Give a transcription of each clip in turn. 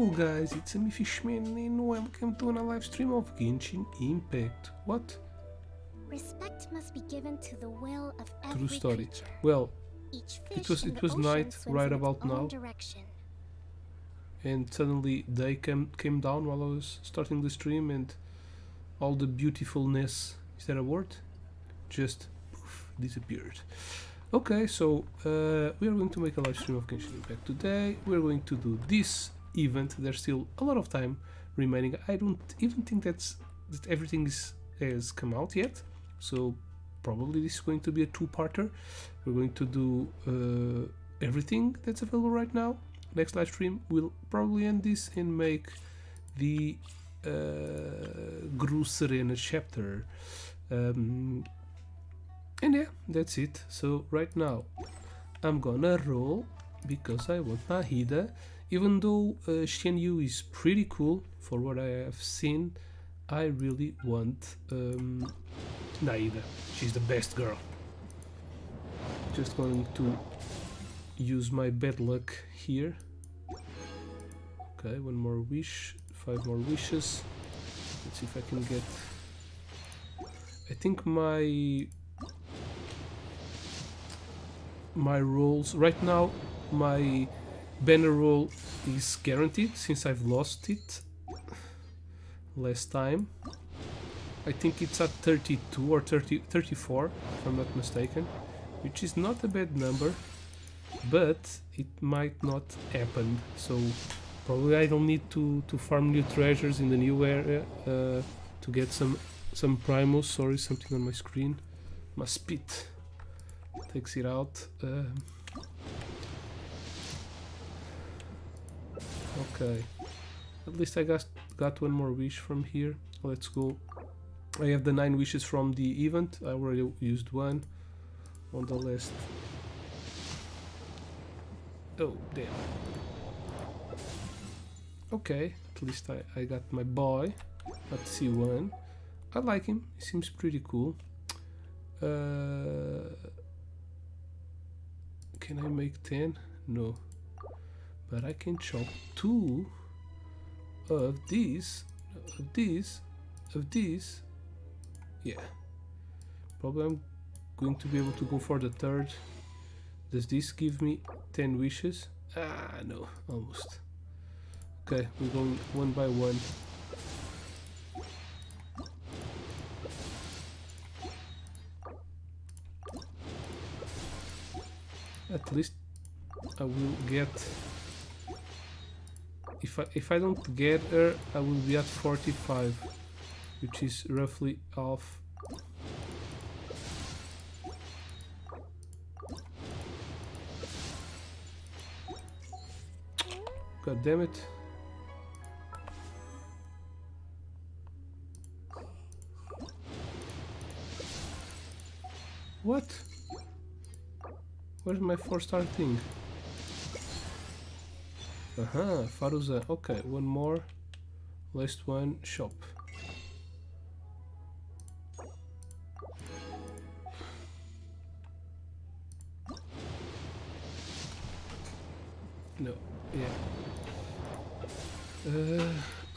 Hello guys, it's me Fishman and welcome to another live stream of Genshin Impact. What? Respect must be given to the will of every True story. creature. Well, Each it fish in was the ocean night swims right in its about own now, direction. and suddenly day came down while I was starting the stream, and all the beautifulness, is that a word? Just poof, disappeared. Okay, so we are going to make a live stream of Genshin Impact today. We're going to do this event. There's still a lot of time remaining. I don't even think that everything has come out yet, so probably this is going to be a two-parter. We're going to do everything that's available right now. Next live stream we'll probably end this and make the Gru Serena chapter. And yeah, that's it. So right now I'm gonna roll because I want Nahida. Even though Shen Yu is pretty cool for what I have seen, I really want Nahida. She's the best girl. Just going to use my bad luck here. Okay, one more wish, 5 more wishes. Let's see if I can get... I think my rolls right now, my banner roll is guaranteed since I've lost it last time. I think it's at 32 or 34 if I'm not mistaken, which is not a bad number, but it might not happen, so probably I don't need to farm new treasures in the new area to get some primos. Sorry, something on my screen. My spit takes it out. Okay, at least I got one more wish from here. Let's go. I have the 9 wishes from the event. I already used one on the last. Oh damn. Okay, at least I got my boy at C1. I like him, he seems pretty cool. Can I make 10? No. But I can chop 2 of these. Yeah. Probably I'm going to be able to go for the 3rd. Does this give me 10 wishes? Ah, no, almost. Okay, we're going one by one. At least I will get... If I don't get her, I will be at 45, which is roughly half. God damn it. What? Where's my 4-star thing? Aha, Faruza. Okay, one more. Last one, shop. No, yeah.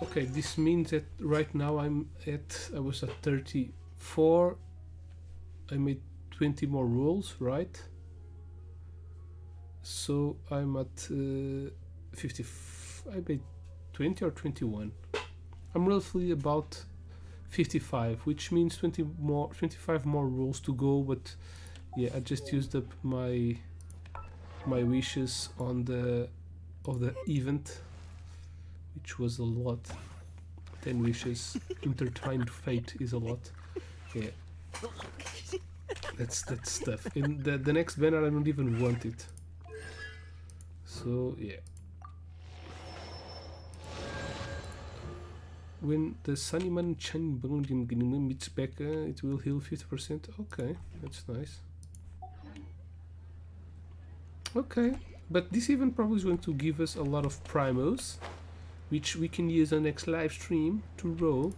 Okay, this means that right now I was at 34. I made 20 more rolls, right? So I'm at 50. I made 20 or 21. I'm roughly about 55, which means 25 more rolls to go. But yeah, I just used up my wishes on the event, which was a lot. 10 wishes. Intertwined fate is a lot. Yeah. That's stuff. In the next banner I don't even want it. So yeah. When the Sunnyman Chan meets back, it will heal 50%. Okay, that's nice. Okay, but this event probably is going to give us a lot of primos, which we can use on next live stream to roll.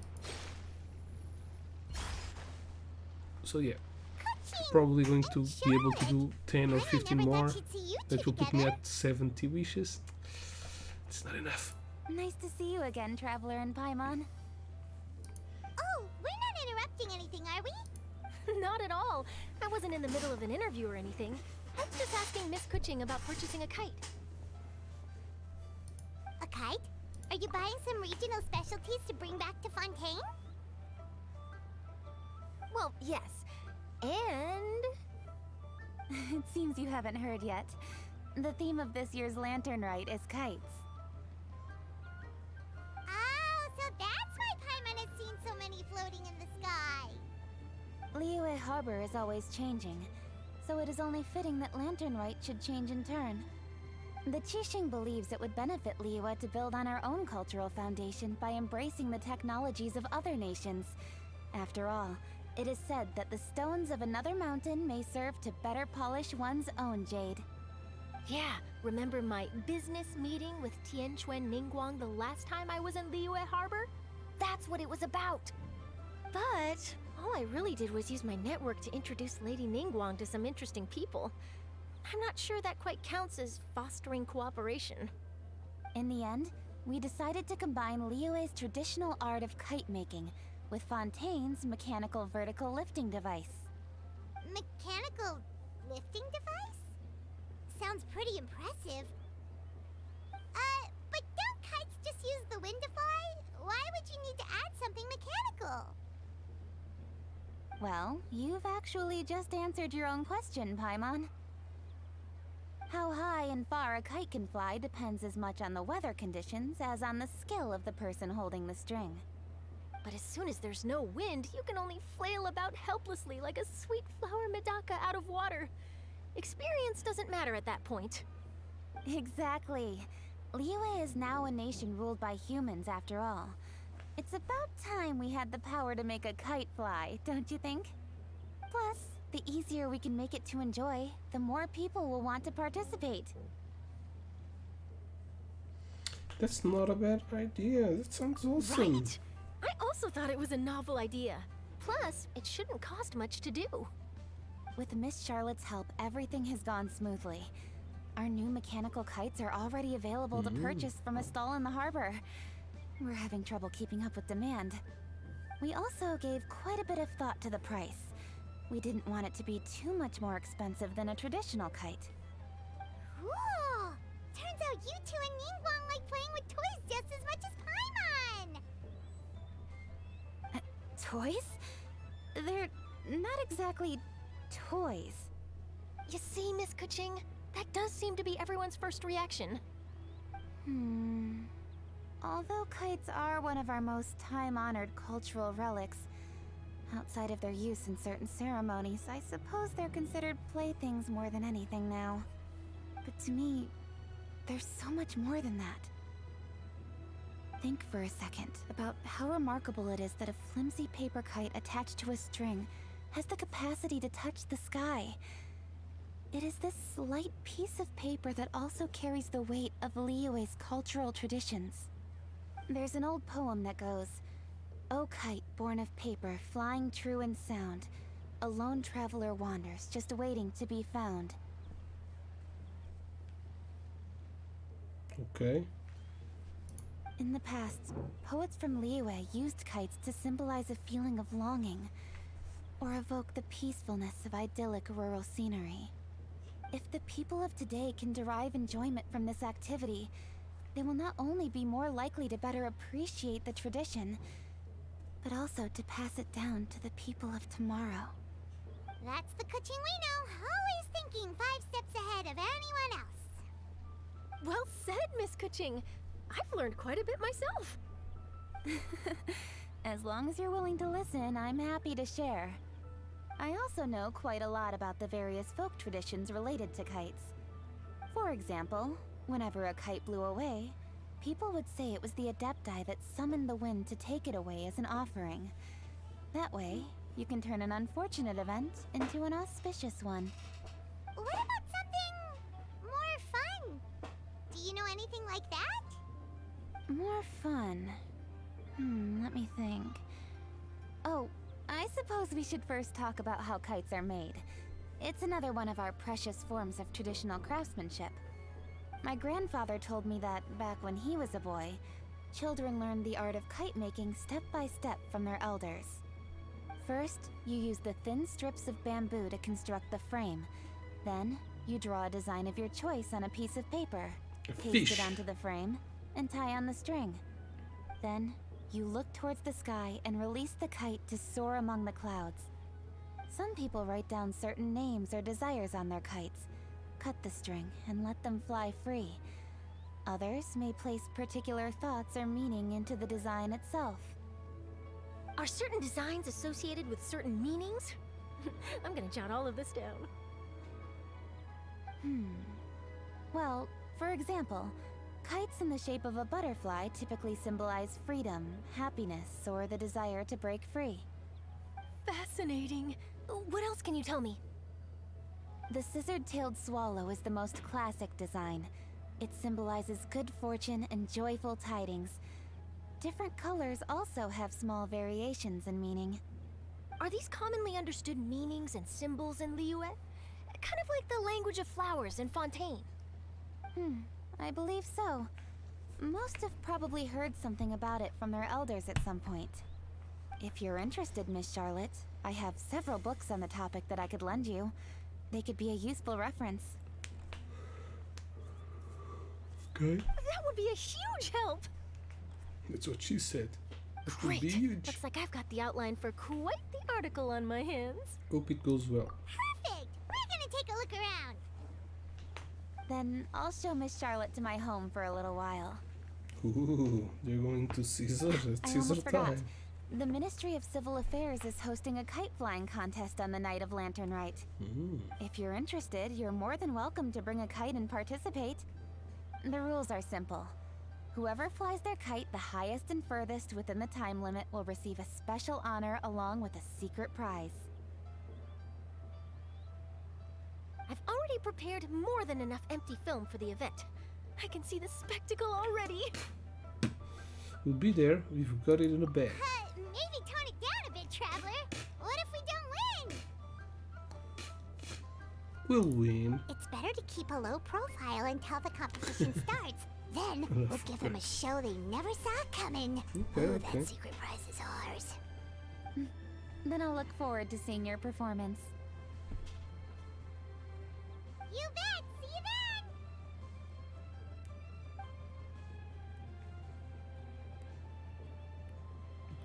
So yeah. Probably going to be able to do 10 or 15 more. That will put me at 70 wishes. It's not enough. Nice to see you again, Traveler and Paimon. Oh, we're not interrupting anything, are we? Not at all. I wasn't in the middle of an interview or anything. I was just asking Miss Kuching about purchasing a kite. A kite? Are you buying some regional specialties to bring back to Fontaine? Well, yes. And... It seems you haven't heard yet. The theme of this year's Lantern Rite is kites. Oh, so that's why Paimon has seen so many floating in the sky. Liyue Harbor is always changing, so it is only fitting that Lantern Rite should change in turn. The Qixing believes it would benefit Liyue to build on our own cultural foundation by embracing the technologies of other nations. After all, it is said that the stones of another mountain may serve to better polish one's own jade. yeah, remember my business meeting with Tianquan Ningguang the last time I was in Liyue Harbor? That's what it was about. But all I really did was use my network to introduce Lady Ningguang to some interesting people. I'm not sure that quite counts as fostering cooperation. In the end, we decided to combine Liyue's traditional art of kite making with Fontaine's mechanical vertical lifting device. Mechanical lifting device? Sounds pretty impressive. But don't kites just use the wind to fly? Why would you need to add something mechanical? Well, you've actually just answered your own question, Paimon. How high and far a kite can fly depends as much on the weather conditions as on the skill of the person holding the string. But as soon as there's no wind, you can only flail about helplessly like a sweet flower medaka out of water. Experience doesn't matter at that point. Exactly. Liyue is now a nation ruled by humans after all. It's about time we had the power to make a kite fly, don't you think? Plus, the easier we can make it to enjoy, the more people will want to participate. That's not a bad idea. That sounds awesome. Right! I also thought it was a novel idea. Plus, it shouldn't cost much to do. With Miss Charlotte's help, everything has gone smoothly. Our new mechanical kites are already available to purchase from a stall in the harbor. We're having trouble keeping up with demand. We also gave quite a bit of thought to the price. We didn't want it to be too much more expensive than a traditional kite. Cool! Turns out you two and Ningguang like playing with toys just as much as Paimon! Toys? They're not exactly toys. You see, Miss Kuching? That does seem to be everyone's first reaction. Although kites are one of our most time-honored cultural relics, outside of their use in certain ceremonies, I suppose they're considered playthings more than anything now. But to me, there's so much more than that. Think for a second about how remarkable it is that a flimsy paper kite attached to a string has the capacity to touch the sky. It is this slight piece of paper that also carries the weight of Liyue's cultural traditions. There's an old poem that goes, "O kite born of paper, flying true and sound, a lone traveler wanders, just waiting to be found." Okay. In the past, poets from Liyue used kites to symbolize a feeling of longing, or evoke the peacefulness of idyllic rural scenery. If the people of today can derive enjoyment from this activity, they will not only be more likely to better appreciate the tradition, but also to pass it down to the people of tomorrow. That's the Kuching we know, always thinking 5 steps ahead of anyone else. Well said, Miss Kuching. I've learned quite a bit myself. As long as you're willing to listen, I'm happy to share. I also know quite a lot about the various folk traditions related to kites. For example, whenever a kite blew away, people would say it was the Adepti that summoned the wind to take it away as an offering. That way, you can turn an unfortunate event into an auspicious one. What about something more fun? Do you know anything like that? More fun. Let me think. Oh, I suppose we should first talk about how kites are made. It's another one of our precious forms of traditional craftsmanship. My grandfather told me that back when he was a boy, children learned the art of kite making step by step from their elders. First, you use the thin strips of bamboo to construct the frame. Then, you draw a design of your choice on a piece of paper, paste fish. it onto the frame, and tie on the string. Then, you look towards the sky and release the kite to soar among the clouds. Some people write down certain names or desires on their kites, cut the string, and let them fly free. Others may place particular thoughts or meaning into the design itself. Are certain designs associated with certain meanings? I'm gonna jot all of this down. Well, for example, kites in the shape of a butterfly typically symbolize freedom, happiness, or the desire to break free. Fascinating. What else can you tell me? The scissored-tailed swallow is the most classic design. It symbolizes good fortune and joyful tidings. Different colors also have small variations in meaning. Are these commonly understood meanings and symbols in Liyue? Kind of like the language of flowers in Fontaine. I believe so. Most have probably heard something about it from their elders at some point. If you're interested, Miss Charlotte, I have several books on the topic that I could lend you. They could be a useful reference. Okay. That would be a huge help! That's what she said. That would Great! be huge. Looks like I've got the outline for quite the article on my hands. Hope it goes well. Perfect! We're gonna take a look around. Then I'll show Miss Charlotte to my home for a little while. Ooh, they're going to Caesar. It's I Caesar almost forgot. time. The Ministry of Civil Affairs is hosting a kite flying contest on the night of Lantern Rite. If you're interested, you're more than welcome to bring a kite and participate. The rules are simple. Whoever flies their kite the highest and furthest within the time limit will receive a special honor along with a secret prize. I've already prepared more than enough empty film for the event. I can see the spectacle already. We'll be there. We've got it in a bag. Maybe tone it down a bit, Traveler. What if we don't win? We'll win. It's better to keep a low profile until the competition starts. Then we'll give them a show they never saw coming. Okay, Ooh, okay. that secret prize is ours. Then I'll look forward to seeing your performance. You bet! See you then!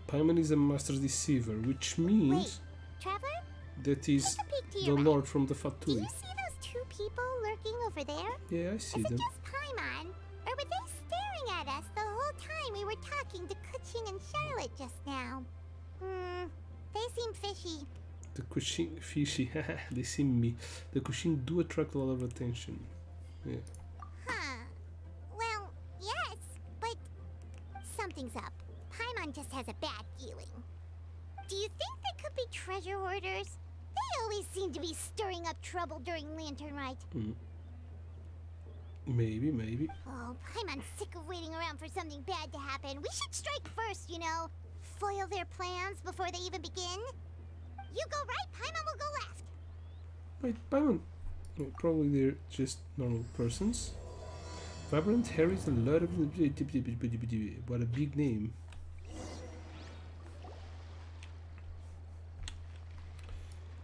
Paimon is a master deceiver, which means Wait, Traveler? that he's Take a peek to the your right. lord from the Do Fatui. you see those two people lurking over there? Yeah, I see Is it them. just Paimon? Or were they staring at us the whole time we were talking to Kuching and Charlotte just now? They seem fishy. The Kushin fishy. They see me. The Kushin do attract a lot of attention. Yeah. Huh. Well, yes, but something's up. Paimon just has a bad feeling. Do you think they could be treasure hoarders? They always seem to be stirring up trouble during Lantern Rite. Maybe, maybe. Oh, Paimon's sick of waiting around for something bad to happen. We should strike first, you know. Foil their plans before they even begin. You go right, Paimon will go left. Wait, Paimon. Well, probably they're just normal persons. Vibrant hair is a lot of. What a big name.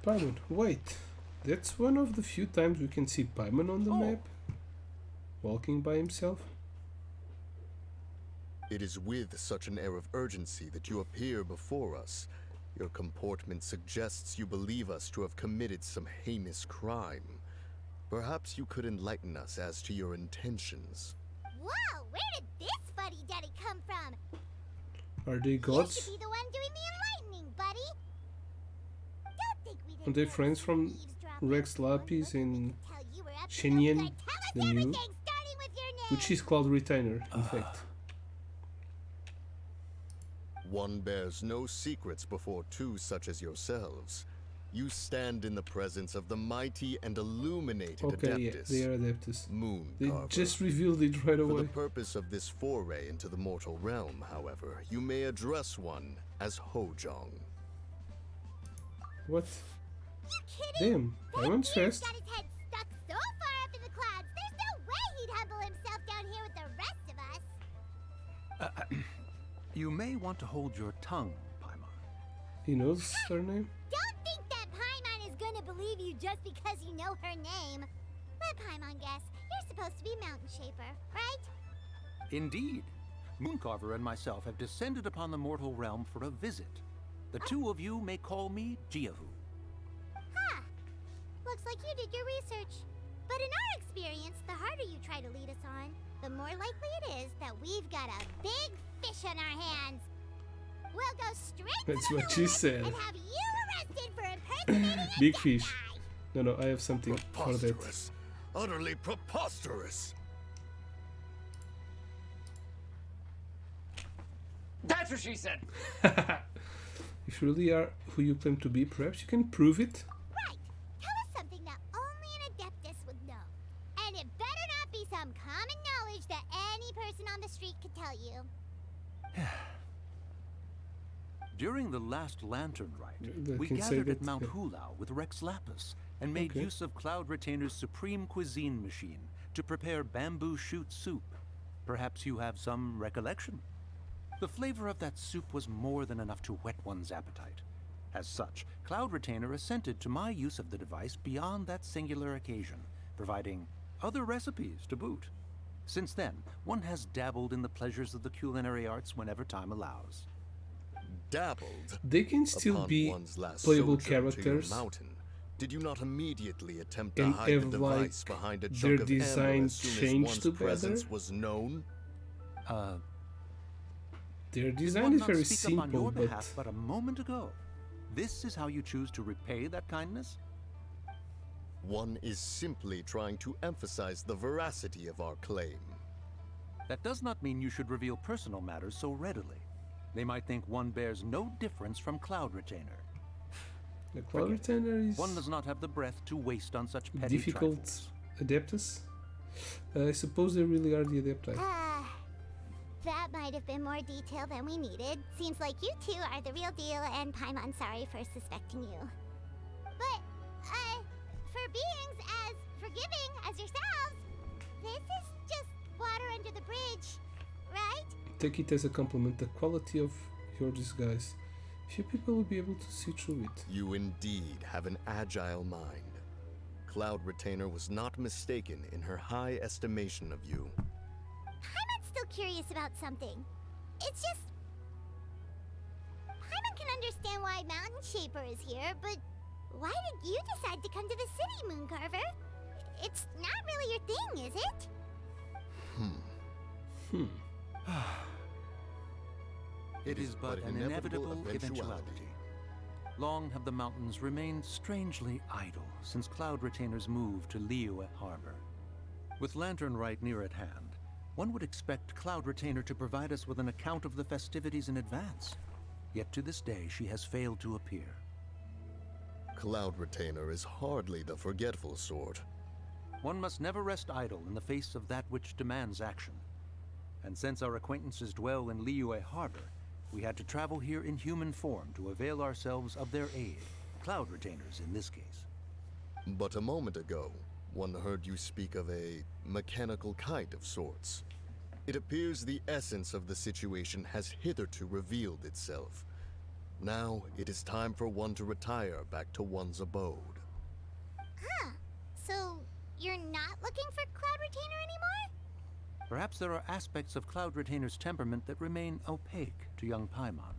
Paimon, wait. That's one of the few times we can see Paimon on the map. Walking by himself. It is with such an air of urgency that you appear before us. Your comportment suggests you believe us to have committed some heinous crime. Perhaps you could enlighten us as to your intentions. Whoa, where did this fuddy-duddy come from? Are they You gods? should be the one doing the enlightening, buddy. Don't think we didn't Are they know friends you from eavesdropping Rex on us. Lapis We and could tell you were up to no Shenyan, good. Tell us the new? everything, starting with your name. Which is called Retainer, in fact. One bears no secrets before two such as yourselves. You stand in the presence of the mighty and illuminated Okay, yeah, Adeptus, they are Adeptus. Moon They Carver. just revealed it right For away. the purpose of this foray into the mortal realm, however, you may address one as Hojong. What? You kidding? Damn, That Paimon's dude's fast. got his head stuck so far up in the clouds, there's no way he'd humble You may want to hold your tongue, Paimon. He knows her name? Don't think that Paimon is gonna believe you just because you know her name. Let Paimon guess. You're supposed to be Mountain Shaper, right? Indeed. Mooncarver and myself have descended upon the mortal realm for a visit. The two of you may call me Jiahu. Huh. Looks like you did your research. But in our experience, the harder you try to lead us on, the more likely it is that we've got a big fish on our hands. We'll go straight That's to the what she North said. and have you arrested for impersonating a Big dead fish. guy. No, I have something for that. Preposterous. Utterly preposterous. That's what she said. If you really are who you claim to be, perhaps you can prove it. Right. Tell us something that only an Adeptus would know. And it better not be some common knowledge that any person on the street could tell you. During the last Lantern Rite, They we can say gathered at that, Mount yeah. Hulao with Rex Lapis and made Okay. use of Cloud Retainer's supreme cuisine machine to prepare bamboo shoot soup. Perhaps you have some recollection? The flavor of that soup was more than enough to whet one's appetite. As such, Cloud Retainer assented to my use of the device beyond that singular occasion, providing other recipes to boot. Since then, one has dabbled in the pleasures of the culinary arts whenever time allows. Dabbled. They can still Upon be one's last playable sojourn to your characters mountain, did you not immediately attempt to and hide have the like device behind a their chunk of amber design as soon as changed one's together. presence was known? Their Did design one is not very speak up on simple, your but behalf but a moment ago? This is how you choose to repay that kindness? One is simply trying to emphasize the veracity of our claim. That does not mean you should reveal personal matters so readily. They might think one bears no difference from Cloud Retainer. the Cloud Forget it. Retainer is One does not have the breath to waste on such petty difficult. trifles. Adeptus? I suppose they really are the Adepti. That might have been more detail than we needed. Seems like you two are the real deal, and Paimon sorry for suspecting you. But, for beings as forgiving as yourselves, this is just water under the bridge, right? Take it as a compliment, the quality of your disguise. Few people will be able to see through it. You indeed have an agile mind. Cloud Retainer was not mistaken in her high estimation of you. Paimon's still curious about something. It's just... Paimon can understand why Mountain Shaper is here, but why did you decide to come to the city, Mooncarver? It's not really your thing, is it? It is but an inevitable eventuality. Long have the mountains remained strangely idle since Cloud Retainer's move to Liyue Harbor. With Lantern Rite near at hand, one would expect Cloud Retainer to provide us with an account of the festivities in advance. Yet to this day, she has failed to appear. Cloud Retainer is hardly the forgetful sort. One must never rest idle in the face of that which demands action. And since our acquaintances dwell in Liyue Harbor, we had to travel here in human form to avail ourselves of their aid, Cloud Retainers in this case. But a moment ago, one heard you speak of a mechanical kite of sorts. It appears the essence of the situation has hitherto revealed itself. Now it is time for one to retire back to one's abode. Huh. So, you're not looking for Cloud Retainer anymore? Perhaps there are aspects of Cloud Retainer's temperament that remain opaque to young Paimon.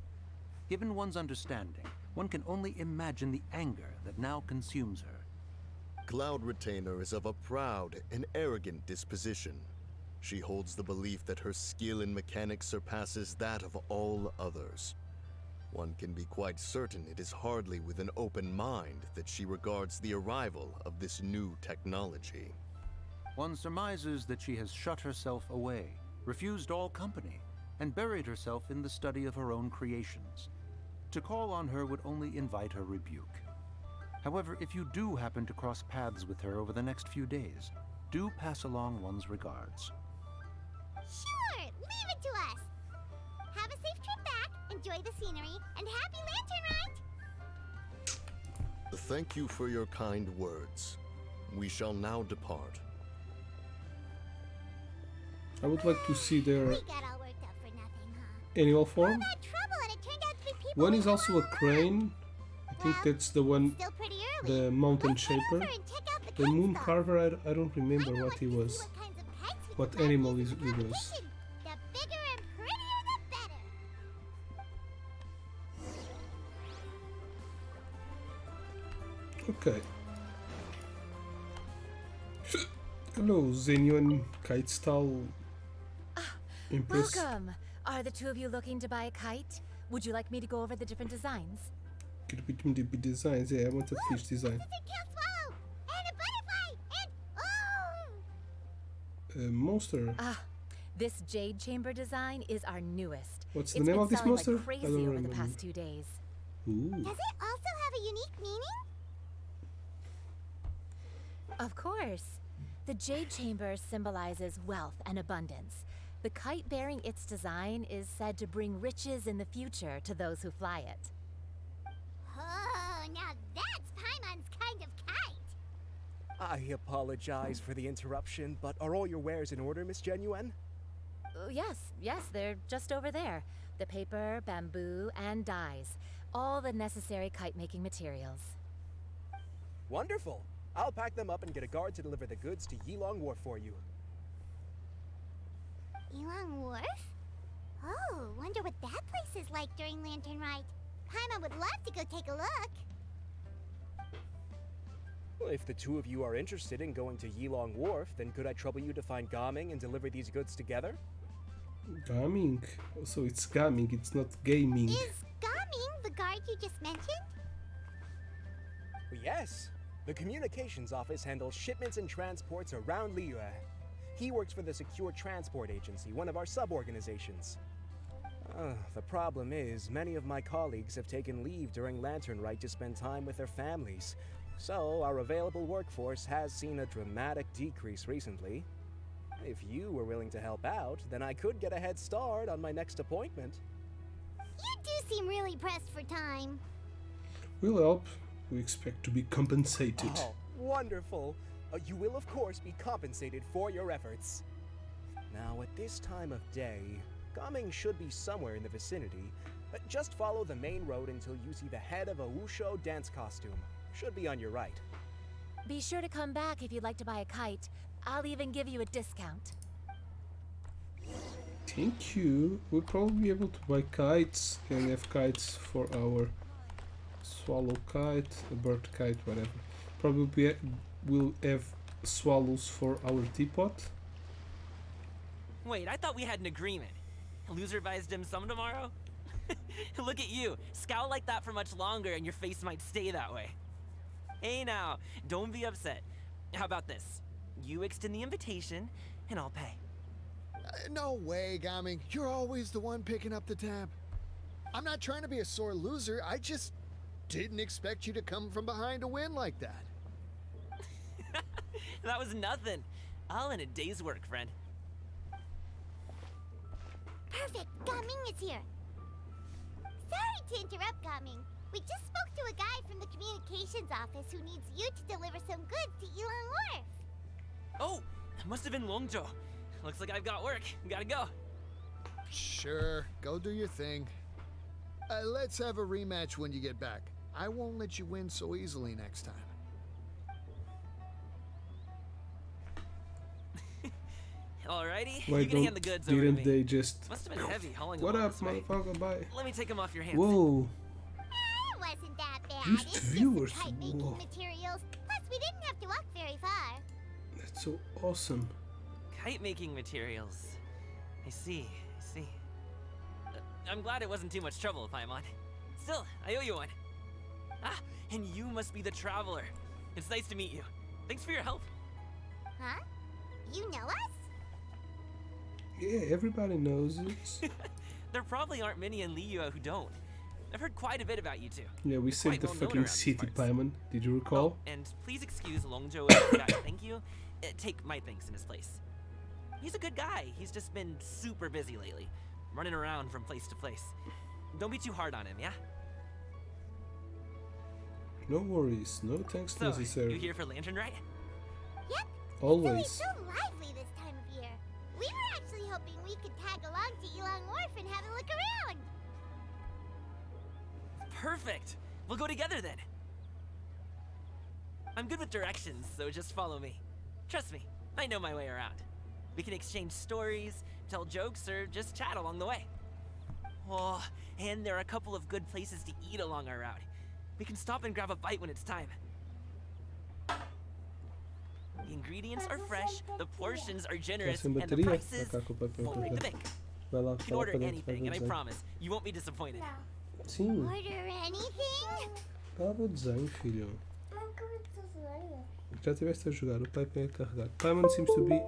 Given one's understanding, one can only imagine the anger that now consumes her. Cloud Retainer is of a proud and arrogant disposition. She holds the belief that her skill in mechanics surpasses that of all others. One can be quite certain it is hardly with an open mind that she regards the arrival of this new technology. One surmises that she has shut herself away, refused all company, and buried herself in the study of her own creations. To call on her would only invite her rebuke. However, if you do happen to cross paths with her over the next few days, do pass along one's regards. Sure, leave it to us. Have a safe trip back, enjoy the scenery, and happy Lantern Rite! Thank you for your kind words. We shall now depart. I would like to see their We got all worked up for nothing, huh? animal All form. that trouble and it turned out to be people One we is know also a all along. crane. I think that's the one, Still pretty early. the mountain Let's head shaper. over and check out the The kite moon stall. carver, I don't remember Paimon what wants he to see was. what kinds of kites we What can fly animal using he was. competition. The bigger and prettier the better. Okay. Hello, Xenuan Kite Stall Empress. Welcome! Are the two of you looking to buy a kite? Would you like me to go over the different designs? Could be between the designs. Yeah, I want a fish design. It's a kill swallow and a butterfly and A monster. This jade chamber design is our newest. What's the It's name been of this selling monster? like I crazy don't over the remember. past 2 days. Ooh. does it also have a unique meaning? Of course. The jade chamber symbolizes wealth and abundance. The kite bearing its design is said to bring riches in the future to those who fly it. Oh, now that's Paimon's kind of kite. I apologize for the interruption, but are all your wares in order, Miss Genuine? Yes, they're just over there. The paper, bamboo, and dyes. All the necessary kite making materials. Wonderful! I'll pack them up and get a guard to deliver the goods to Yilong Wharf for you. Yilong Wharf? Oh, wonder what that place is like during Lantern Rite. Paimon would love to go take a look. Well, if the two of you are interested in going to Yilong Wharf, then could I trouble you to find Gaming and deliver these goods together? Gaming. Also, it's gaming. It's not gaming. Is Gaming the guard you just mentioned? Well, yes. The communications office handles shipments and transports around Liyue. He works for the Secure Transport Agency, one of our sub-organizations. The problem is, many of my colleagues have taken leave during Lantern Rite to spend time with their families. So, our available workforce has seen a dramatic decrease recently. If you were willing to help out, then I could get a head start on my next appointment. You do seem really pressed for time. We'll help. We expect to be compensated. Oh, wonderful! You will, of course, be compensated for your efforts. Now, at this time of day, Gaming should be somewhere in the vicinity. Just follow the main road until you see the head of a Wushu dance costume. Should be on your right. Be sure to come back if you'd like to buy a kite. I'll even give you a discount. Thank you. We'll probably be able to buy kites and have kites for our swallow kite, a bird kite, whatever. Probably we'll have swallows for our teapot. Wait, I thought we had an agreement. Loser buys dim sum tomorrow? Look at you. Scowl like that for much longer and your face might stay that way. Hey now, don't be upset. How about this? You extend the invitation and I'll pay. No way, Gaming. You're always the one picking up the tab. I'm not trying to be a sore loser. I just didn't expect you to come from behind to win like that. That was nothing. All in a day's work, friend. Perfect, Gaming is here. Sorry to interrupt, Gaming. We just spoke to a guy from the communications office who needs you to deliver some goods to Yilong Wharf. Oh, it must have been Longzhou. Looks like I've got work. Gotta go. Sure, go do your thing. Let's have a rematch when you get back. I won't let you win so easily next time. Alrighty, Why you can hand the don't goods over to didn't me. they just... Must have been heavy hauling What them all up, this way. motherfucker? Bye. Let me take them off your hands. Whoa. It wasn't that bad. Used It's just viewers, some kite-making whoa. materials. Plus, we didn't have to walk very far. That's so awesome. Kite making materials. I see. I'm glad it wasn't too much trouble, Paimon. Still, I owe you one. Ah, and you must be the traveler. It's nice to meet you. Thanks for your help. Huh? You know us? Yeah, everybody knows it. There probably aren't many in Liyue who don't. I've heard quite a bit about you two. Yeah, we saved the Quite well known fucking around these city, parts. Paimon. Did you recall? Oh, and please excuse Longzhou if I forgot to thank you. Take my thanks in his place. He's a good guy. He's just been super busy lately, running around from place to place. Don't be too hard on him, yeah? No worries. No thanks So, necessary. you here for Lantern Rite? Yep. Always. It's always so lively this time of year. We were actually hoping we we could tag along to Elong Wharf and have a look around. Perfect! We'll go together then. I'm good with directions, so just follow me. Trust me, I know my way around. We can exchange stories, tell jokes, or just chat along the way. Oh, and there are a couple of good places to eat along our route. We can stop and grab a bite when it's time. The ingredients are fresh, the portions are generous, sem and the bateria? prices Tá cá com o papel won't break the para bank. Vai lá You can falar order para dentro, vai anything, and I ver o desenho. promise, you won't be disappointed. Sim, Order anything? cala o desenho, filho. Já estiveste a jogar, o Pipe é carregado. Paimon seems to be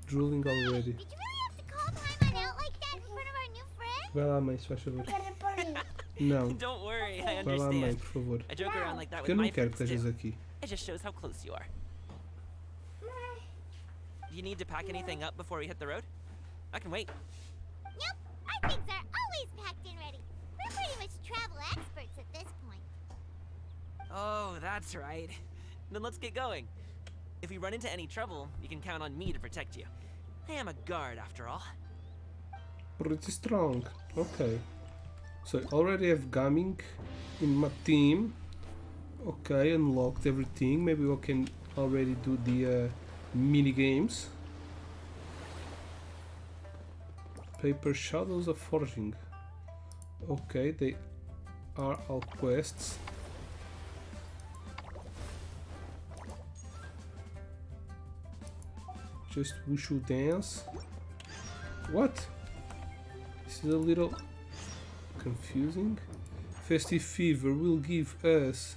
drooling already. Did you really have to call Paimon out like that in front of our new friend? Vai lá, mãe, se faz favor. Não, Don't worry, I vai lá, mãe, understand. por favor. I joke around like that Porque with eu my não quero que friends estejas too. aqui. It just shows how close you are. Do you need to pack anything up before we hit the road? I can wait. Nope, our things are always packed and ready. We're pretty much travel experts at this point. Oh, that's right. Then let's get going. If we run into any trouble, you can count on me to protect you. I am a guard, after all. Pretty strong. Okay. So I already have Gaming in my team. Okay, unlocked everything. Maybe we can already do the mini games. Paper Shadows of Forging. Okay, they are all quests. Just wushu dance. What? This is a little confusing. Festive Fever will give us.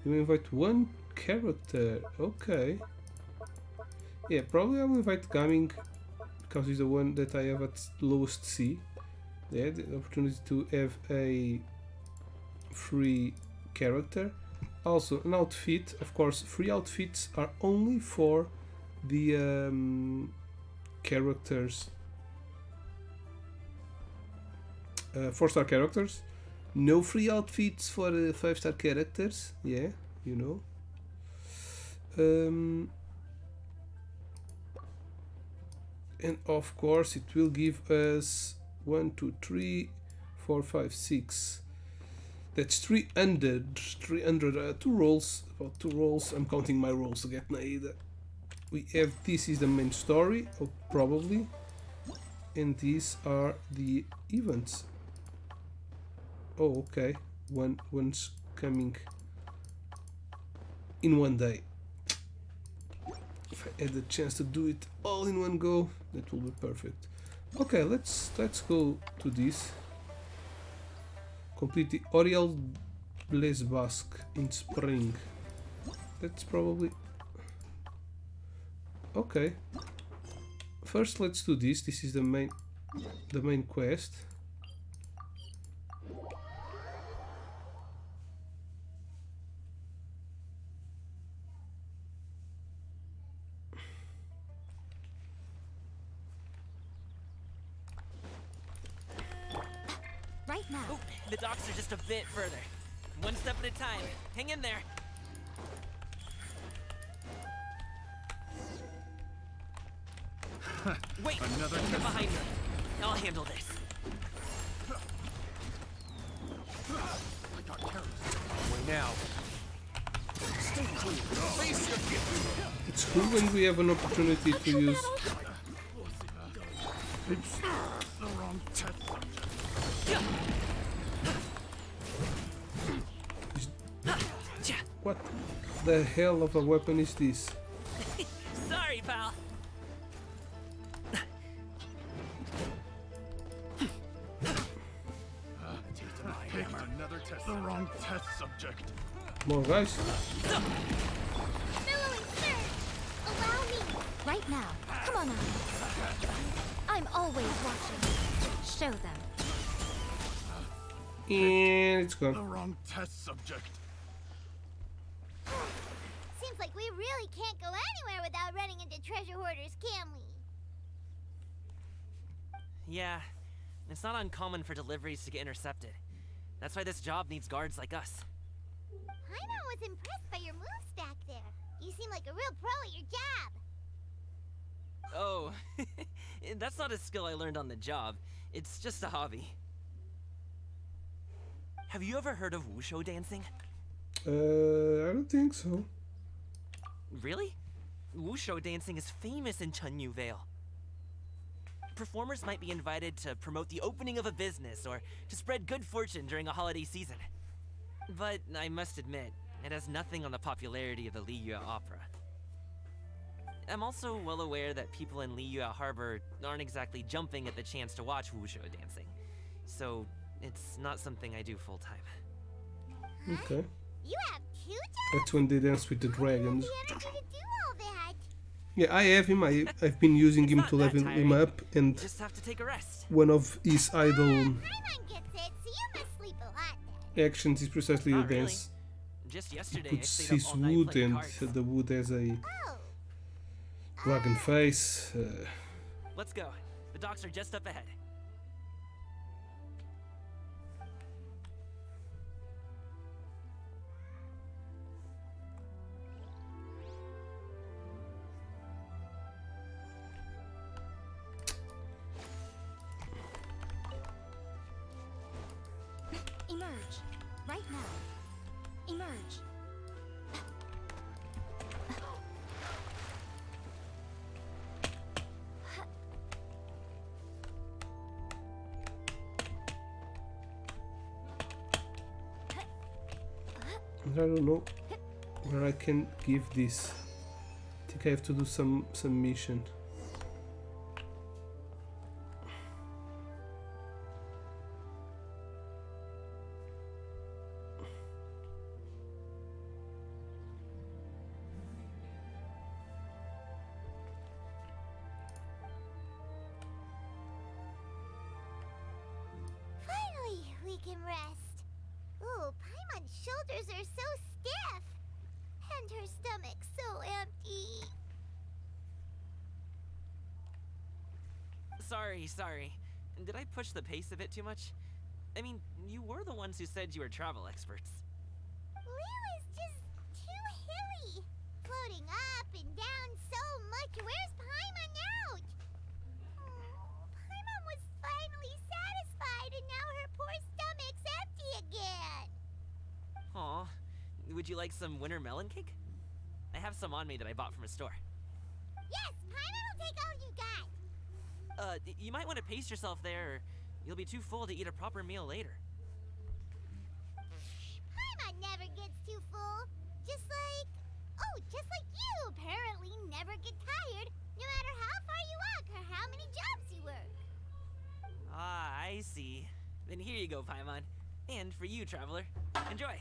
You invite one character. Okay. Yeah, probably I will invite Gaming because he's the one that I have at lowest C. Yeah, the opportunity to have a free character. Also, an outfit. Of course, free outfits are only for the characters. 4-star characters. No free outfits for 5-star characters. Yeah, you know. And of course, it will give us 1, 2, 3, 4, 5, 6. That's 300. 300. 2 rolls. About 2 rolls. I'm counting my rolls to get Naida. We have this is the main story, or probably, and these are the events. Oh, okay. One's coming in one day. If I had the chance to do it all in one go, that will be perfect. Okay, let's go to this. Complete the Oriel Blaze Basque in spring. That's probably okay. First, let's do this. This is the main quest. Right now. Oh, the docks are just a bit further. One step at a time. Hang in there. Wait! Another Get behind me. I'll handle this. I got terrorists. Way now. Stay clear. Face your gift. It's cool when we have an opportunity to use. It's the wrong test. What the hell of a weapon is this? Sorry, pal. Another test. The wrong test subject. More guys. Billowing surge! Allow me! Right now. Come on out. I'm always watching. Show them. And it's The gone. wrong test subject. Seems like we really can't go anywhere without running into treasure hoarders, can we? Yeah, it's not uncommon for deliveries to get intercepted. That's why this job needs guards like us. Paimon was impressed by your moves back there. You seem like a real pro at your job. Oh, That's not a skill I learned on the job. It's just a hobby. Have you ever heard of wushu dancing? I don't think so. Really? Wushu dancing is famous in Chunyu Vale. Performers might be invited to promote the opening of a business or to spread good fortune during a holiday season. But I must admit, it has nothing on the popularity of the Liyue Opera. I'm also well aware that people in Liyue Harbor aren't exactly jumping at the chance to watch wushu dancing. So, it's not something I do full-time. Okay. You have 2 jobs? That's when they dance with the dragons. How do you ever get to do all that? Yeah, I have him. I've been using him to level him up, and Just have to take a rest. one of his idol Paimon gets it, so you must sleep a lot then. actions is precisely the Not really. dance. Just He yesterday, I puts stayed his up all night wood, playing and cards. the wood has a Oh. dragon face. Let's go. The docks are just up ahead. Emerge. Right now. Emerge. I don't know where I can give this. I think I have to do some mission. Finally, we can rest. Ooh, Paimon's shoulders are so stiff. And her stomach so empty. Sorry. Did I push the pace a bit too much? I mean, you were the ones who said you were travel experts. Liyue is just too hilly. Floating up and down so much. Where's Paimon now? Oh, Paimon was finally satisfied and now her poor stomach's empty again. Aw. Would you like some winter melon cake? I have some on me that I bought from a store. Yes, Paimon will take all you got. You might want to pace yourself there, or you'll be too full to eat a proper meal later. Paimon never gets too full. Just like you apparently never get tired, no matter how far you walk or how many jobs you work. Ah, I see. Then here you go, Paimon. And for you, traveler. Enjoy.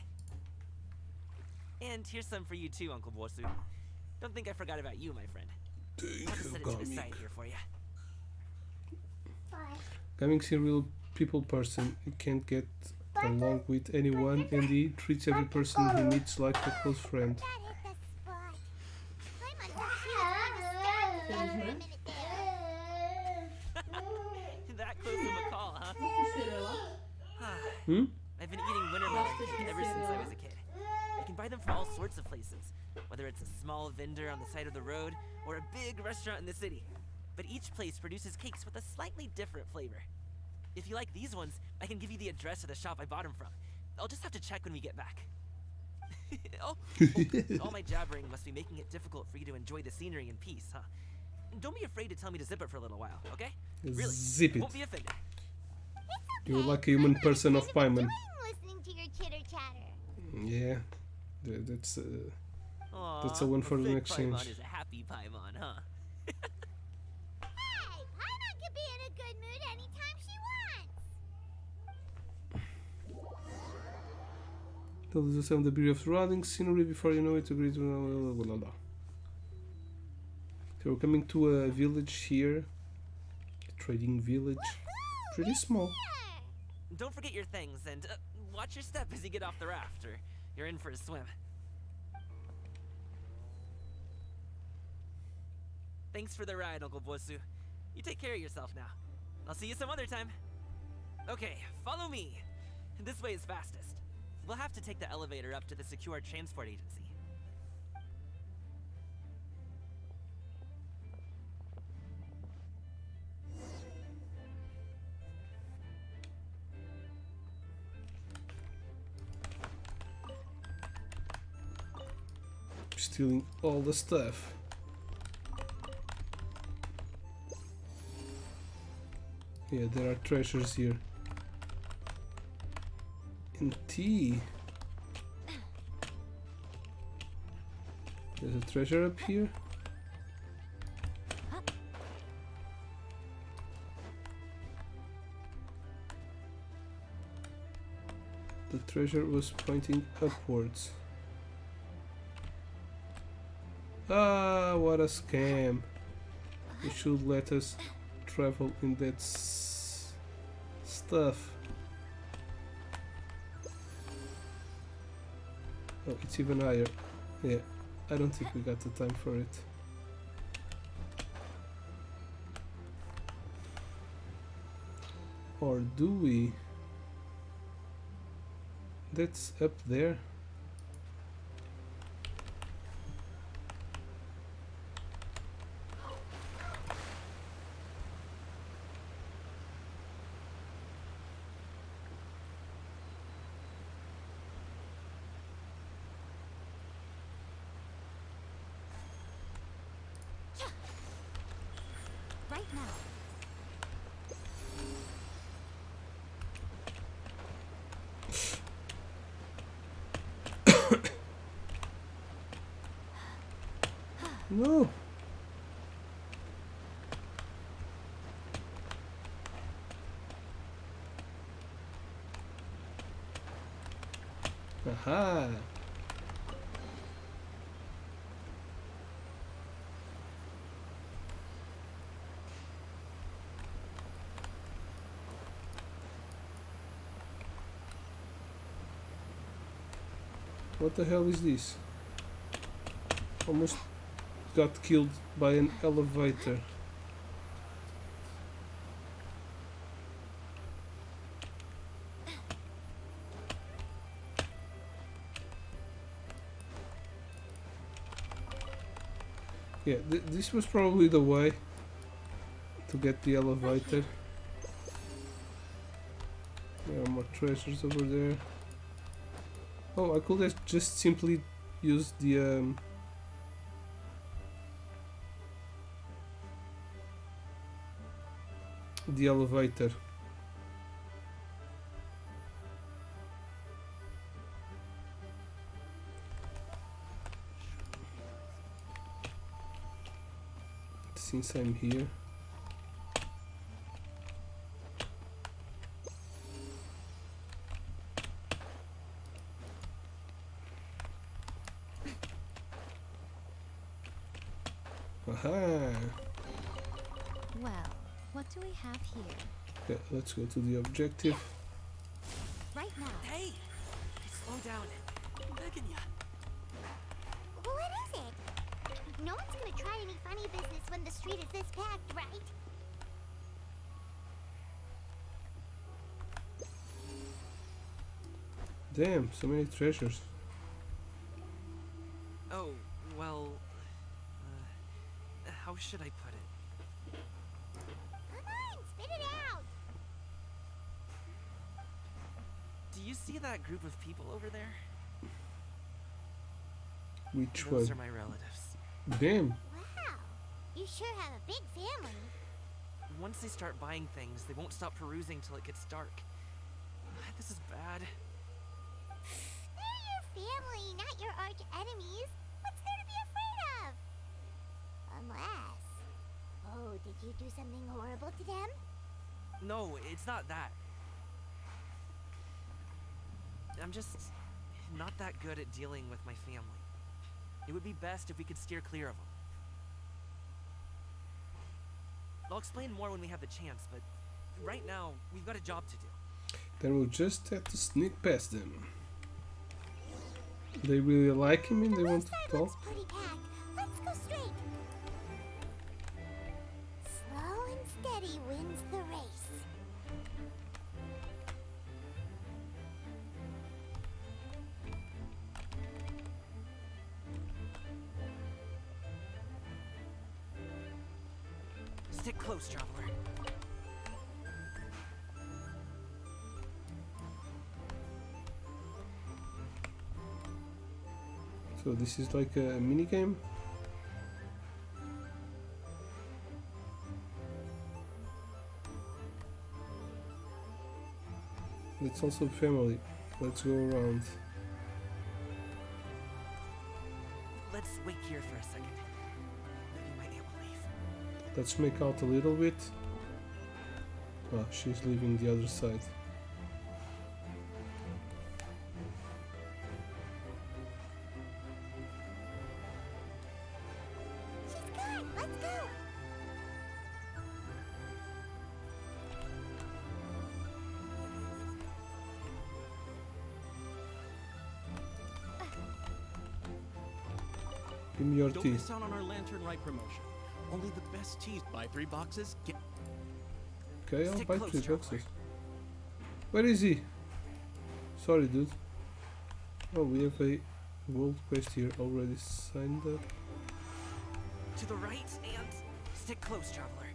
And here's some for you too, Uncle Bosu. Don't think I forgot about you, my friend. I'll just set it to the side here for you. Gaming's a real people person. He can't get along with anyone, and he treats every person he meets like a close friend. That hit the spot. Paimon thought she was going to starve for a minute there. That close of a call, huh? Hmm? I've been eating winter melon cake ever since I was a kid. You can buy them from all sorts of places, whether it's a small vendor on the side of the road or a big restaurant in the city. But each place produces cakes with a slightly different flavor. If you like these ones, I can give you the address of the shop I bought them from. I'll just have to check when we get back. All my jabbering must be making it difficult for you to enjoy the scenery in peace, huh? Don't be afraid to tell me to zip it for a little while, okay? Really, Zip it. won't be offended. You're like a human person of Paimon. Listening to your chitter chatter. Yeah, that's Aw, a one for the big next Paimon change. is a happy Paimon, huh? Hey, Paimon can be in a good mood anytime she wants. Tell us some of the beauty of surrounding scenery before you know it. Agree to blah, blah, blah. Okay, we're coming to a village here. A trading village. Pretty small. Don't forget your things and watch your step as you get off the raft, or you're in for a swim. Thanks for the ride, Uncle Bosu. You take care of yourself now. I'll see you some other time. Okay, follow me. This way is fastest. We'll have to take the elevator up to the secure transport agency. stealing all the stuff. Yeah, there are treasures here. And tea. There's a treasure up here. The treasure was pointing upwards. Ah, what a scam. You should let us travel in that stuff. Oh, it's even higher. Yeah, I don't think we got the time for it. Or do we? That's up there. Right now. No. Aha. What the hell is this? Almost got killed by an elevator. Yeah, this was probably the way to get the elevator. There are more treasures over there. Oh, I could have just simply used the elevator. Since I'm here. Aha! Well, what do we have here? Okay, let's go to the objective. Right now. Hey! Slow down. I'm begging ya. What is it? No one's gonna try any funny business when the street is this packed, right? Damn, so many treasures. Oh, well... how should I put it? Come on, spit it out! Do you see that group of people over there? Which Those one? are my relatives. Damn. Wow, you sure have a big family. Once they start buying things, they won't stop perusing till it gets dark. This is bad. They're your family, not your arch enemies. What's there to be afraid of? Unless... Oh, did you do something horrible to them? No, it's not that. I'm just not that good at dealing with my family. It would be best if we could steer clear of them. I'll explain more when we have the chance, but right now, we've got a job to do. Then we'll just have to sneak past them. They really like him and they want to talk. Looks pretty packed. Let's go straight. Slow and steady wins the race. Stick close, traveler. So this is like a mini game. It's also family. Let's go around. Let's wait here for a second. Maybe my aunt will leave. Let's make out a little bit. Oh, she's leaving the other side. She's gone. Let's go. Give me your Don't tea. miss out on our Lantern Rite promotion. Only the best teas. Buy 3 boxes, get... Okay, I'll Stick buy close, 3 traveler. boxes. Where is he? Sorry, dude. Oh, we have a gold quest here already signed up. To the right and stick close, traveler.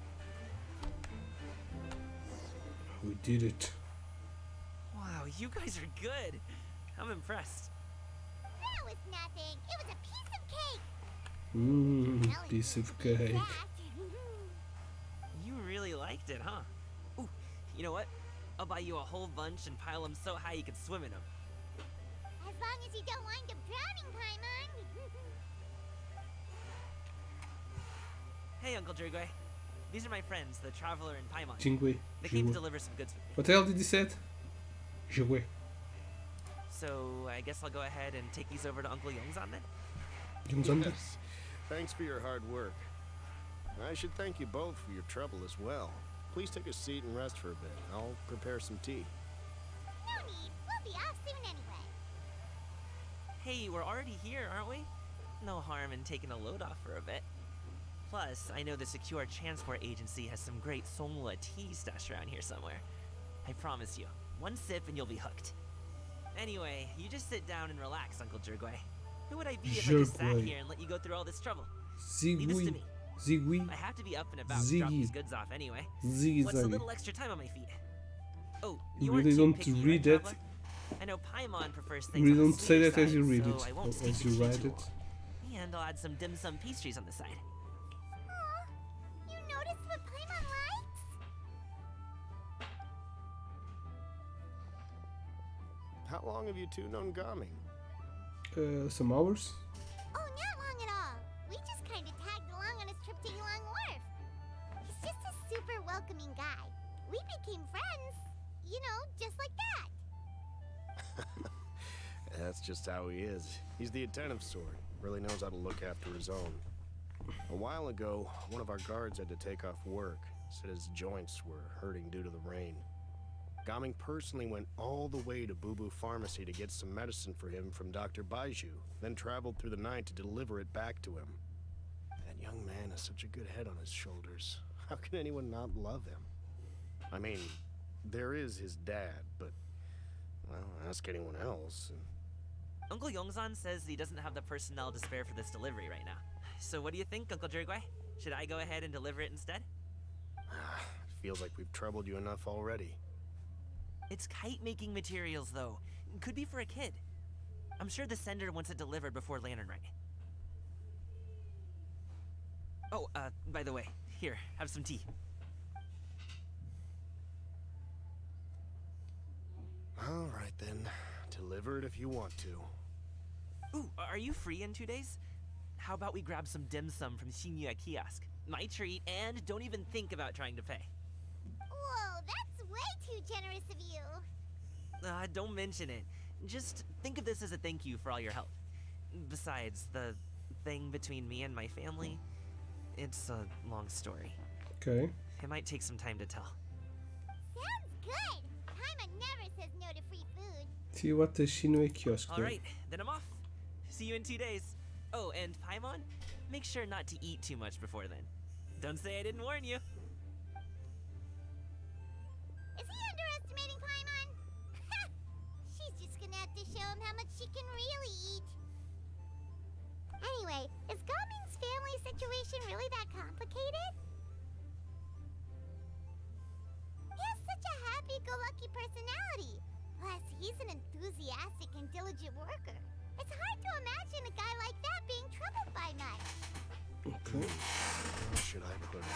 We did it. Wow, you guys are good. I'm impressed. That was nothing. It was a piece of cake. Mmm, piece of cake. You really liked it, huh? Ooh, you know what? I'll buy you a whole bunch and pile them so high you can swim in them. As long as you don't wind up drowning, Paimon. Hey, Uncle Drugway. These are my friends, the Traveler and Paimon. Jingwei. They came to Jingwei. deliver some goods with me. What the hell did he say? Jingwei. So I guess I'll go ahead and take these over to Uncle Yongzan then? Yongzan? Yes. Thanks for your hard work. I should thank you both for your trouble as well. Please take a seat and rest for a bit. I'll prepare some tea. No need. We'll be off soon anyway. Hey, we're already here, aren't we? No harm in taking a load off for a bit. Plus, I know the Secure Transport Agency has some great Songla tea stashed around here somewhere. I promise you, one sip and you'll be hooked. Anyway, you just sit down and relax, Uncle Jergway. Who would I be if I just sat Jergway. here and let you go through all this trouble? Leave this to Zigui. me. Zigui. I have to be up and about to drop Ziggy. these goods off anyway. Ziggy What's a Zaggy. little extra time on my feet? Oh, You you aren't really too don't picky, read right, that? Traveler? I know Paimon prefers You things really on the don't say sweeter that as you side, read so it, I won't or steep as the you tea write too it. long. And I'll add some dim sum pastries on the side. Aw, you noticed what Paimon likes? How long have you two known Gaming? Some hours? Oh, not long at all. We just kind of tagged along on his trip to Yulong Wharf. He's just a super welcoming guy. We became friends. You know, just like that. That's just how he is. He's the attentive sort. Really knows how to look after his own. A while ago, one of our guards had to take off work. Said his joints were hurting due to the rain. Gaming personally went all the way to Boo Boo Pharmacy to get some medicine for him from Dr. Baiju, then traveled through the night to deliver it back to him. That young man has such a good head on his shoulders. How can anyone not love him? I mean, there is his dad, but, well, ask anyone else. And Uncle Yongzan says he doesn't have the personnel to spare for this delivery right now. So what do you think, Uncle Jergway? Should I go ahead and deliver it instead? feels like we've troubled you enough already. It's kite-making materials, though. Could be for a kid. I'm sure the sender wants it delivered before Lantern Rite. Oh, by the way, here, have some tea. All right then. Deliver it if you want to. Ooh, are you free in 2 days? How about we grab some dim sum from Shinya Kiosk? My treat, and don't even think about trying to pay. Whoa, that's way too generous of you. Don't mention it. Just think of this as a thank you for all your help. Besides, the thing between me and my family, it's a long story. Okay. It might take some time to tell. Sounds good. Paimon never says no to free food. See what the Shinue kiosk there. Alright, then I'm off. See you in 2 days. Oh, and Paimon, make sure not to eat too much before then. Don't say I didn't warn you. Is he underestimating Paimon? She's just gonna have to show him how much she can really eat. Anyway, is Gaming's family situation really that complicated? He has such a happy-go-lucky personality. Plus, he's an enthusiastic and diligent worker. It's hard to imagine a guy like that being troubled by much. Okay. How should I put it?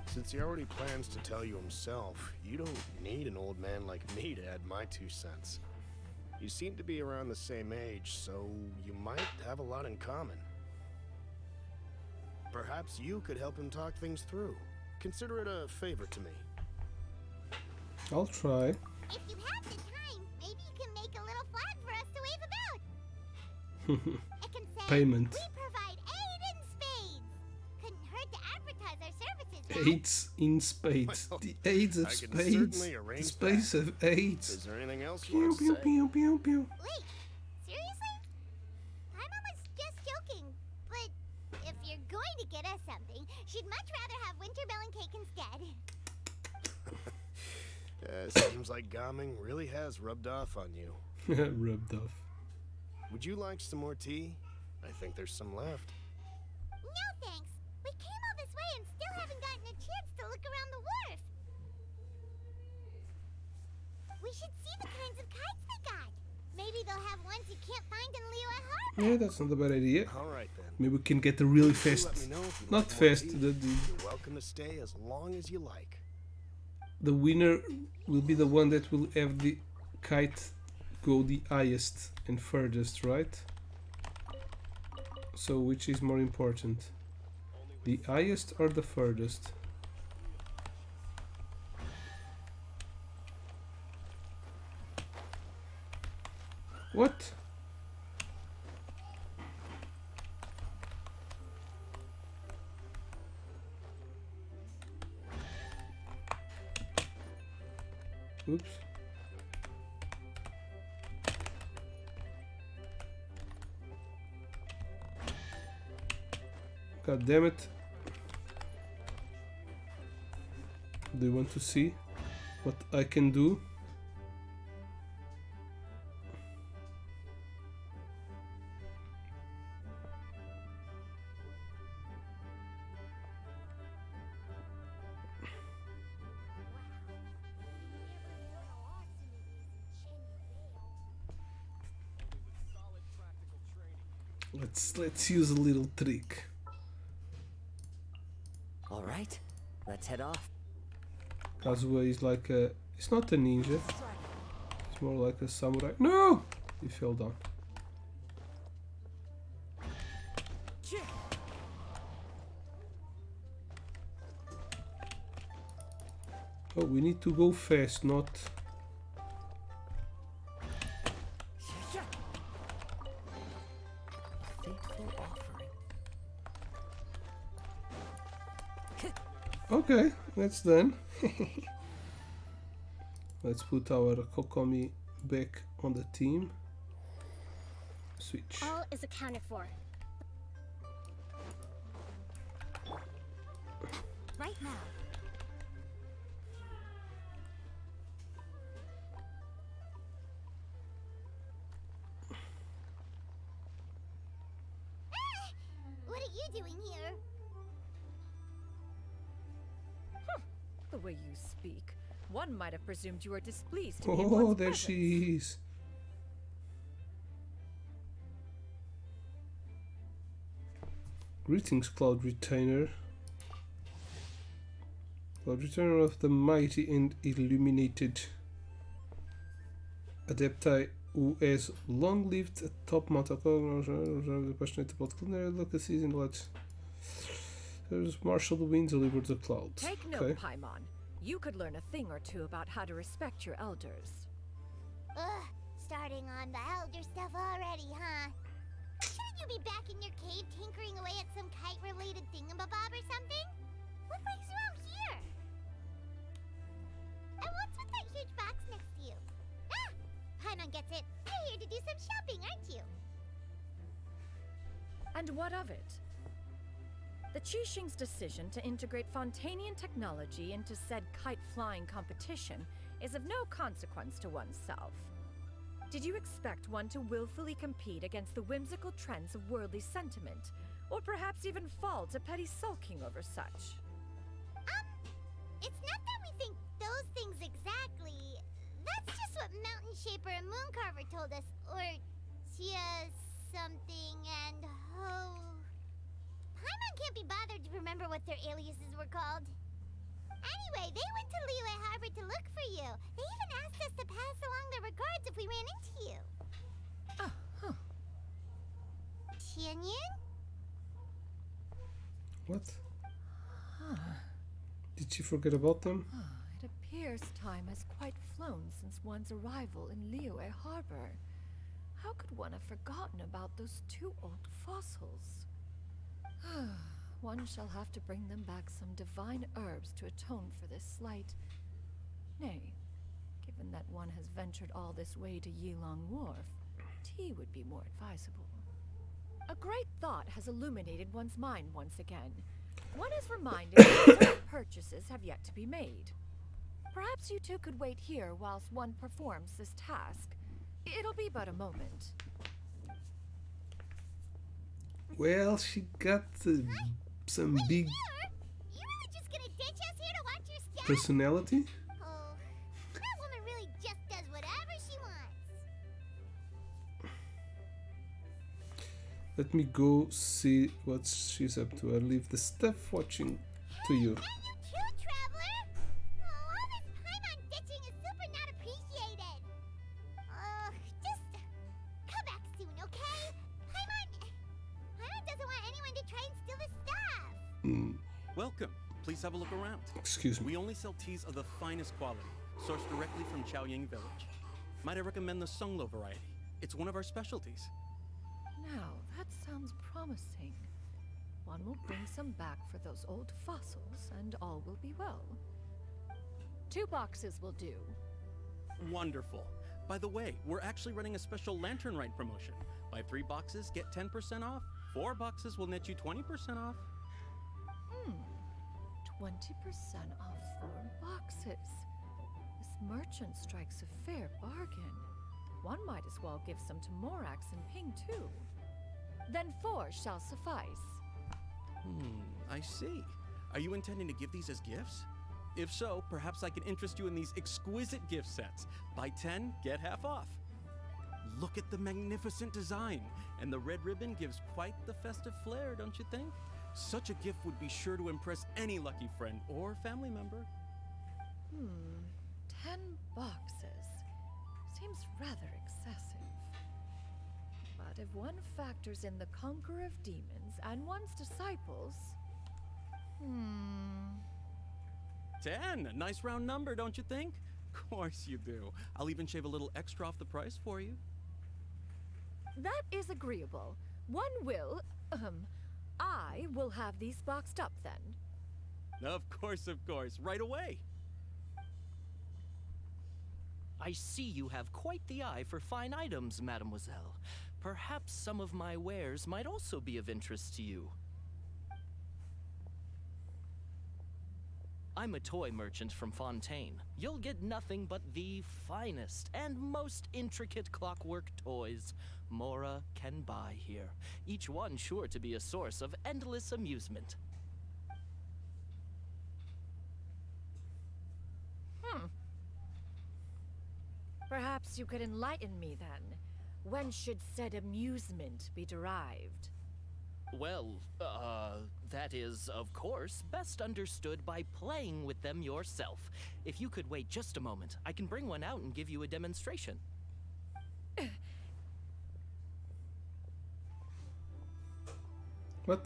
Since he already plans to tell you himself, you don't need an old man like me to add my 2 cents. You seem to be around the same age, so you might have a lot in common. Perhaps you could help him talk things through. Consider it a favor to me. I'll try. If you have the time, maybe you can make a little flag for us to wave about. It can say, Payment. we provide aid in spades. Couldn't hurt to advertise our services, right? AIDS in spades. Well, The AIDS of I can spades. certainly The arrange space that. of AIDS. Is there anything else you Pew want to pew say? pew pew pew. Wait, seriously? Paimon was just joking, but if you're going to get us something, she'd much rather have wintermelon cake instead. Seems like Gaming really has rubbed off on you. Rubbed off. Would you like some more tea? I think there's some left. No thanks. We came all this way and still haven't gotten a chance to look around the wharf. We should see the kinds of kites they got. Maybe they'll have ones you can't find in Liyue Harbor. Yeah, that's not a bad idea. All right then. Maybe we can get the really You fast. let me know if you Not like more fast. tea. You're welcome to stay as long as you like. The winner will be the one that will have the kite go the highest and furthest, right? So which is more important? The highest or the furthest? What? Oops. God damn it. Do you want to see what I can do? Let's use a little trick. All right, let's head off. Kazuha is like a... It's not a ninja. It's more like a samurai. No! He fell down. Oh, we need to go fast, not... Fateful offering. Okay, that's done. Let's put our Kokomi back on the team. Switch. All is accounted for. Right now. What are you doing here? The way you speak, one might have presumed you were displeased to be in Oh, one's there presence. she is. Greetings, Cloud Retainer. Cloud Retainer of the mighty and illuminated Adepti, who has long lived at top Mount the passionate about culinary delicacies and what. There's Marshal the Winds delivered the clouds. Take note, Paimon. You could learn a thing or two about how to respect your elders. Ugh, starting on the elder stuff already, huh? Shouldn't you be back in your cave tinkering away at some kite-related thingamabob or something? What brings you out here? And what's with that huge box next to you? Ah! Paimon gets it. You're here to do some shopping, aren't you? And what of it? The Qixing's decision to integrate Fontanian technology into said kite-flying competition is of no consequence to oneself. Did you expect one to willfully compete against the whimsical trends of worldly sentiment, or perhaps even fall to petty sulking over such? It's not that we think those things exactly. That's just what Mountain Shaper and Mooncarver told us, or Tia something and Ho. Paimon can't be bothered to remember what their aliases were called. Anyway, they went to Liyue Harbor to look for you. They even asked us to pass along their regards if we ran into you. Tianyan? What? Did she forget about them? It appears time has quite flown since one's arrival in Liyue Harbor. How could one have forgotten about those two old fossils? One shall have to bring them back some divine herbs to atone for this slight. Nay, given that one has ventured all this way to Yilong Wharf, tea would be more advisable. A great thought has illuminated one's mind once again. One is reminded that certain purchases have yet to be made. Perhaps you two could wait here whilst one performs this task. It'll be but a moment. Well, she got some big You really just gonna ditch us here to watch your step? personality. Oh, that woman really just does whatever she wants. Let me go see what she's up to. I'll leave the stuff watching to you. And you too, traveler. Oh, all this Paimon ditching is super not appreciated. Just come back soon, okay? Paimon doesn't want anyone to try and steal the stuff. Welcome. Please have a look around. Excuse me. We only sell teas of the finest quality, sourced directly from Chaoying Village. Might I recommend the Sunglo variety? It's one of our specialties. Now, that sounds promising. One will bring some back for those old fossils, and all will be well. 2 boxes will do. Wonderful. By the way, we're actually running a special Lantern Rite promotion. Buy 3 boxes, get 10% off. 4 boxes will net you 20% off. 20% off 4 boxes. This merchant strikes a fair bargain. One might as well give some to Morax and Ping too. Then 4 shall suffice. I see. Are you intending to give these as gifts? If so, perhaps I can interest you in these exquisite gift sets. Buy 10, get half off. Look at the magnificent design, and the red ribbon gives quite the festive flair, don't you think? Such a gift would be sure to impress any lucky friend or family member. 10 boxes. Seems rather excessive. But if one factors in the Conqueror of Demons and one's disciples... 10, a nice round number, don't you think? Of course you do. I'll even shave a little extra off the price for you. That is agreeable. One will, I will have these boxed up then. Of course, right away. I see you have quite the eye for fine items, mademoiselle. Perhaps some of my wares might also be of interest to you. I'm a toy merchant from Fontaine. You'll get nothing but the finest and most intricate clockwork toys Mora can buy here. Each one sure to be a source of endless amusement. Perhaps you could enlighten me then. When should said amusement be derived? Well, that is, of course, best understood by playing with them yourself. If you could wait just a moment, I can bring one out and give you a demonstration. What?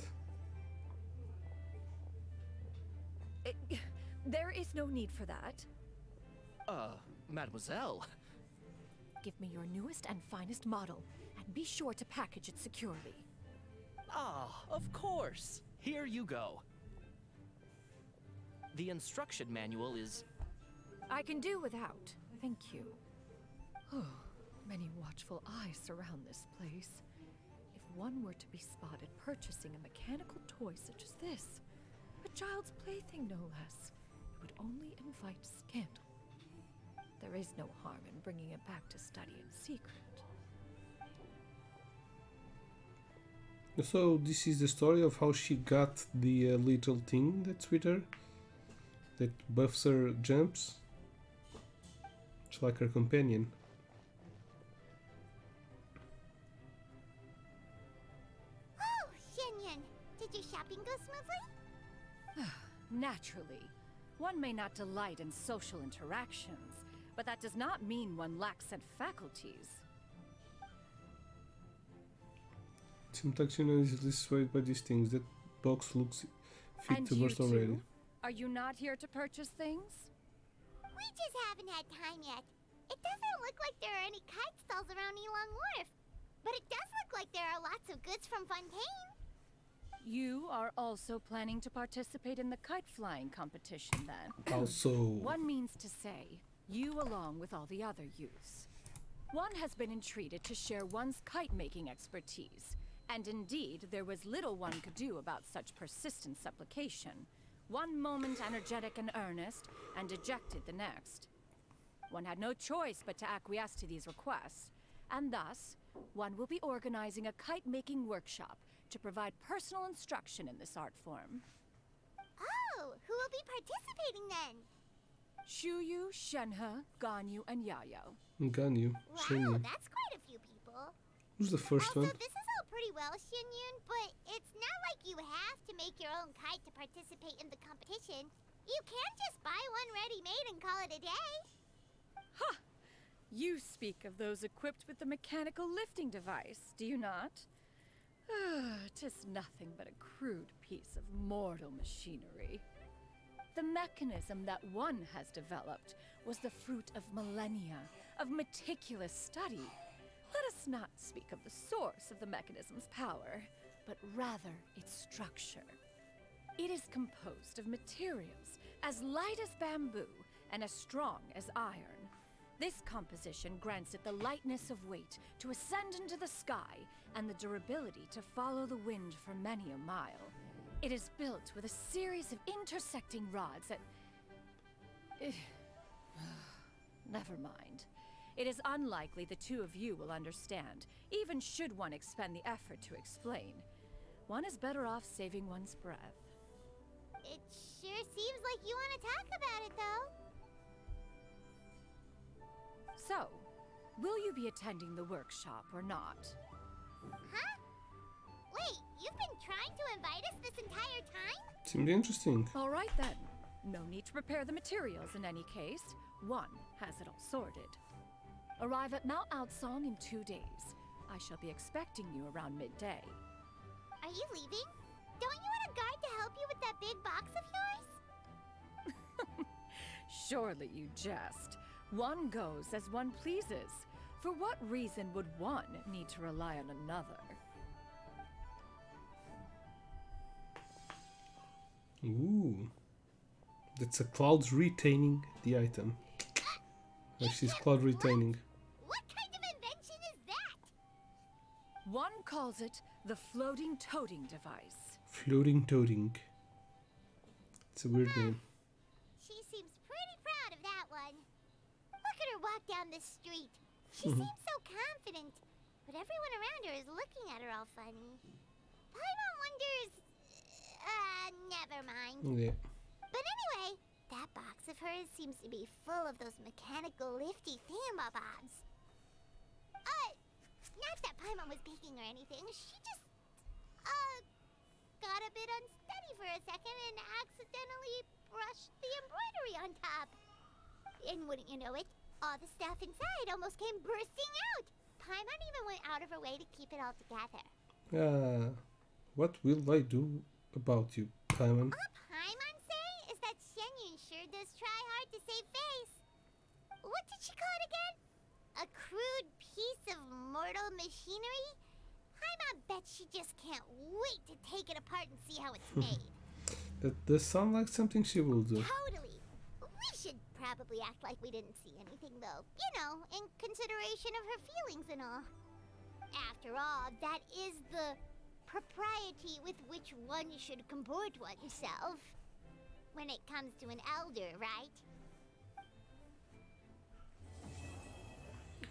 There is no need for that. Mademoiselle. Give me your newest and finest model, and be sure to package it securely. Ah, of course. Here you go. The instruction manual is... I can do without, thank you. Oh, many watchful eyes surround this place. If one were to be spotted purchasing a mechanical toy such as this, a child's plaything no less, it would only invite scandal. There is no harm in bringing it back to study in secret. So this is the story of how she got the little thing that's with her, that buffs her jumps. It's like her companion. seriously? Naturally. One may not delight in social interactions, but that does not mean one lacks said faculties. Sometimes you know easily swayed by these things. That box looks fit And to you burst already. too? Are you not here to purchase things? We just haven't had time yet. It doesn't look like there are any kite stalls around Elong Wharf. But it does look like there are lots of goods from Fontaine. You are also planning to participate in the kite flying competition then? Also. One means to say, you along with all the other youths. One has been entreated to share one's kite-making expertise, and indeed, there was little one could do about such persistent supplication. One moment energetic and earnest, and dejected the next. One had no choice but to acquiesce to these requests, and thus, one will be organizing a kite-making workshop to provide personal instruction in this art form. Oh, who will be participating then? Shuyu, Shenhe, Ganyu, and Yayo. Ganyu. Wow, that's quite a few people. Who's the first Also, one? this is all pretty well, Xinyun, but it's not like you have to make your own kite to participate in the competition. You can just buy one ready-made and call it a day. Ha! You speak of those equipped with the mechanical lifting device, do you not? Tis nothing but a crude piece of mortal machinery. The mechanism that one has developed was the fruit of millennia of meticulous study. Let us not speak of the source of the mechanism's power, but rather its structure. It is composed of materials as light as bamboo and as strong as iron. This composition grants it the lightness of weight to ascend into the sky and the durability to follow the wind for many a mile. It is built with a series of intersecting rods that... Never mind. It is unlikely the two of you will understand, even should one expend the effort to explain. One is better off saving one's breath. It sure seems like you want to talk about it, though. So, will you be attending the workshop or not? Huh? Wait, you've been trying to invite us this entire time? Seemed interesting. All right then. No need to prepare the materials in any case. One has it all sorted. Arrive at Mount Outsong in 2 days. I shall be expecting you around midday. Are you leaving? Don't you want a guard to help you with that big box of yours? Surely you jest. One goes as one pleases. For what reason would one need to rely on another? Ooh. That's a Cloud's retaining the item. She's Cloud retaining. What kind of invention is that? One calls it the floating toting device. Floating toting. It's a weird name. She seems pretty proud of that one. Look at her walk down the street. She seems so confident, but everyone around her is looking at her all funny. Paimon wonders... never mind. Yeah. But anyway, that box of hers seems to be full of those mechanical lifty thingamabobs. Not that Paimon was peeking or anything. She just, got a bit unsteady for a second and accidentally brushed the embroidery on top. And wouldn't you know it, all the stuff inside almost came bursting out. Paimon even went out of her way to keep it all together. What will I do about you, Paimon? All Paimon say is that Xianyun sure does try hard to save face. What did she call it again? A crude piece of mortal machinery? Paimon bets she just can't wait to take it apart and see how it's made. That does sound like something she will do. Totally. We should probably act like we didn't see anything, though. You know, in consideration of her feelings and all. After all, that is the propriety with which one should comport oneself. When it comes to an elder, right?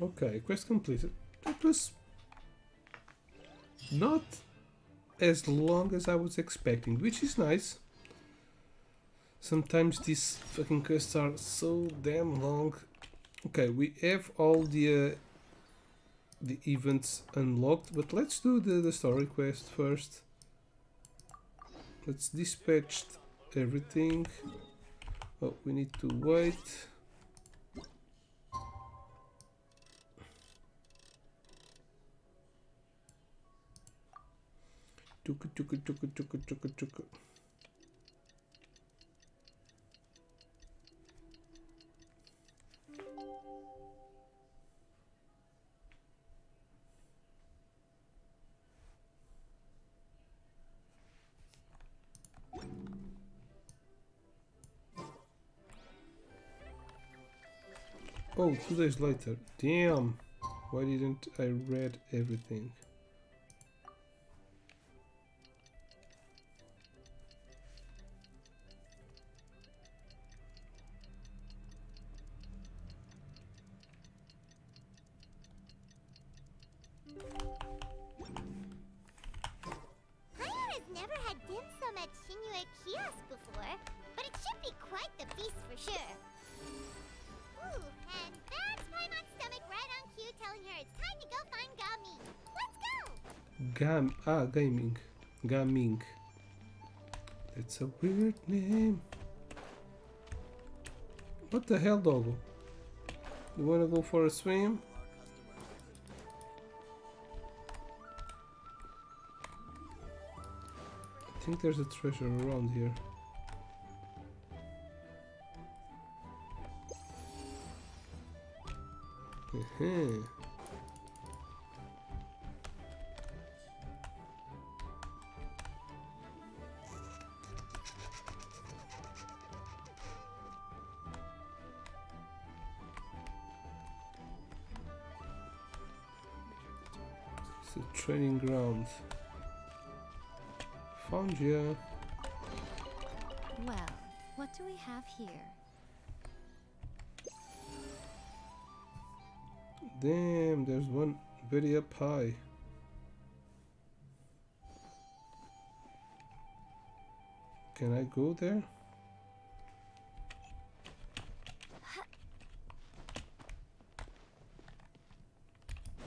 Okay, quest completed. That was not as long as I was expecting, which is nice. Sometimes these fucking quests are so damn long. Okay, we have all the events unlocked, but let's do the story quest first. Let's dispatch everything. Oh, we need to wait. Tuku, tuku, tuku, tuku, tuku, tuku. Oh, 2 days later. Damn! Why didn't I read everything? Paimon has never had dim sum at Shinue Kiosk before, but it should be quite the feast for sure. Ooh, and that's Paimon's stomach right on cue telling her it's time to go find Gami. Let's go! Gaming. Gaming. That's a weird name. What the hell, doggo? You wanna go for a swim? I think there's a treasure around here. It's a training ground. Found ya. Well, what do we have here? Damn, there's one very up high. Can I go there?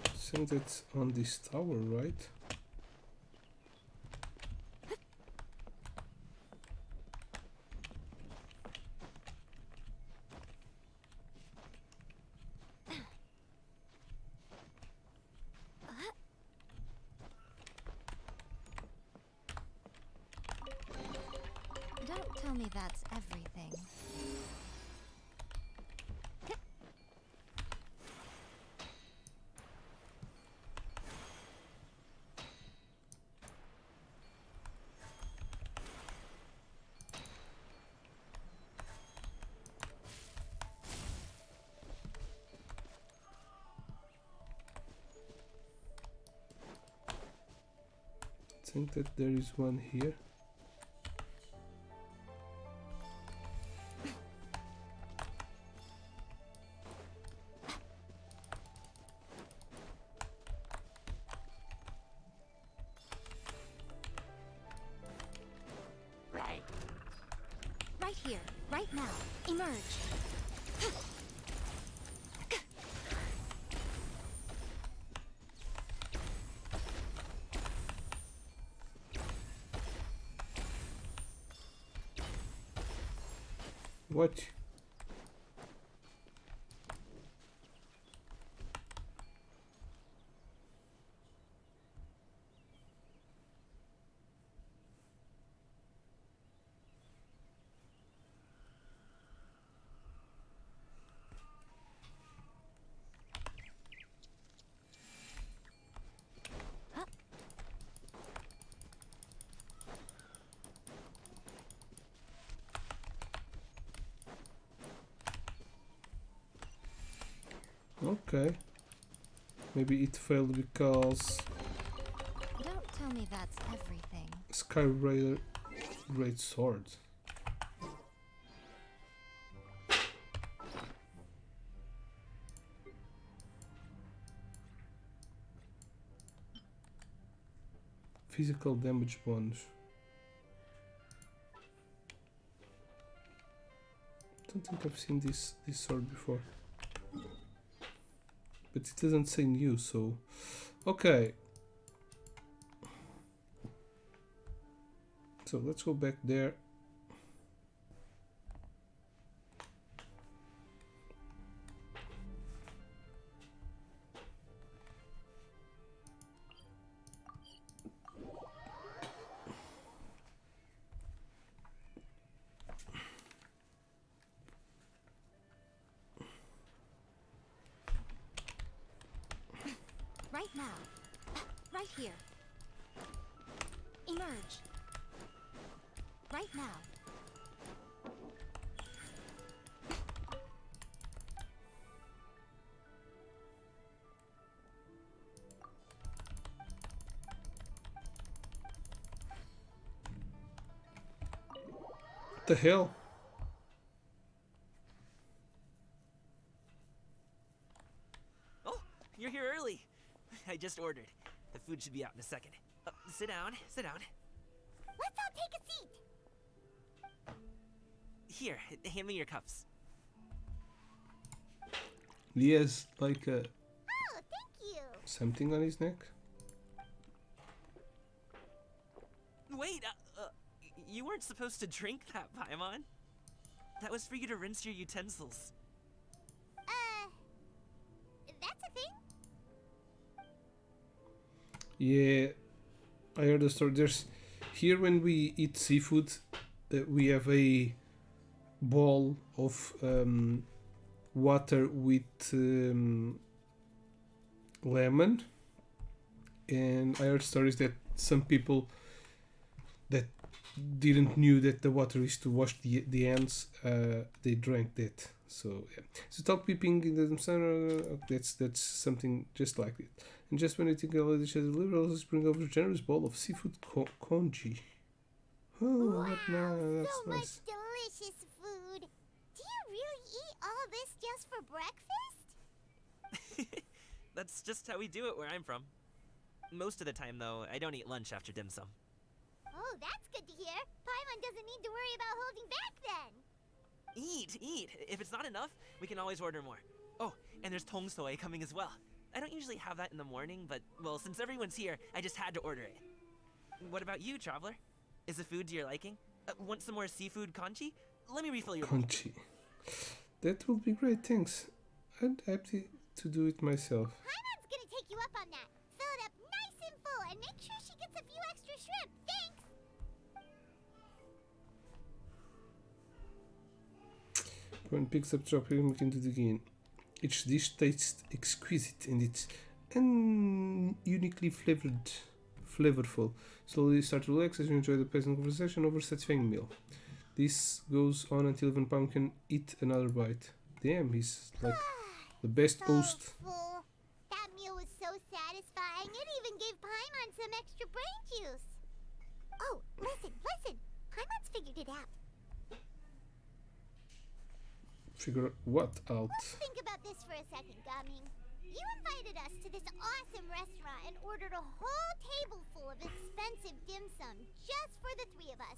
I think that's on this tower, right? Don't tell me that's everything. I think that there is one here. Right here, right now. Emerge. What? Okay. Maybe it failed because Don't tell me that's everything. Sky Raider Great Sword. Physical damage bonus. Don't think I've seen this sword before. But it doesn't say new, so okay. So let's go back there. Right now. Right here. Emerge. Right now. What the hell? Oh, you're here early. I just ordered. The food should be out in a second. Sit down, sit down. Let's all take a seat. Here, hand me your cups. He has like a Oh, thank you. something on his neck. Wait, you weren't supposed to drink that, Paimon. That was for you to rinse your utensils. That's a thing? Yeah, I heard the story. There's here when we eat seafood, we have a bowl of water with lemon, and I heard stories that some people that didn't knew that the water is to wash the hands, they drank that. So yeah. So stop peeping in the sun. That's something just like it. And just when you think all the dishes are delivered, let's bring over a generous bowl of seafood congee. Oh, Wow, what now? That's so nice. much delicious food. Do you really eat all this just for breakfast? That's just how we do it where I'm from. Most of the time, though, I don't eat lunch after dim sum. Oh, that's good to hear. Paimon doesn't need to worry about holding back then. Eat! If it's not enough, we can always order more. Oh, and there's tong soy coming as well. I don't usually have that in the morning, but, well, since everyone's here, I just had to order it. What about you, traveler? Is the food to your liking? Want some more seafood congee? Let me refill your bowl. Congee. That will be great, thanks. I'd happy to do it myself. Paimon's gonna take you up on that. Fill it up nice and full and make sure she gets a few extra shrimp. Thanks! When picks up drop him into the game. Each dish tastes exquisite and it's uniquely flavorful. Slowly start to relax as you enjoy the pleasant conversation over a satisfying meal. This goes on until even Palm can eat another bite. Damn, he's like the best host. Full. That meal was so satisfying, it even gave Paimon some extra brain juice. Oh, listen. Paimon's figured it out. Figure what out? Let's think about this for a second, Gaming. You invited us to this awesome restaurant and ordered a whole table full of expensive dim sum just for the three of us.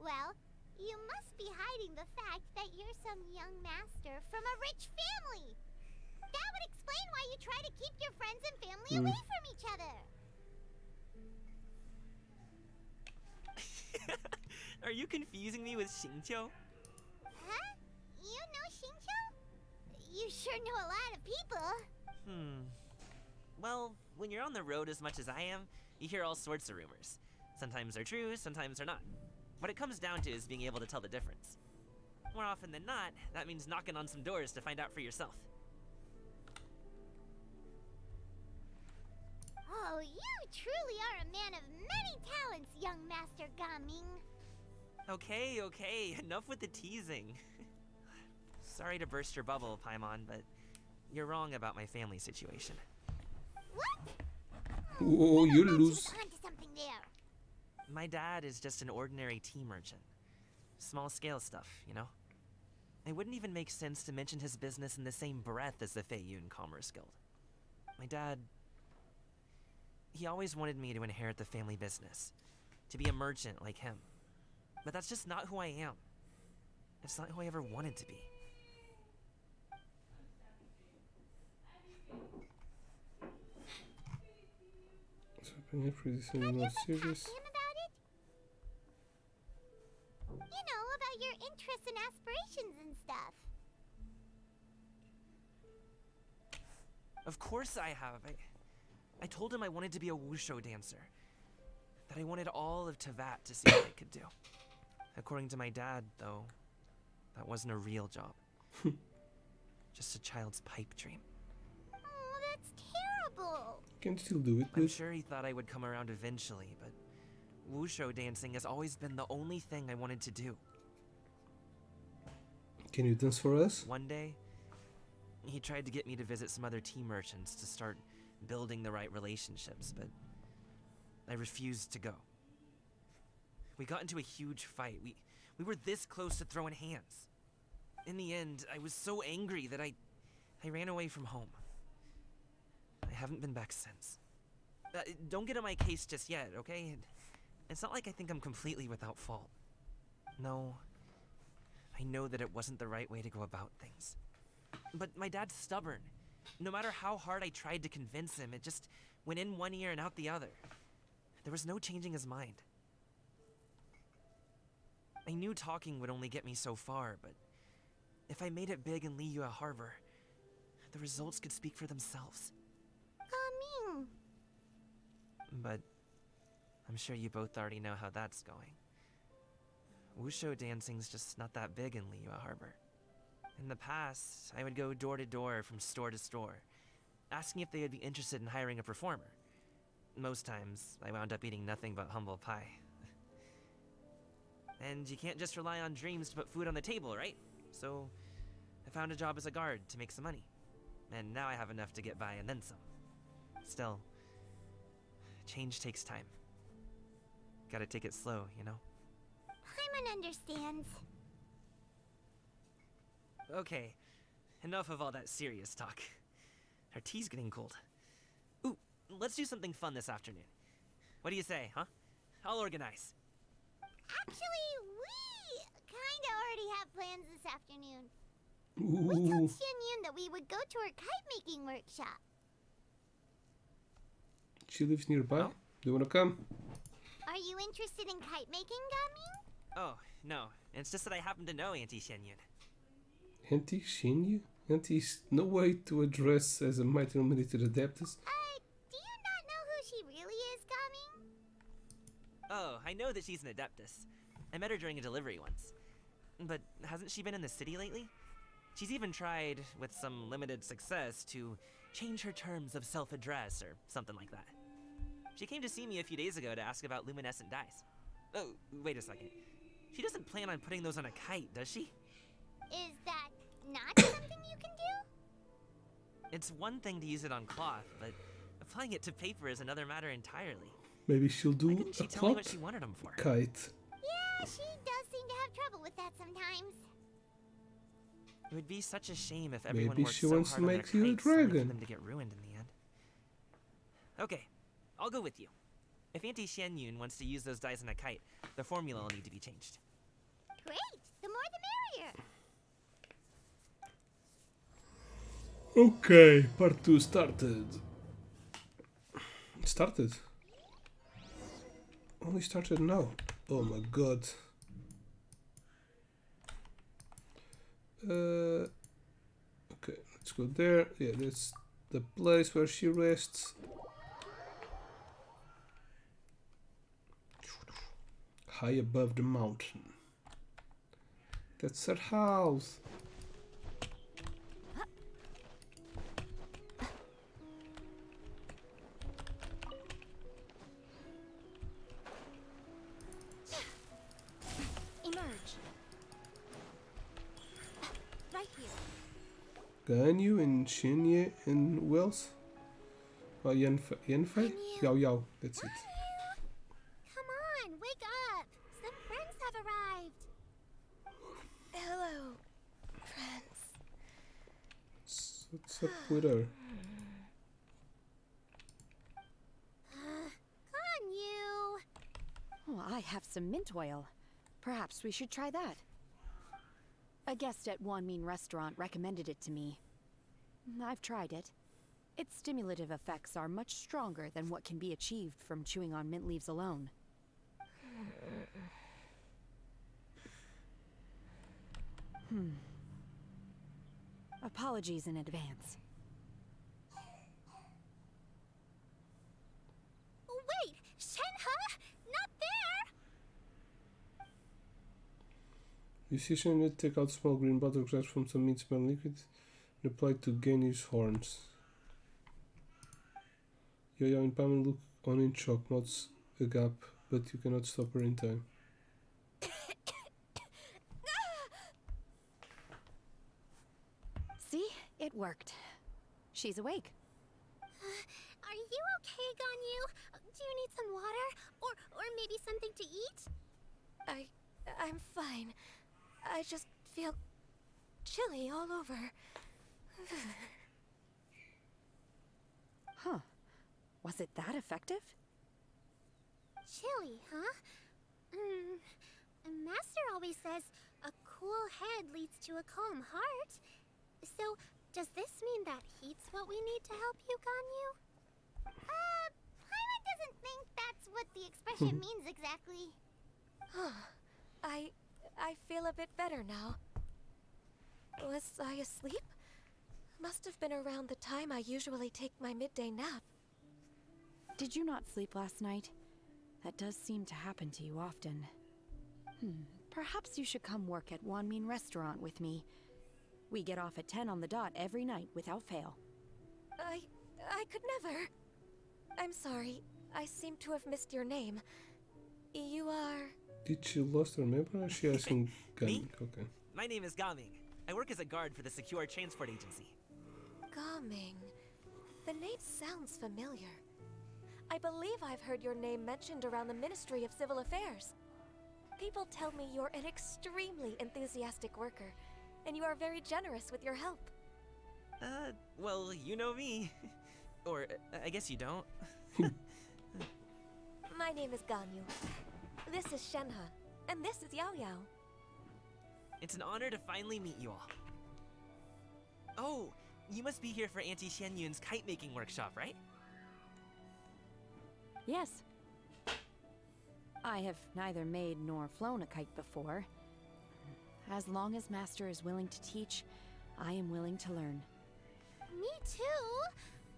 Well, you must be hiding the fact that you're some young master from a rich family. That would explain why you try to keep your friends and family away from each other. Are you confusing me with Xingqiu? Huh? You know Xingqiu? You sure know a lot of people. Well, when you're on the road as much as I am, you hear all sorts of rumors. Sometimes they're true, sometimes they're not. What it comes down to is being able to tell the difference. More often than not, that means knocking on some doors to find out for yourself. Oh, you truly are a man of many talents, young Master Gaming. Okay, enough with the teasing. Sorry to burst your bubble, Paimon, but you're wrong about my family situation. What? Oh, you lose. Onto something there. My dad is just an ordinary tea merchant. Small scale stuff, you know? It wouldn't even make sense to mention his business in the same breath as the Feiyun Commerce Guild. My dad... he always wanted me to inherit the family business. To be a merchant like him. But that's just not who I am. It's not who I ever wanted to be. What's happening here? This is not serious. Him about it? You know, about your interests and aspirations and stuff. Of course I have. I told him I wanted to be a wushu dancer. That I wanted all of Tevat to see what I could do. According to my dad, though, that wasn't a real job. Just a child's pipe dream. Oh, that's terrible. Can still do it, I'm but sure he thought I would come around eventually, but wushu dancing has always been the only thing I wanted to do. can you dance for us? One day, he tried to get me to visit some other tea merchants to start building the right relationships, but I refused to go. We got into a huge fight. We were this close to throwing hands. In the end, I was so angry that I ran away from home. I haven't been back since. Don't get on my case just yet, okay? It's not like I think I'm completely without fault. No, I know that it wasn't the right way to go about things. But my dad's stubborn. No matter how hard I tried to convince him, it just went in one ear and out the other. There was no changing his mind. I knew talking would only get me so far, but if I made it big in Liyue Harbor, the results could speak for themselves. Ming. But I'm sure you both already know how that's going. Wushu dancing's just not that big in Liyue Harbor. In the past, I would go door to door from store to store, asking if they would be interested in hiring a performer. Most times, I wound up eating nothing but humble pie. And you can't just rely on dreams to put food on the table, right? So, I found a job as a guard to make some money. And now I have enough to get by and then some. Still, change takes time. Gotta take it slow, you know? Paimon understands. Okay, enough of all that serious talk. Our tea's getting cold. Ooh, let's do something fun this afternoon. What do you say, huh? I'll organize. Actually, we kinda already have plans this afternoon. Ooh. We told Xianyun that we would go to her kite-making workshop. She lives nearby. Oh? Do you wanna come? Are you interested in kite-making, Gaming? Oh, no. It's just that I happen to know Auntie Xianyun. Auntie Shinyu? Auntie's no way to address as a mighty limited Adeptus. Do you not know who she really is, Gaming? Oh, I know that she's an Adeptus. I met her during a delivery once. But hasn't she been in the city lately? She's even tried, with some limited success, to change her terms of self-address or something like that. She came to see me a few days ago to ask about luminescent dyes. Oh, wait a second. She doesn't plan on putting those on a kite, does she? Is that not something you can do? It's one thing to use it on cloth, but applying it to paper is another matter entirely. Maybe she'll do Why didn't she a tell me what cloth she wanted them for? kite. Yeah, she does seem to have trouble with that sometimes. It would be such a shame if everyone Maybe worked she so wants to hard on their make you a kites only for dragon. them to get ruined in the end. Okay, I'll go with you. If Auntie Xianyun wants to use those dyes on a kite, the formula will need to be changed. Great! The more the merrier. Okay, part 2 started. Started? Only started now. Oh my god. Okay, let's go there. Yeah, that's the place where she rests. High above the mountain. That's her house. Emerge. Right here. Ganyu and Shinye and Wells. Oh, Yanfei? Yao Yao, that's it. Come on, wake up! Some friends have arrived. Hello, friends. What's up with her? Ganyu! Oh, I have some mint oil. Perhaps we should try that. A guest at Wanmin restaurant recommended it to me. I've tried it. Its stimulative effects are much stronger than what can be achieved from chewing on mint leaves alone. Apologies in advance. Wait! Shenhe? Not there! You see Shenhe take out small green bottle caps from some mint-smelling liquid and apply it to Genyu's horns. Yo-Yo and Paimon look on in shock, nods a gap, but you cannot stop her in time. See? It worked. She's awake. Are you okay, Ganyu? Do you need some water? Or maybe something to eat? I'm fine. I just feel chilly all over. Huh. Was it that effective? Chilly, huh? Master always says a cool head leads to a calm heart. So, does this mean that heat's what we need to help you, Ganyu? Paimon doesn't think that's what the expression means exactly. I feel a bit better now. Was I asleep? Must have been around the time I usually take my midday nap. Did you not sleep last night? That does seem to happen to you often. Perhaps you should come work at Wanmin Restaurant with me. We get off at 10 on the dot every night without fail. I could never. I'm sorry. I seem to have missed your name. You are... Did she lost her memory or is she asking Gaming? Okay. My name is Gaming. I work as a guard for the Secure Transport Agency. Gaming. The name sounds familiar. I believe I've heard your name mentioned around the Ministry of Civil Affairs. People tell me you're an extremely enthusiastic worker, and you are very generous with your help. Well, you know me. Or, I guess you don't. My name is Ganyu. This is Shenhe, and this is Yao Yao. It's an honor to finally meet you all. Oh, you must be here for Auntie Xianyun's kite-making workshop, right? Yes. I have neither made nor flown a kite before. As long as Master is willing to teach, I am willing to learn. Me too!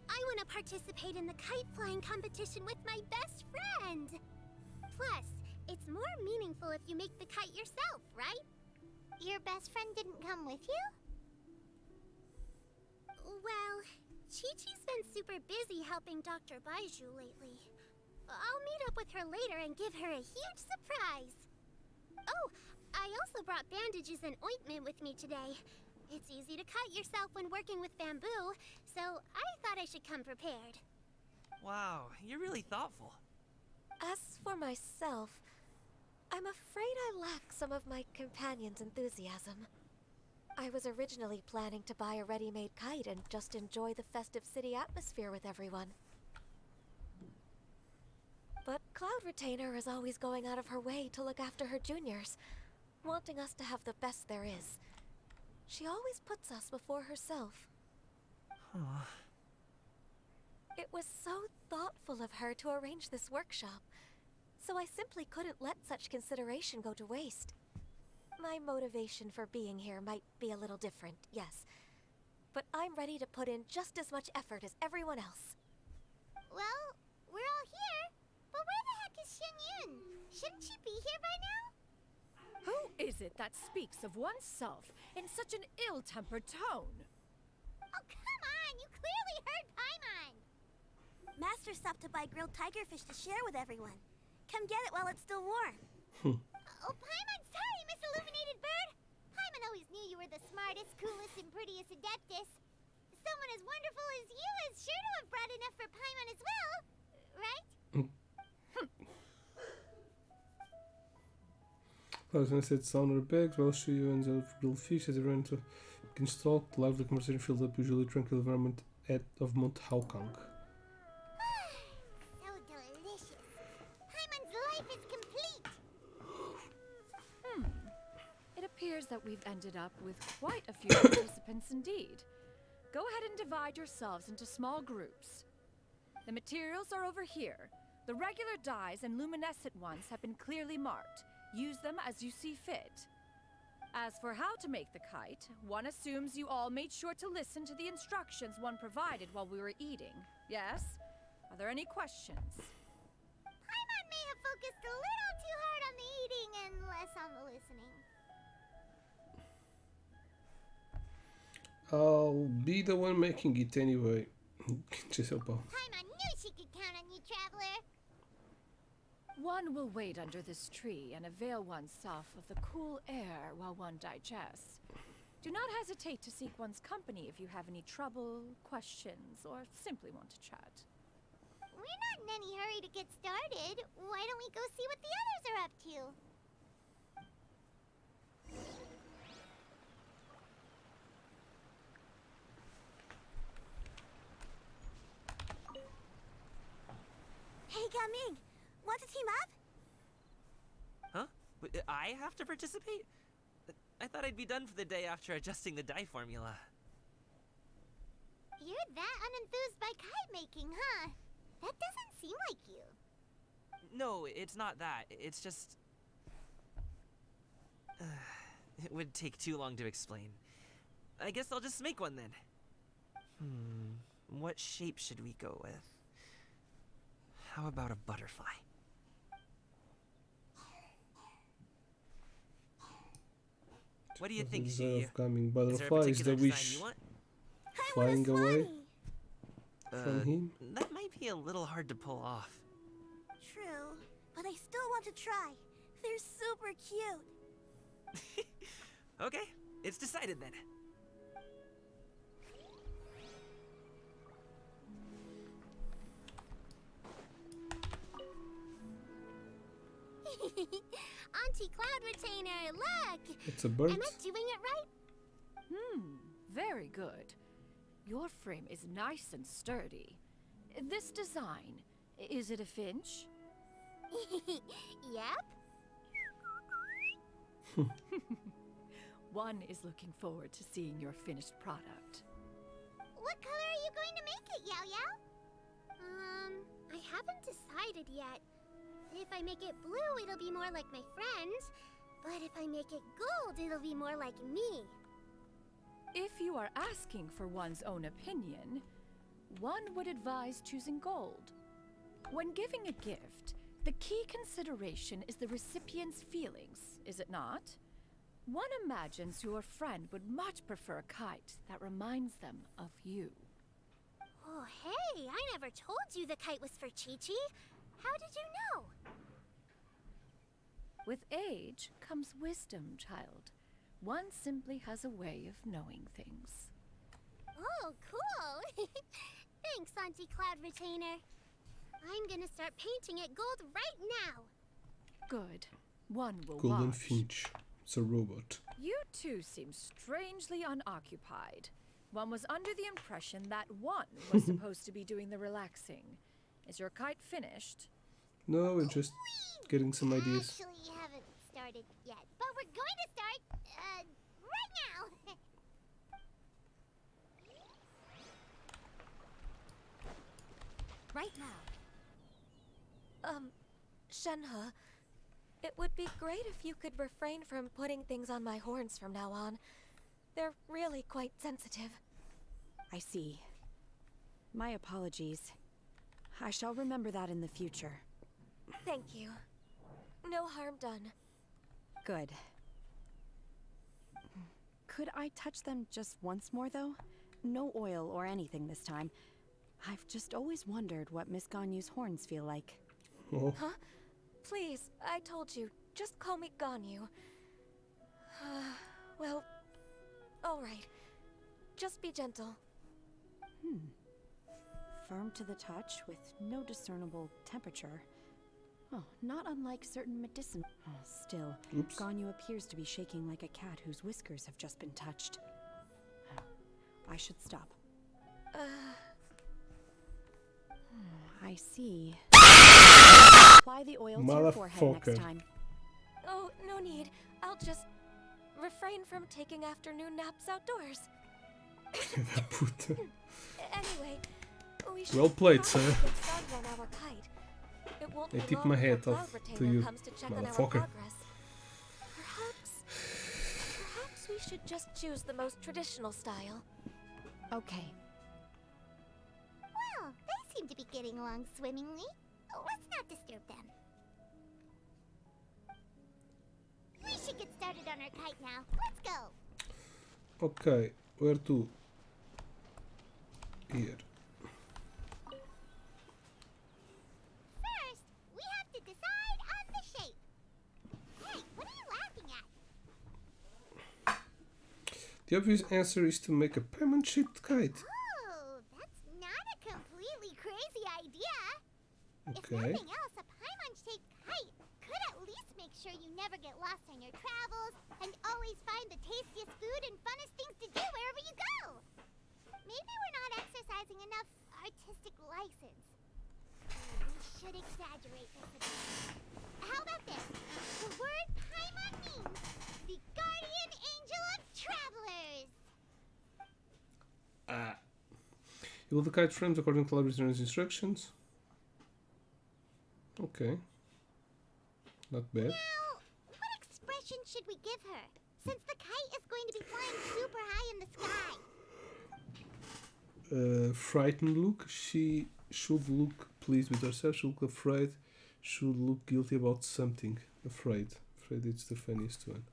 I want to participate in the kite flying competition with my best friend! Plus, it's more meaningful if you make the kite yourself, right? Your best friend didn't come with you? Well, Chi-Chi's been super busy helping Dr. Baizhu lately. I'll meet up with her later and give her a huge surprise. Oh, I also brought bandages and ointment with me today. It's easy to cut yourself when working with bamboo, so I thought I should come prepared. Wow, you're really thoughtful. As for myself, I'm afraid I lack some of my companion's enthusiasm. I was originally planning to buy a ready-made kite and just enjoy the festive city atmosphere with everyone. But Cloud Retainer is always going out of her way to look after her juniors, wanting us to have the best there is. She always puts us before herself. It was so thoughtful of her to arrange this workshop, so I simply couldn't let such consideration go to waste. My motivation for being here might be a little different, yes, but I'm ready to put in just as much effort as everyone else. Well, we're all here, but where the heck is Xianyun? Shouldn't she be here by now? Who is it that speaks of oneself in such an ill-tempered tone? Oh, come on! You clearly heard Paimon! Master stopped to buy grilled tigerfish to share with everyone. Come get it while it's still warm. Oh, Paimon, sorry, Miss Illuminated Bird! Paimon always knew you were the smartest, coolest, and prettiest Adeptus. Someone as wonderful as you is sure to have brought enough for Paimon as well, right? Cloud sits down her bags while she ends up grilled fish as everyone begins to talk. The lively conversation fills up usually tranquil environment of Mount Haokang. So delicious. Paimon's life is complete. It appears that we've ended up with quite a few participants indeed. Go ahead and divide yourselves into small groups. The materials are over here. The regular dyes and luminescent ones have been clearly marked. Use them as you see fit. As for how to make the kite, one assumes you all made sure to listen to the instructions one provided while we were eating. Yes? Are there any questions? Paimon may have focused a little too hard on the eating and less on the listening. I'll be the one making it anyway. Just help out. Paimon knew she could count on you, traveler. One will wait under this tree and avail oneself of the cool air while one digests. Do not hesitate to seek one's company if you have any trouble, questions, or simply want to chat. We're not in any hurry to get started. Why don't we go see what the others are up to? Hey, Gaming! Want to team up? Huh? I have to participate? I thought I'd be done for the day after adjusting the dye formula. You're that unenthused by kite making, huh? That doesn't seem like you. No, it's not that. It's just... it would take too long to explain. I guess I'll just make one then. What shape should we go with? How about a butterfly? What do you think, Xi? Coming butterfly is the wish flying away from him. That might be a little hard to pull off. True, but I still want to try. They're super cute. Okay, it's decided then. Auntie Cloud Retainer, look! It's a bird. Am I doing it right? Very good. Your frame is nice and sturdy. This design, is it a finch? Yep. One is looking forward to seeing your finished product. What color are you going to make it, Yao Yao? I haven't decided yet. If I make it blue, it'll be more like my friends. But if I make it gold, it'll be more like me. If you are asking for one's own opinion, one would advise choosing gold. When giving a gift, the key consideration is the recipient's feelings, is it not? One imagines your friend would much prefer a kite that reminds them of you. Oh, hey, I never told you the kite was for Chi-Chi. How did you know? With age comes wisdom, child. One simply has a way of knowing things. Oh, cool. Thanks, Auntie Cloud Retainer. I'm gonna start painting it gold right now. Good. One will Golden watch. Finch. It's a robot. You two seem strangely unoccupied. One was under the impression that one was supposed to be doing the relaxing. Is your kite finished? No, we're just getting some ideas. Actually, haven't started yet, but we're going to start, right now. Right now. Shenhe, it would be great if you could refrain from putting things on my horns from now on. They're really quite sensitive. I see. My apologies. I shall remember that in the future. Thank you. No harm done. Good. Could I touch them just once more, though? No oil or anything this time. I've just always wondered what Miss Ganyu's horns feel like. Oh. Huh? Please, I told you. Just call me Ganyu. Well, alright. Just be gentle. Firm to the touch, with no discernible temperature. Oh, not unlike certain medicine. Oh, still, Oops. Ganyu appears to be shaking like a cat whose whiskers have just been touched. I should stop. I see. Apply the oil to your forehead next time. Oh, no need. I'll just refrain from taking afternoon naps outdoors. Anyway, we should Well played, probably sir. get started on our kite. It won't I be tip long my before hat Cloud off to Retainer you, comes to check on our motherfucker. progress. should just choose the most traditional style. Okay. Well, they seem to be getting along swimmingly. Let's not disturb them. We should get started on our kite now. Let's go. Okay, where to? Here. First, we have to decide on the shape. Hey, what are you laughing at? The obvious answer is to make a Paimon-shaped kite. Oh, that's not a completely crazy idea. If Okay. nothing else, a Paimon-shaped kite could at least make sure you never get lost on your travels and always find the tastiest food and funnest things to do wherever you go. Maybe we're not exercising enough artistic license. We should exaggerate this a bit. How about this? The word Paimon means the guardian angel of travelers. You build the kite frames according to Labyrinth's instructions. Okay. Not bad. Now, what expression should we give her? Since the kite is going to be flying super high in the sky. Frightened look. She should look pleased with herself. Should look afraid. Should look guilty about something. Afraid. Afraid it's the funniest one.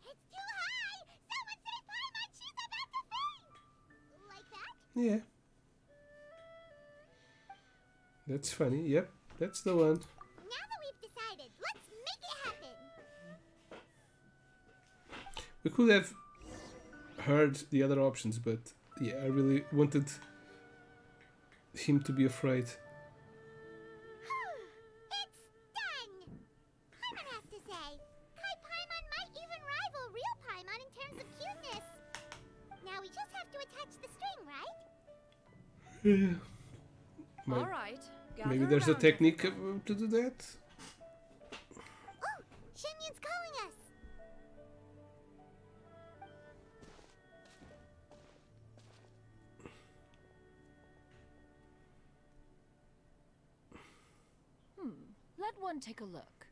It's too high! Someone say Paimon, she's about to faint! Like that? Yeah. That's funny. Yep. That's the one. Now that we've decided, let's make it happen! We could have heard the other options, but yeah, I really wanted him to be afraid. It's done! Paimon has to say. Kite Paimon might even rival real Paimon in terms of cuteness. Now we just have to attach the string, right? Yeah. All right. Maybe there's a technique to do that. Oh, Shenyun's calling us! Let one take a look.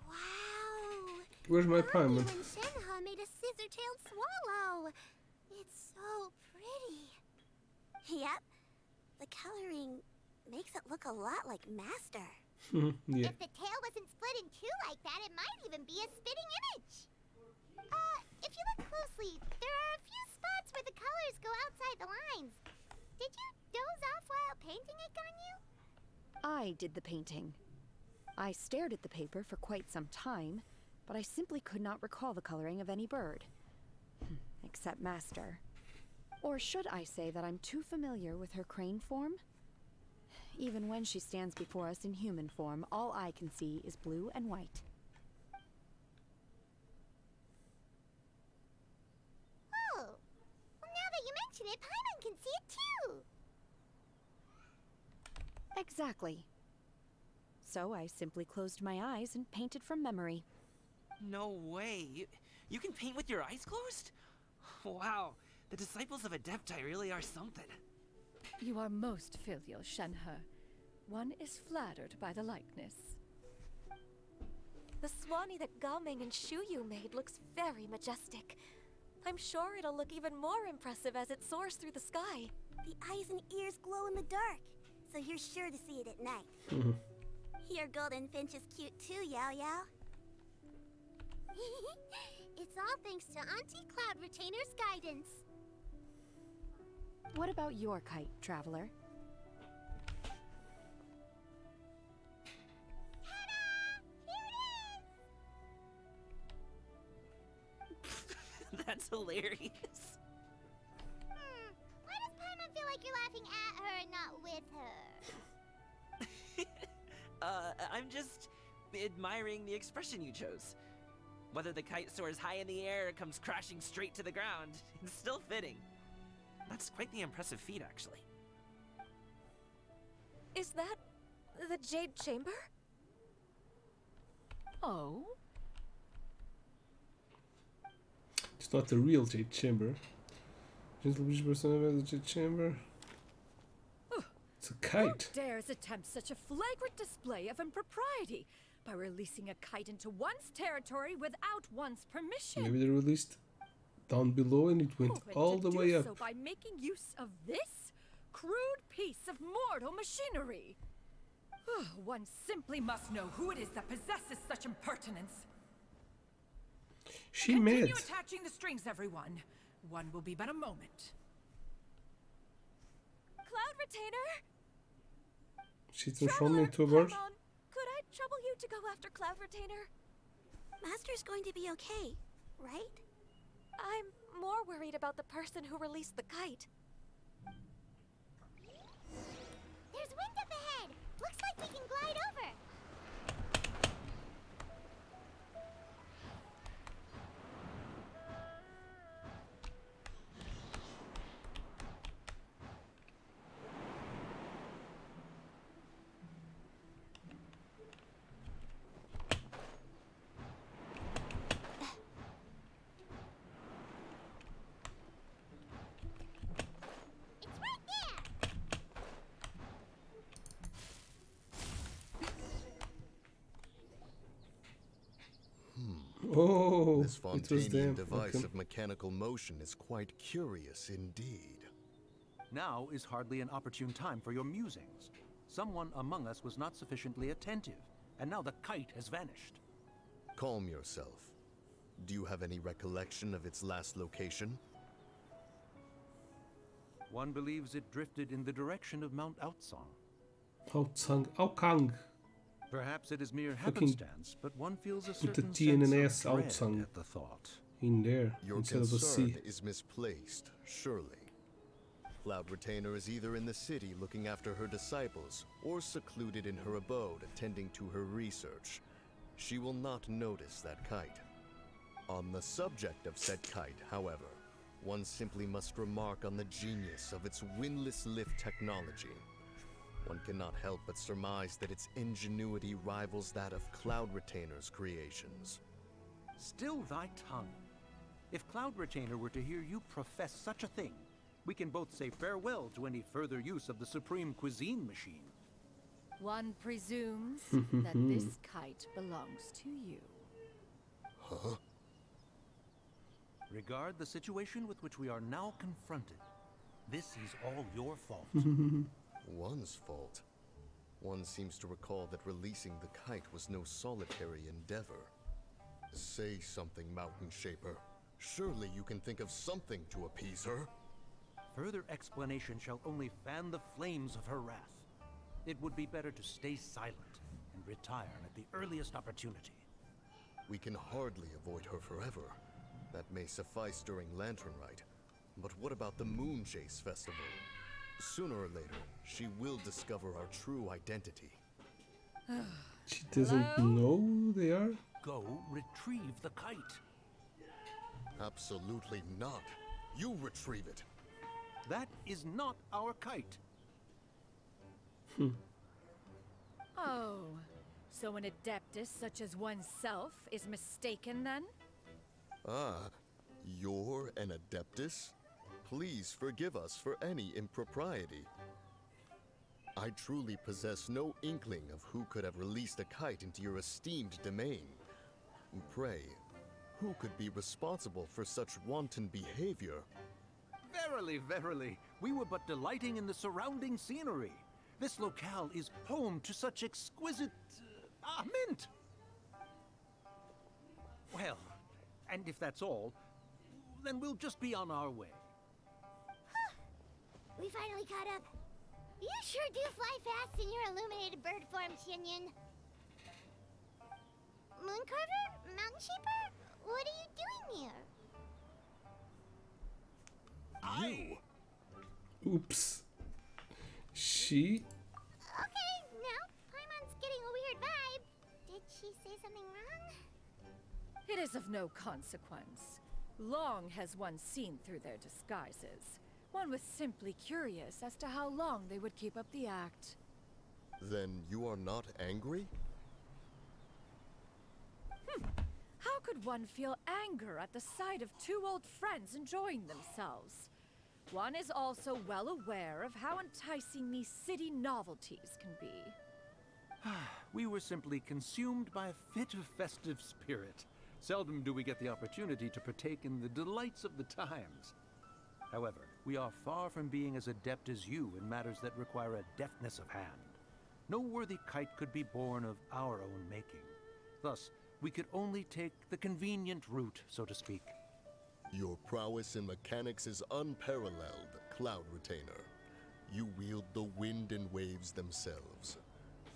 Wow! Where's my Army Paimon? and Shenhe made a scissor-tailed swallow. It's so pretty. Yep. The coloring makes it look a lot like Master. Yeah. If the tail wasn't split in two like that, it might even be a spitting image. If you look closely, there are a few spots where the colors go outside the lines. Did you doze off while painting it, Ganyu? I did the painting. I stared at the paper for quite some time, but I simply could not recall the coloring of any bird. Except Master. Or should I say that I'm too familiar with her crane form? Even when she stands before us in human form, all I can see is blue and white. Oh, well, now that you mention it, Paimon can see it too. Exactly. So I simply closed my eyes and painted from memory. No way. You can paint with your eyes closed? Wow. The disciples of Adepti really are something. You are most filial, Shenhe. One is flattered by the likeness. The Swanee that Gaming and Shuyu made looks very majestic. I'm sure it'll look even more impressive as it soars through the sky. The eyes and ears glow in the dark, so you're sure to see it at night. Your golden finch is cute too, Yao Yao. It's all thanks to Auntie Cloud Retainer's guidance. What about your kite, Traveler? That's hilarious. Why does Paimon feel like you're laughing at her and not with her? I'm just admiring the expression you chose. Whether the kite soars high in the air or comes crashing straight to the ground, it's still fitting. That's quite the impressive feat, actually. Is that the Jade Chamber? Oh? It's not the real Jade Chamber. Gentle Beach person of the Jade Chamber. It's a kite. Who dares attempt such a flagrant display of impropriety? by releasing a kite into one's territory without one's permission. Maybe they released down below and it went And all to the way do up. so by making use of this crude piece of mortal machinery. One simply must know who it is that possesses such impertinence. She mad. Continue attaching the strings, everyone. One will be but a moment. Cloud Retainer! She transformed into a bird. Paimon, could I trouble you to go after Cloud Retainer? Master's going to be okay, right? I'm more worried about the person who released the kite. There's wind up ahead! Looks like we can glide over! It's right there! Oh, This it was Fontanian them. device Okay. of mechanical motion is quite curious indeed. Now is hardly an opportune time for your musings. Someone among us was not sufficiently attentive, and now the kite has vanished. Calm yourself. Do you have any recollection of its last location? One believes it drifted in the direction of Mount Outsong. Aokang. Perhaps it is mere Fucking happenstance, but one feels a Put the certain T and an sense S of dread Aokang at the thought. in there Your instead of a concern C. is misplaced, surely. Cloud Retainer is either in the city looking after her disciples, or secluded in her abode attending to her research. She will not notice that kite. On the subject of said kite, however, one simply must remark on the genius of its windless lift technology. One cannot help but surmise that its ingenuity rivals that of Cloud Retainer's creations. Still thy tongue. If Cloud Retainer were to hear you profess such a thing, we can both say farewell to any further use of the Supreme Cuisine Machine. One presumes that this kite belongs to you. Huh? Regard the situation with which we are now confronted. This is all your fault. One's fault. One seems to recall that releasing the kite was no solitary endeavor. Say something, Mountain Shaper. Surely you can think of something to appease her. Further explanation shall only fan the flames of her wrath. It would be better to stay silent and retire at the earliest opportunity. We can hardly avoid her forever. That may suffice during Lantern Rite. But what about the Moon Chase Festival? Sooner or later, she will discover our true identity. She doesn't know who they are? Go retrieve the kite. Absolutely not. You retrieve it. That is not our kite. Oh, so an Adeptus such as oneself is mistaken then? Ah, you're an Adeptus? Please forgive us for any impropriety. I truly possess no inkling of who could have released a kite into your esteemed domain. Pray, who could be responsible for such wanton behavior? Verily, verily, we were but delighting in the surrounding scenery. This locale is home to such exquisite... mint! Well, and if that's all, then we'll just be on our way. We finally caught up. You sure do fly fast in your illuminated bird form, Xinyan. Mooncarver? Mountain Shaper? What are you doing here? You? Oops. She? Okay, now Paimon's getting a weird vibe. Did she say something wrong? It is of no consequence. Long has one seen through their disguises. One was simply curious as to how long they would keep up the act. Then you are not angry? How could one feel anger at the sight of two old friends enjoying themselves? One is also well aware of how enticing these city novelties can be. We were simply consumed by a fit of festive spirit. Seldom do we get the opportunity to partake in the delights of the times. However, we are far from being as adept as you in matters that require a deftness of hand. No worthy kite could be born of our own making. Thus, we could only take the convenient route, so to speak. Your prowess in mechanics is unparalleled, Cloud Retainer. You wield the wind and waves themselves.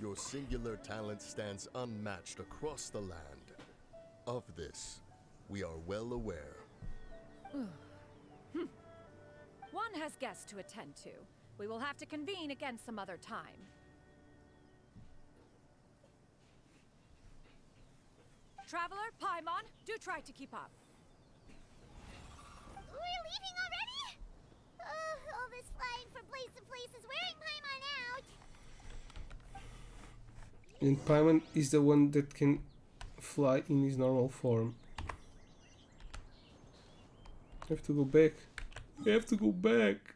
Your singular talent stands unmatched across the land. Of this, we are well aware. One has guests to attend to. We will have to convene again some other time. Traveler, Paimon, do try to keep up. We're leaving already? All this flying from place to place is wearing Paimon out. And Paimon is the one that can fly in his normal form. I have to go back. I have to go back.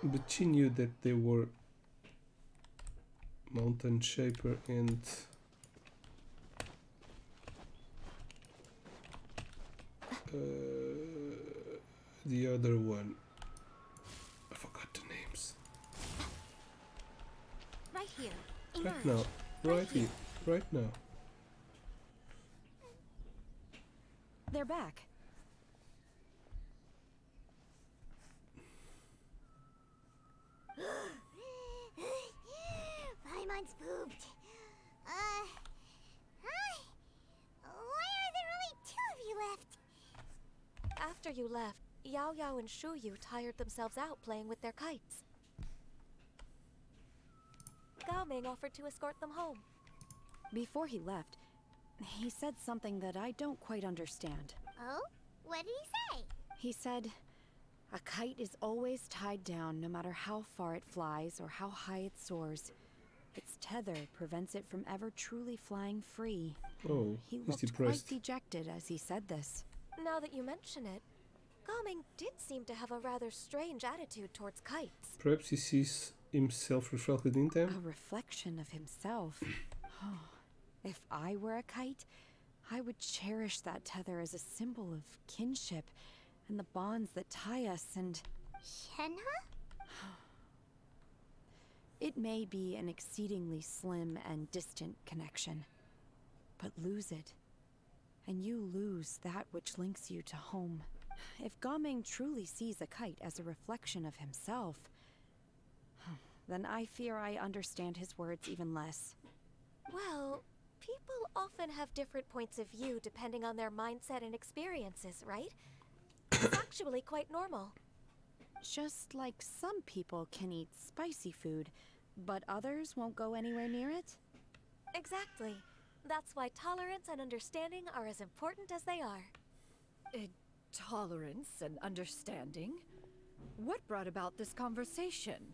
But she knew that they were Mountain Shaper and the other one. I forgot the names. Right here. Right now. Right here. Right now. They're back. Paimon's pooped. Hi. Why are there only two of you left? After you left, Yao Yao and Shu Yu tired themselves out playing with their kites. Gao Ming offered to escort them home. Before he left, he said something that I don't quite understand. Oh? What did he say? He said, a kite is always tied down no matter how far it flies or how high it soars. Its tether prevents it from ever truly flying free. Oh, he he's looked depressed. quite dejected as he said this. Now that you mention it, Gao Ming did seem to have a rather strange attitude towards kites. Perhaps he sees himself reflected in them. A reflection of himself. If I were a kite, I would cherish that tether as a symbol of kinship and the bonds that tie us and... Shenhe? It may be an exceedingly slim and distant connection, but lose it, and you lose that which links you to home. If Gaming truly sees a kite as a reflection of himself, then I fear I understand his words even less. Well, people often have different points of view depending on their mindset and experiences, right? It's actually quite normal. Just like some people can eat spicy food, but others won't go anywhere near it? Exactly. That's why tolerance and understanding are as important as they are. Tolerance and understanding? What brought about this conversation?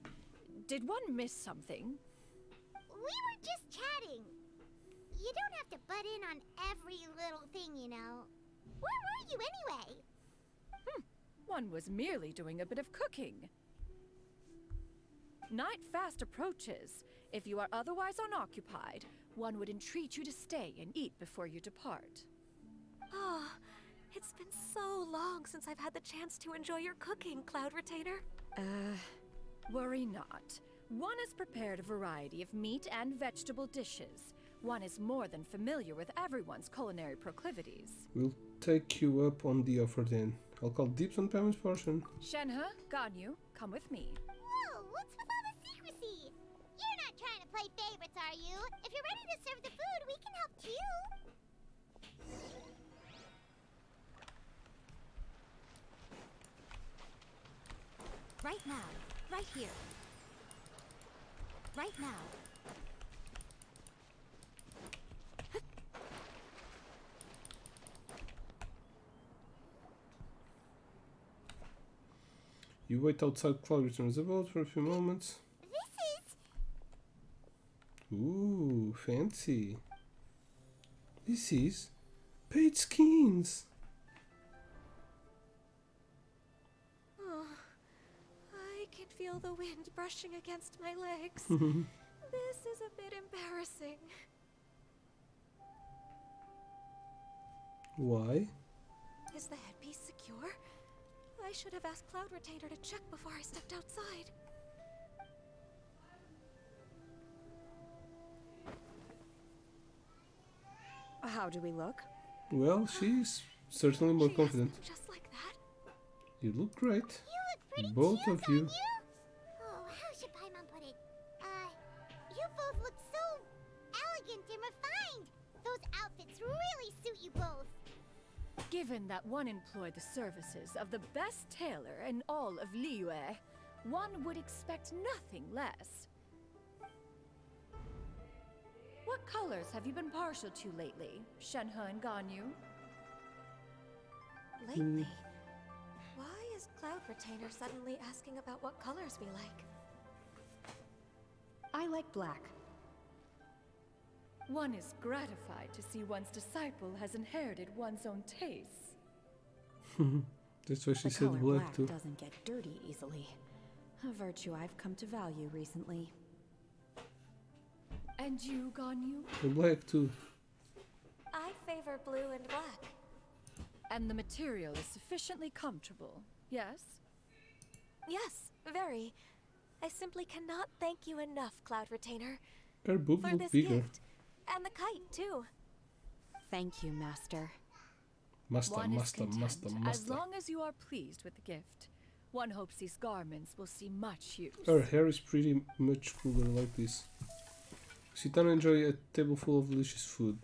Did one miss something? We were just chatting. You don't have to butt in on every little thing, you know. Where were you anyway? One was merely doing a bit of cooking. Night fast approaches. If you are otherwise unoccupied, one would entreat you to stay and eat before you depart. Oh, it's been so long since I've had the chance to enjoy your cooking, Cloud Retainer. Worry not. One has prepared a variety of meat and vegetable dishes. One is more than familiar with everyone's culinary proclivities. We'll take you up on the offer then. I'll call dibs on Pamon's portion. Shenhe, Ganyu, come with me. Whoa, what's with all the secrecy? You're not trying to play favorites, are you? If you're ready to serve the food, we can help too. Right now. Right here. Right now. You wait outside Cloud returns about for a few moments. This is... Ooh, fancy. This is paid skins. Oh, I can feel feel the wind brushing against my legs. This is a bit embarrassing. Why? Is the headpiece secure? I should have asked Cloud Retainer to check before I stepped outside. How do we look? Well, she's certainly more confident. Just like that? You look great. You look pretty Both cute, of you. don't you? Oh, how should Paimon put it? You both look so elegant and refined. Those outfits really suit you both. Given that one employed the services of the best tailor in all of Liyue, one would expect nothing less. What colors have you been partial to lately, Shenhe and Ganyu? Lately? Why is Cloud Retainer suddenly asking about what colors we like? I like black. One is gratified to see one's disciple has inherited one's own tastes. That's why she The said color black too. doesn't get dirty easily. A virtue I've come to value recently. And you, Ganyu? The black too. I favor blue and black. And the material is sufficiently comfortable, yes? Yes, very. I simply cannot thank you enough, Cloud Retainer. Her boobs for look this bigger. gift. And the kite, too. Thank you, Master. Master, One is master, content, master, as master. long as you are pleased with the gift. One hopes these garments will see much use. Her hair is pretty much cooler like this. Sit down and enjoy a table full of delicious food.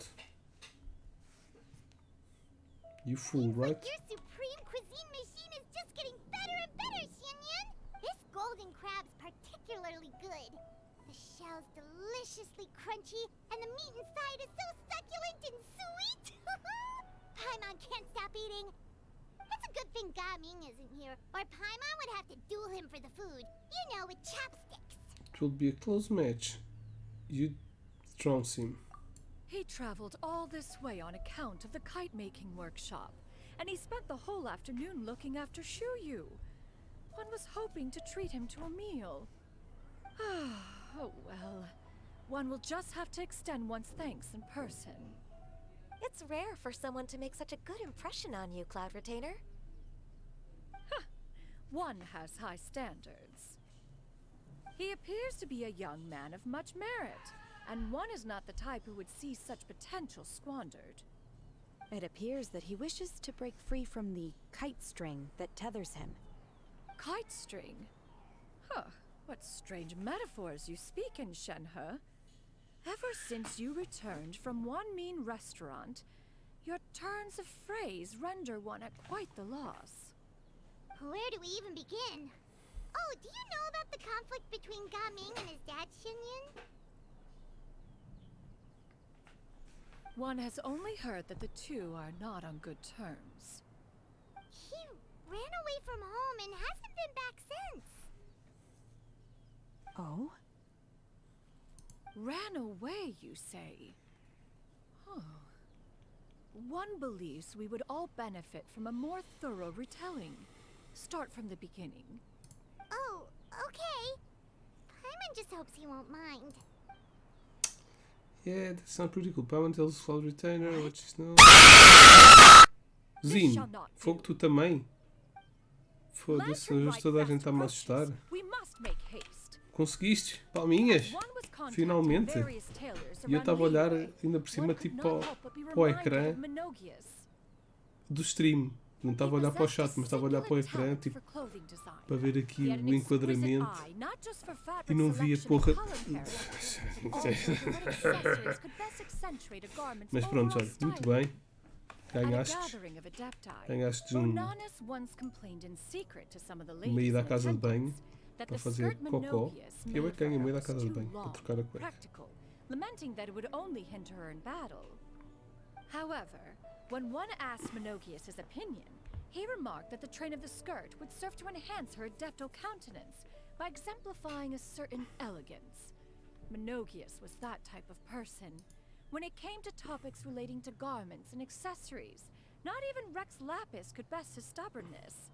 You fool, right? Your supreme cuisine machine is just getting better and better, Xianyun. This golden crab's particularly good. The shell's deliciously crunchy, and the meat inside is so succulent and sweet. Paimon can't stop eating. It's a good thing Gaming isn't here, or Paimon would have to duel him for the food. You know, with chopsticks. It will be a close match. You trounce him. He traveled all this way on account of the kite-making workshop, and he spent the whole afternoon looking after Shuyu. One was hoping to treat him to a meal. Oh well. One will just have to extend one's thanks in person. It's rare for someone to make such a good impression on you, Cloud Retainer. One has high standards. He appears to be a young man of much merit, and one is not the type who would see such potential squandered. It appears that he wishes to break free from the kite string that tethers him. Kite string? Huh, what strange metaphors you speak in, Shenhe. Ever since you returned from one mean restaurant, your turns of phrase render one at quite the loss. Where do we even begin? Oh, do you know about the conflict between Gaming and his dad, Xianyun? One has only heard that the two are not on good terms. He ran away from home and hasn't been back since. Oh? Ran away, you say? Huh. One believes we would all benefit from a more thorough retelling. Start from the beginning. Oh, okay. Paimon just hopes he won't mind. Yeah, that sounds pretty cool. Paimon tells Cloud Retainer what she's known. Zin, fogo tu também. Foda-se, hoje toda a gente está-me a assustar. We must make haste. Conseguiste? Palminhas? Finalmente. E eu estava a olhar ainda por cima tipo para o ecrã do stream. Não estava a olhar para o chat, mas estava a olhar para o ecrã tipo, para ver aqui o enquadramento e não via porra. Mas pronto, olha, muito bem. Ganhaste uma ida à casa de banho para fazer cocó. E eu é que ganho uma ida à casa de banho para trocar a cueca. Lamenting that it would only hinder her in battle. However, when one asked Menogias' opinion, he remarked that the train of the skirt would serve to enhance her adepto countenance by exemplifying a certain elegance. Menogias was that type of person. When it came to topics relating to garments and accessories, not even Rex Lapis could best his stubbornness.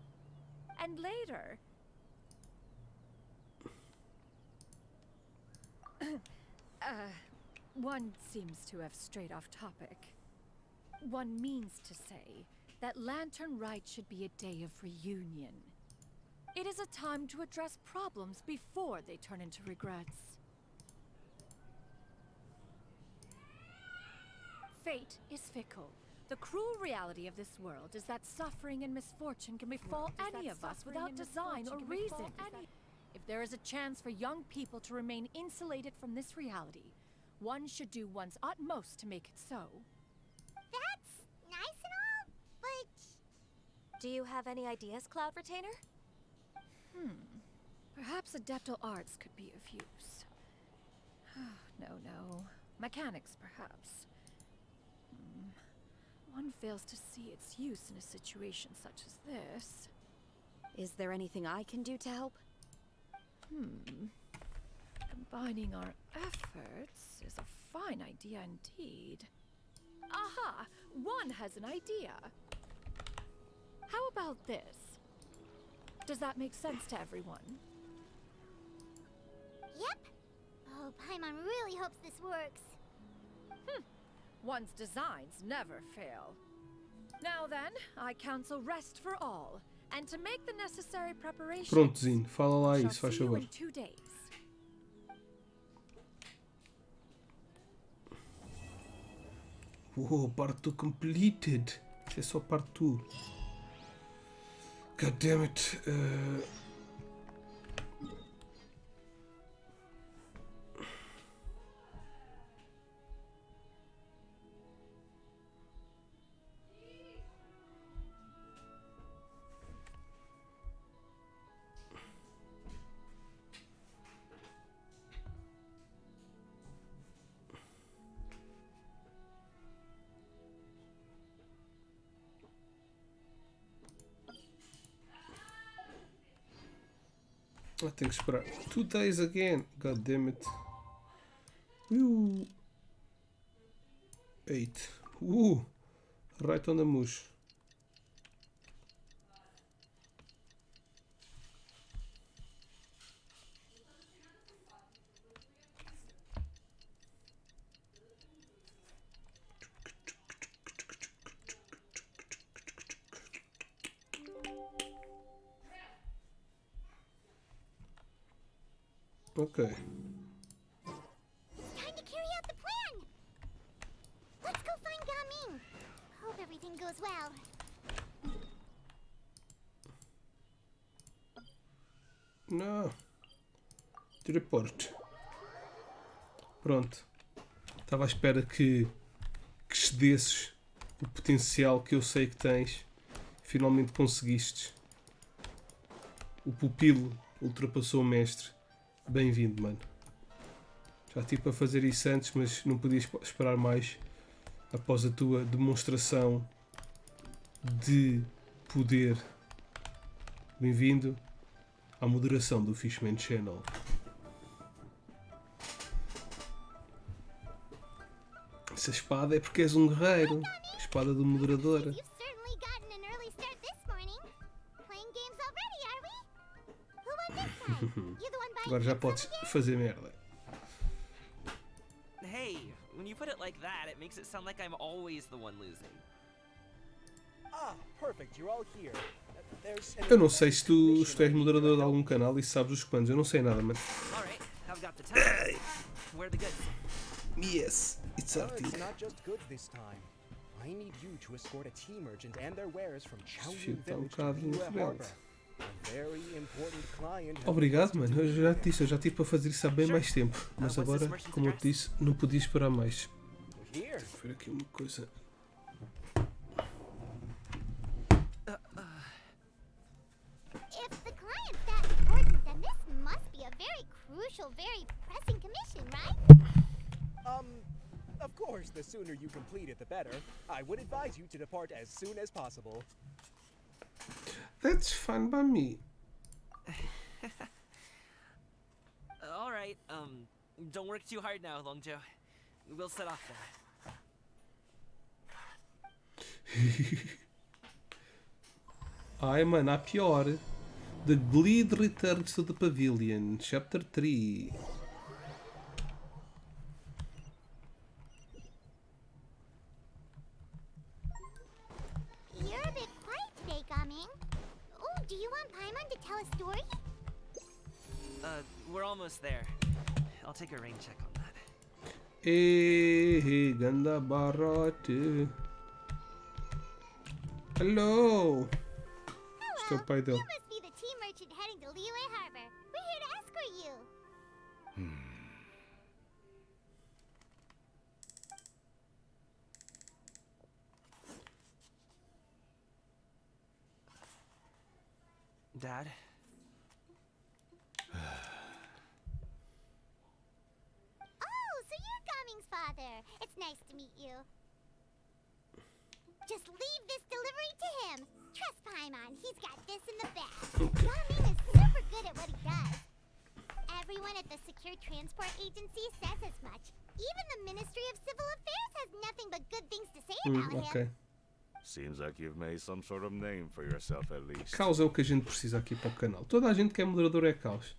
And later, One seems to have strayed off topic. One means to say that Lantern Rite should be a day of reunion. It is a time to address problems before they turn into regrets. Fate is fickle. The cruel reality of this world is that suffering and misfortune can befall any of us without design or reason. If there is a chance for young people to remain insulated from this reality, one should do one's utmost to make it so. That's nice and all, but... Do you have any ideas, Cloud Retainer? Perhaps adeptal arts could be of use. No. Mechanics, perhaps. One fails to see its use in a situation such as this. Is there anything I can do to help? Combining our efforts is a fine idea indeed. Aha! One has an idea. How about this? Does that make sense to everyone? Yep. Oh, Paimon really hopes this works. One's designs never fail. Now then, I counsel rest for all, and to make the necessary preparations. Prontozinho, fala lá shall isso, faz see you favor. in 2 days. Oh, part 2 completed. Isso é só parte 2. God damn it. I tenho que esperar 2 days again. God damn it. 8. Right on the mush. Okay. It's time to carry out the plan! Let's go find Gaming! Hope everything goes well. Não. Teleporte. Pronto. Estava à espera que excedesses o potencial que eu sei que tens. Finalmente conseguiste. O pupilo ultrapassou o mestre. Bem-vindo, mano. Já estive para fazer isso antes, mas não podia esperar mais após a tua demonstração de poder. Bem-vindo à moderação do Fishman Channel. Essa espada é porque és um guerreiro. A espada do moderador. You've certainly gotten an early start this morning. Playing games already, are we? Who won this time? You the one buying Agora já pizza podes again? fazer merda. Hey, when you put it like that, it makes it sound like I'm always the one losing. Ah, perfect. You're all here. There's Eu não sei se tu és moderador de algum canal e sabes os comandos. Eu não sei nada, mano. Alright, I've got the time. Where are the goods? Yes, it's Well, Arctic. it's not just goods this time. I need you to escort a tea merchant and their wares from Chaoyun Está Village to bocado Liyue rebelde. Harbor. A very important client has Obrigado, requested mano. to Eu já te disse, eu já tive para fazer isso há bem mais tempo. Mas what's agora, this merchant's como eu te disse, não podia esperar mais. Here. Vou ver aqui uma coisa. If the client's that important, then this must be a very crucial, very pressing commission, right? Of course, the sooner you complete it, the better. I would advise you to depart as soon as possible. That's fine by me. Alright, don't work too hard now, Longjo. We'll set off then. Ai, mano, há pior. The Glede returns to the pavilion. Chapter 3. tell a story? We're almost there. I'll take a rain check on that. Hey, ganda barote. Hello. Este é o pai dele. You must be the tea merchant heading to Liyue Harbor. We're here to escort you. Dad? Oh, so you're Gaming's father. It's nice to meet you. Just leave this delivery to him. Trust Paimon, he's got this in the bag. Gaming is super good at what he does. Everyone at the Secure Transport Agency says as much. Even the Ministry of Civil Affairs has nothing but good things to say about him. Seems like you've made some sort of name for yourself at least. Caos é o que a gente precisa aqui para o canal. Toda a gente que é moderador é caos.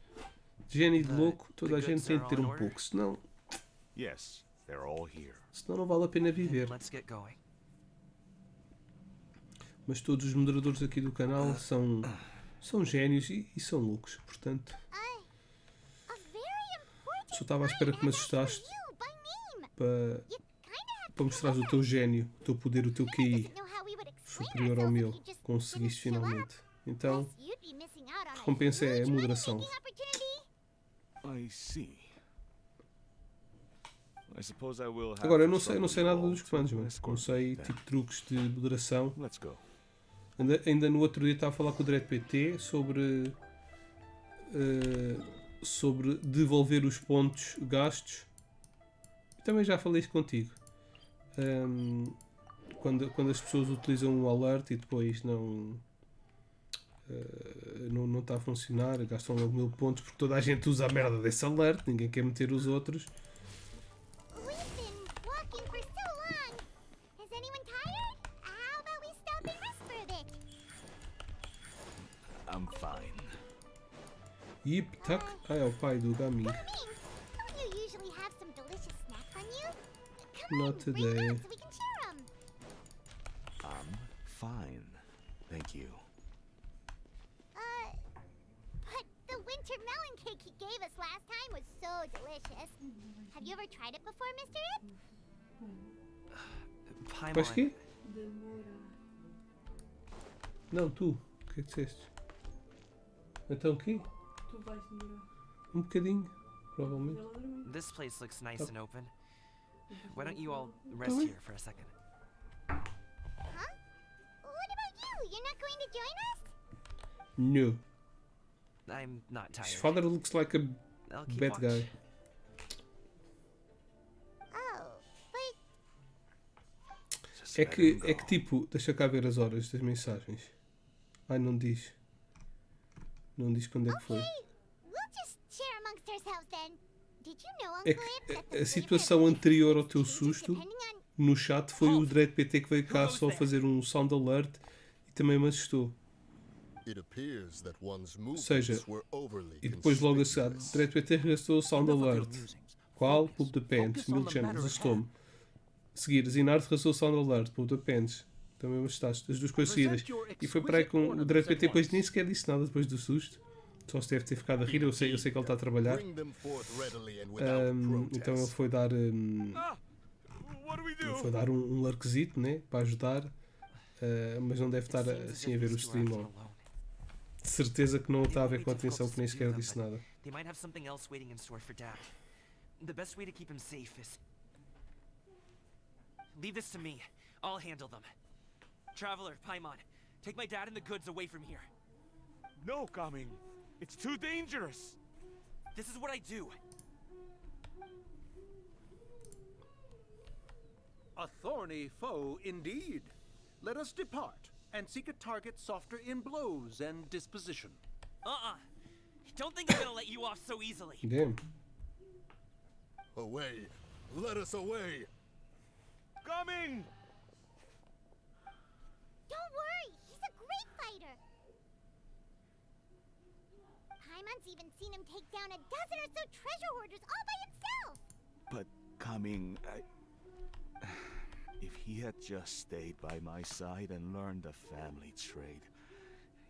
De gênio e de louco, toda a gente tem de ter um pouco. Senão. Yes, they're all here. Senão não vale a pena viver. Mas todos os moderadores aqui do canal são génios e são loucos. Portanto. Só estava à espera que me assustaste para mostrares o teu gênio, o teu poder, o teu QI superior ao meu. Conseguiste finalmente. Então, a recompensa é a moderação. I see. I suppose I will have Agora, eu não sei nada dos comandos, mas não sei tipo truques de moderação. Let's go. Ainda no outro dia estava a falar com o Direto PT sobre devolver os pontos gastos. Também já falei isso contigo. Quando as pessoas utilizam um alert e depois não está a funcionar, gastam logo 1000 pontos porque toda a gente usa a merda desse alert, ninguém quer meter os outros. I'm fine. Yip Tak, é o pai do Gaming. Not today. I'm fine. Thank you. But the winter melon cake he gave us last time was so delicious. Have you ever tried it before, Mr. Ip? Faz quê? Não, tu. O que é que disseste? Então o quê? Tu vais demorar. Um bocadinho, provavelmente. This place looks nice and open. Why don't you all rest here for a second? Huh? What about you? You're not going to join us? No. I'm not tired. His father looks like a bad guy. Oh, but... É que tipo, deixa cá ver as horas das mensagens. Ai, não diz. Não diz quando é que foi. We'll just share amongst ourselves then. Did you know, É Uncle Ip, that que the a situação anterior ao teu susto no chat foi o Dread PT que veio cá só fazer um sound alert e também me assustou. Ou seja, e depois logo a seguir, Dread PT registrou o sound alert. Qual? Poop the Pants, 1000 channels, assustou-me. Seguir, Zinard registrou o sound alert, Poop the Pants. Também me assustaste, as duas coisas seguidas. E foi para aí com o Dread PT, depois nem sequer disse nada depois do susto. Só se deve ter ficado a rir, eu sei que ele está a trabalhar. Então ele foi dar um lurkzito, né, para ajudar, mas não deve estar assim a ver o stream. De certeza que não está a ver com atenção, que nem sequer disse nada. They might have something else waiting in store for Dad. The best way to keep him safe is leave this to me. I'll handle them. Traveler, Paimon, take my dad and the goods away from here. No, Gaming. It's too dangerous. This is what I do. A thorny foe indeed. Let us depart and seek a target softer in blows and disposition. Don't think I'm gonna let you off so easily. Damn. Away. Let us away. Coming. Don't worry, he's a great fighter. Paimon's even seen him take down a dozen or so treasure hoarders all by himself. But Gaming, if he had just stayed by my side and learned the family trade,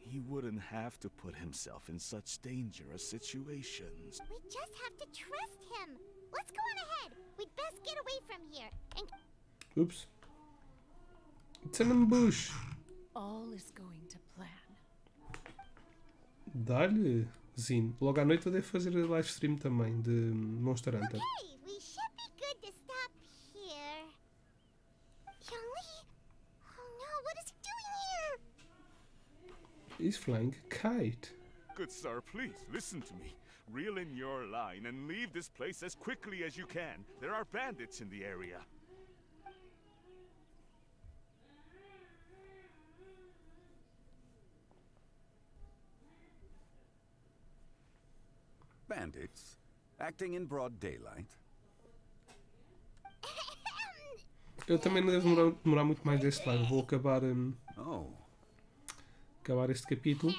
He wouldn't have to put himself in such dangerous situations. We just have to trust him. Let's go on ahead. We'd best get away from here. And Oops. It's an ambush. All is going to plan. Dá-lhe, Zin. Logo à noite eu devo fazer live stream também de Monster Hunter. okay, we should be good to stop here. Yongli? Oh no, what is he doing here? He's flying a kite. Good sir, please, listen to me. Reel in your line and leave this place as quickly as you can. There are bandits in the area. Bandits? Acting in broad daylight? Eu também não devo demorar muito mais deste lado. Vou acabar, acabar este capítulo.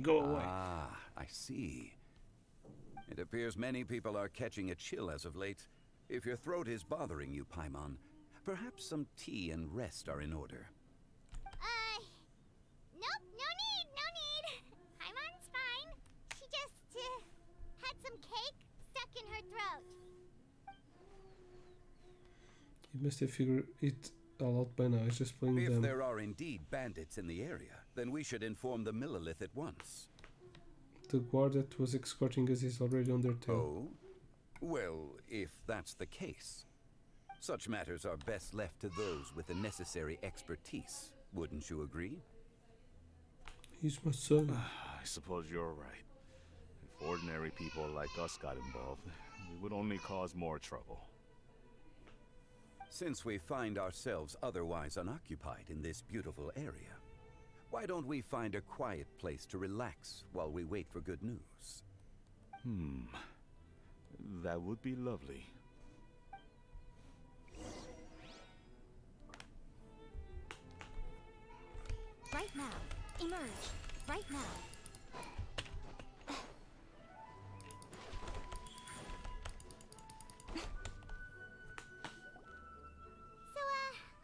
Go away. Ah, I see. It appears many people are catching a chill as of late. If your throat is bothering you, Paimon, perhaps some tea and rest are in order. Nope, no need. Paimon's fine. She just had some cake stuck in her throat. You must have figured it all out by now. He's just playing If them. there are indeed bandits in the area, then we should inform the Millilith at once. The guard that was escorting us is already on their tail. Oh? Well, if that's the case, such matters are best left to those with the necessary expertise. Wouldn't you agree? He's my son. I suppose you're right. If ordinary people like us got involved, we would only cause more trouble. Since we find ourselves otherwise unoccupied in this beautiful area, why don't we find a quiet place to relax while we wait for good news? That would be lovely. Right now. Emerge. Right now. So,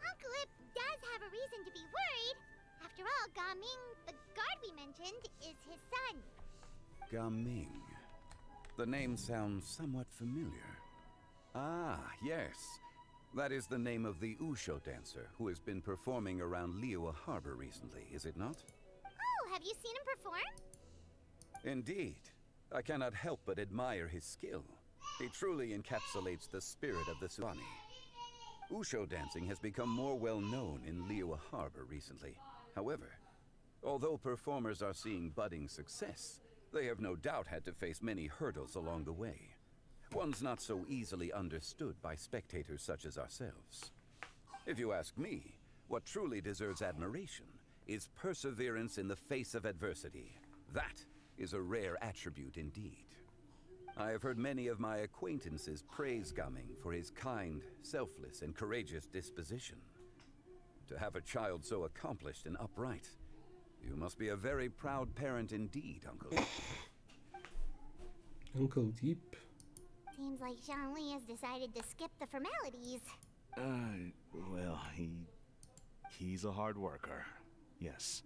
Uncle Ip does have a reason to be worried. After all, Gaming, the guard we mentioned, is his son. Gaming. The name sounds somewhat familiar. Ah, yes. That is the name of the Usho dancer who has been performing around Liyue Harbor recently, is it not? Oh, have you seen him perform? Indeed. I cannot help but admire his skill. He truly encapsulates the spirit of the Suani. Usho dancing has become more well known in Liyue Harbor recently. However, although performers are seeing budding success, they have no doubt had to face many hurdles along the way. Ones not so easily understood by spectators such as ourselves. If you ask me, what truly deserves admiration is perseverance in the face of adversity. That is a rare attribute indeed. I have heard many of my acquaintances praise Gaming for his kind, selfless, and courageous disposition. To have a child so accomplished and upright, you must be a very proud parent indeed, Uncle. Uncle Deep. Seems like Zhongli has decided to skip the formalities. Well, he's a hard worker. Yes.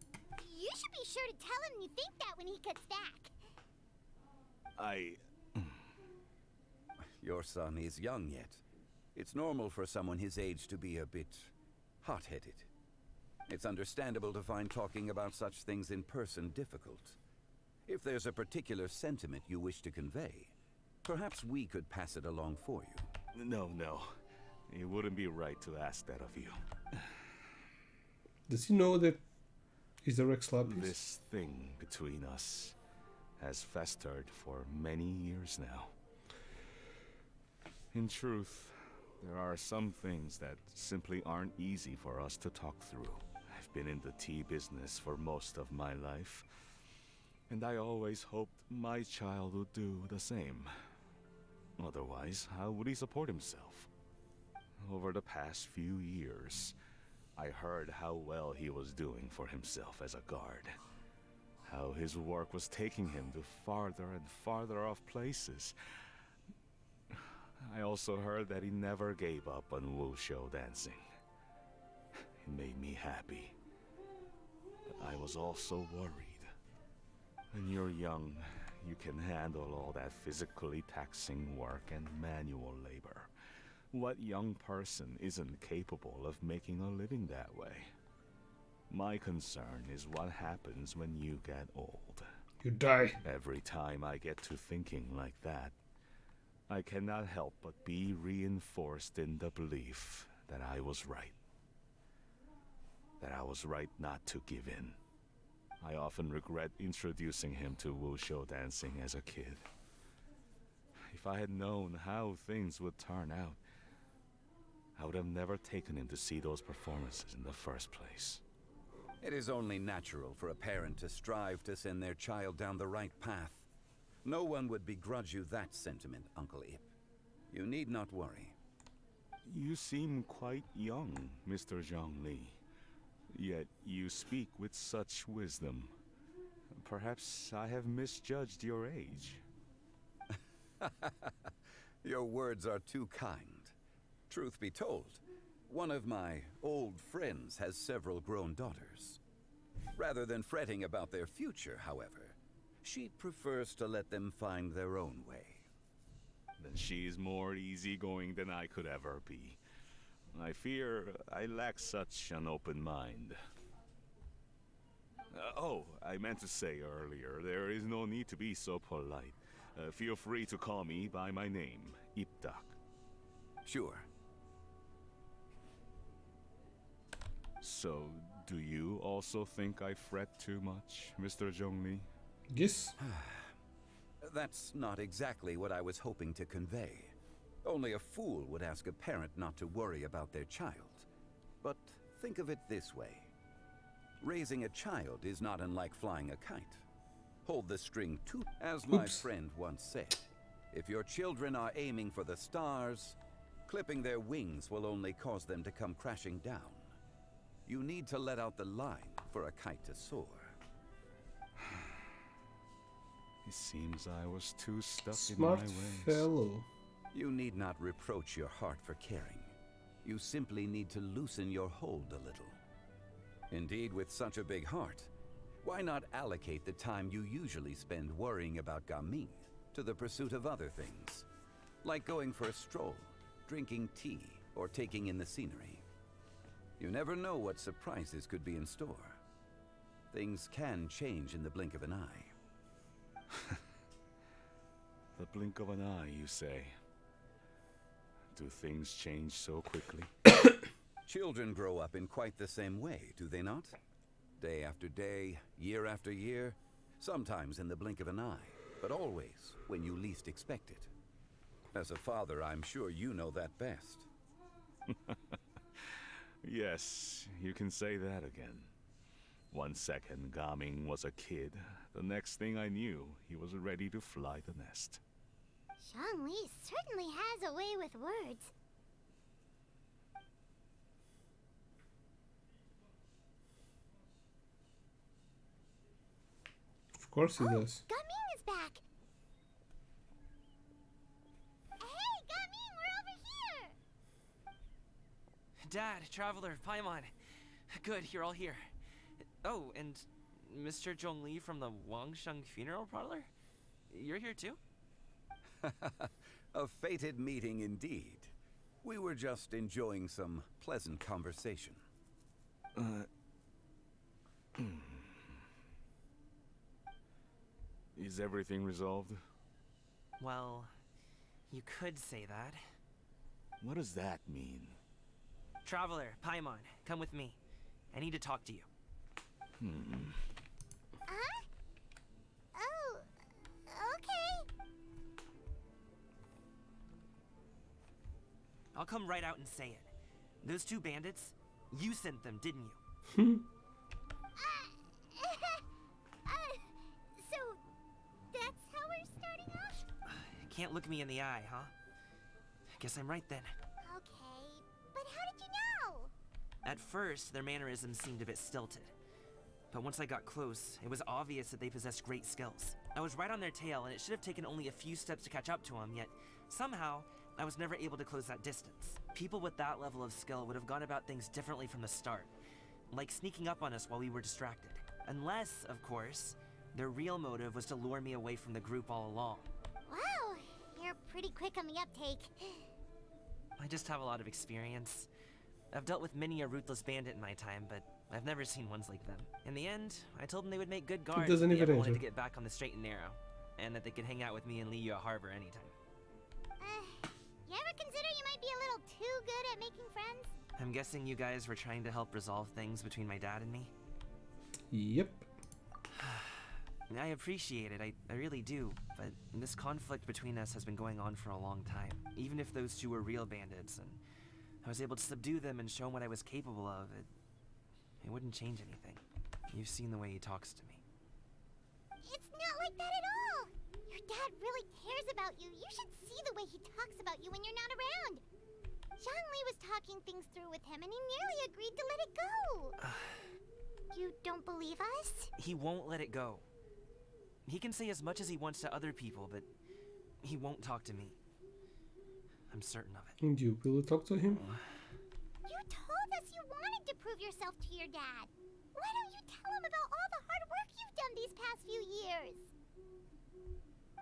You should be sure to tell him you think that when he gets back. Your son is young yet. It's normal for someone his age to be a bit hot-headed. It's understandable to find talking about such things in person difficult. If there's a particular sentiment you wish to convey, perhaps we could pass it along for you. No. It wouldn't be right to ask that of you. Does he know that he's the Rex Lapis? This thing between us has festered for many years now. In truth, there are some things that simply aren't easy for us to talk through. I've been in the tea business for most of my life, and I always hoped my child would do the same. Otherwise, how would he support himself? Over the past few years, I heard how well he was doing for himself as a guard. How his work was taking him to farther and farther off places. I also heard that he never gave up on wushu dancing. It made me happy. But I was also worried. When you're young, you can handle all that physically taxing work and manual labor. What young person isn't capable of making a living that way? My concern is what happens when you get old. You die. Every time I get to thinking like that, I cannot help but be reinforced in the belief that I was right. That I was right not to give in. I often regret introducing him to wushu dancing as a kid. If I had known how things would turn out, I would have never taken him to see those performances in the first place. It is only natural for a parent to strive to send their child down the right path. No one would begrudge you that sentiment, Uncle Ip. You need not worry. You seem quite young, Mr. Zhongli. Yet you speak with such wisdom. Perhaps I have misjudged your age. Your words are too kind. Truth be told, one of my old friends has several grown daughters. Rather than fretting about their future, however, she prefers to let them find their own way. Then she's more easygoing than I could ever be. I fear I lack such an open mind. Oh, I meant to say earlier, there is no need to be so polite. Feel free to call me by my name, Ipdak. Sure. So, do you also think I fret too much, Mr. Zhongli? Yes. That's not exactly what I was hoping to convey. Only a fool would ask a parent not to worry about their child. But think of it this way. Raising a child is not unlike flying a kite. Hold the string too. As my friend once said, if your children are aiming for the stars, clipping their wings will only cause them to come crashing down. You need to let out the line for a kite to soar. It seems I was too stuck Smart in my ways. fellow. You need not reproach your heart for caring. You simply need to loosen your hold a little. Indeed, with such a big heart, why not allocate the time you usually spend worrying about Gaming to the pursuit of other things? Like going for a stroll, drinking tea, or taking in the scenery. You never know what surprises could be in store. Things can change in the blink of an eye. The blink of an eye, you say? Do things change so quickly? Children grow up in quite the same way, do they not? Day after day, year after year, sometimes in the blink of an eye, but always when you least expect it. As a father, I'm sure you know that best. Yes, you can say that again. 1 second, Gaming was a kid. The next thing I knew, he was ready to fly the nest. Zhongli certainly has a way with words. Of course he does. Gaming is back. Hey, Gaming, we're over here. Dad, Traveler, Paimon. Good, you're all here. Oh, and Mr. Zhongli from the Wangsheng Funeral Parlor? You're here too? A fated meeting indeed. We were just enjoying some pleasant conversation. Is everything resolved? Well, you could say that. What does that mean? Traveler, Paimon, come with me. I need to talk to you. Huh? Oh, okay. I'll come right out and say it. Those two bandits, you sent them, didn't you? So that's how we're starting off? Can't look me in the eye, huh? Guess I'm right then. Okay, but how did you know? At first, their mannerisms seemed a bit stilted. But once I got close, it was obvious that they possessed great skills. I was right on their tail, and it should have taken only a few steps to catch up to them, yet somehow, I was never able to close that distance. People with that level of skill would have gone about things differently from the start, like sneaking up on us while we were distracted. Unless, of course, their real motive was to lure me away from the group all along. Wow, you're pretty quick on the uptake. I just have a lot of experience. I've dealt with many a ruthless bandit in my time, but I've never seen ones like them. In the end, I told them they would make good guards if doesn't they even ever wanted answer. to get back on the straight and narrow, and that they could hang out with me in Liyue Harbor anytime. You ever consider you might be a little too good at making friends? I'm guessing you guys were trying to help resolve things between my dad and me? Yep. I appreciate it, I really do, but this conflict between us has been going on for a long time. Even if those two were real bandits, and I was able to subdue them and show him what I was capable of, it wouldn't change anything. You've seen the way he talks to me. It's not like that at all! Your dad really cares about you. You should see the way he talks about you when you're not around. Zhongli was talking things through with him and he nearly agreed to let it go. You don't believe us? He won't let it go. He can say as much as he wants to other people, but he won't talk to me. I'm certain of it. And you will talk to him? You told us you wanted to prove yourself to your dad. Why don't you tell him about all the hard work you've done these past few years?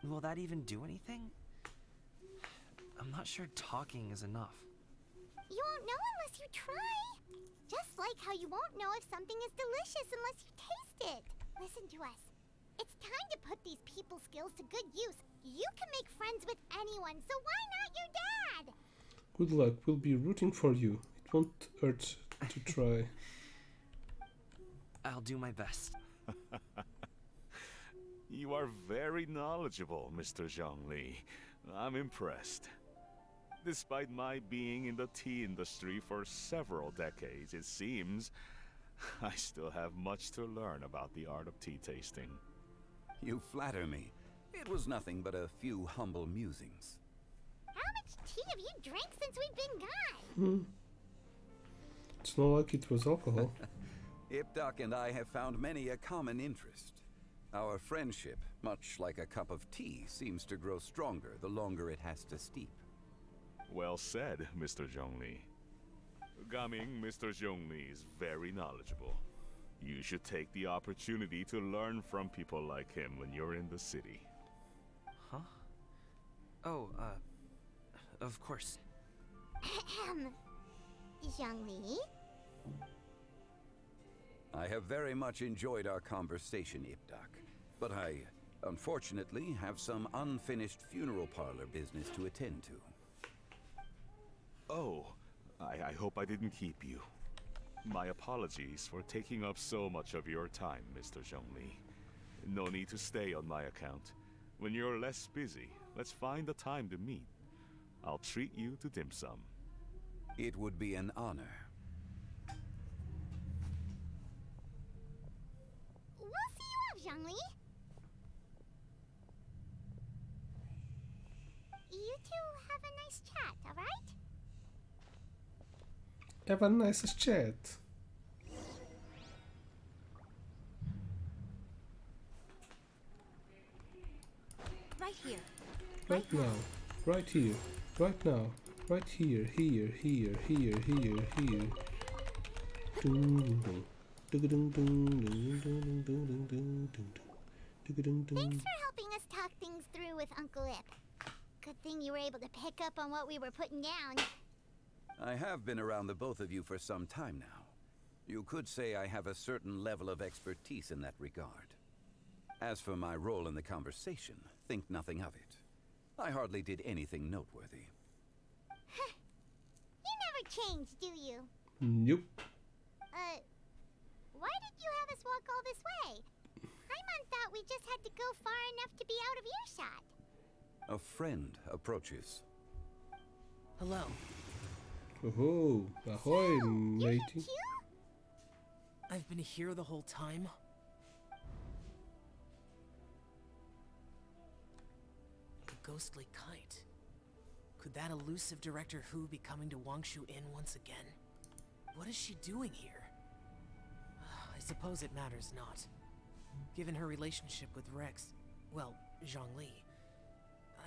Will that even do anything? I'm not sure talking is enough. You won't know unless you try. Just like how you won't know if something is delicious unless you taste it. Listen to us. It's time to put these people skills to good use. You can make friends with anyone, so why not your dad? Good luck. We'll be rooting for you. It won't hurt to try. I'll do my best. You are very knowledgeable, Mr. Zhongli. I'm impressed. Despite my being in the tea industry for several decades, it seems I still have much to learn about the art of tea tasting. You flatter me. It was nothing but a few humble musings. How much tea have you drank since we've been gone? It's not like it was alcohol. Ipdak and I have found many a common interest. Our friendship, much like a cup of tea, seems to grow stronger the longer it has to steep. Well said, Mr. Zhongli. Gaming, Mr. Zhongli is very knowledgeable. You should take the opportunity to learn from people like him when you're in the city. Huh? Oh, of course. Zhongli? I have very much enjoyed our conversation, Ipdak, but I, unfortunately, have some unfinished funeral parlor business to attend to. Oh, I hope I didn't keep you. My apologies for taking up so much of your time, Mr. Zhongli. No need to stay on my account. When you're less busy, let's find a time to meet. I'll treat you to dim sum. It would be an honor. We'll see you off, Zhongli. You two have a nice chat, alright? Have a nice chat. Right here. Right now. Right here. Right now. Right here. Here. Here. Here. Here. Here. Thanks for helping us talk things through with Uncle Ip. Good thing you were able to pick up on what we were putting down. I have been around the both of you for some time now. You could say I have a certain level of expertise in that regard. As for my role in the conversation, think nothing of it. I hardly did anything noteworthy. You never change, do you? Nope. Why did you have us walk all this way? Paimon thought we just had to go far enough to be out of earshot. A friend approaches. Hello. Oh, ahoy, matey. I've been here the whole time. The ghostly kite. Could that elusive Director Hu be coming to Wangshu Inn once again? What is she doing here? I suppose it matters not. Given her relationship with Rex, well, Zhongli,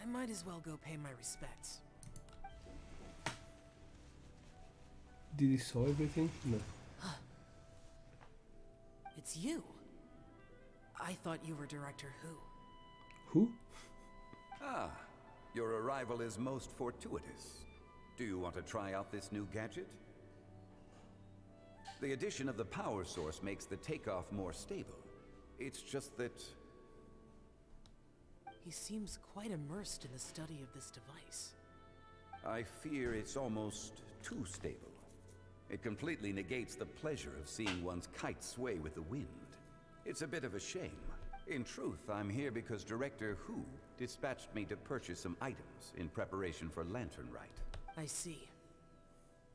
I might as well go pay my respects. Did he saw everything? No. It's you. I thought you were Director Who. Who? Ah, your arrival is most fortuitous. Do you want to try out this new gadget? The addition of the power source makes the takeoff more stable. It's just that... He seems quite immersed in the study of this device. I fear it's almost too stable. It completely negates the pleasure of seeing one's kite sway with the wind. It's a bit of a shame. In truth, I'm here because Director Who dispatched me to purchase some items in preparation for Lantern Rite. I see.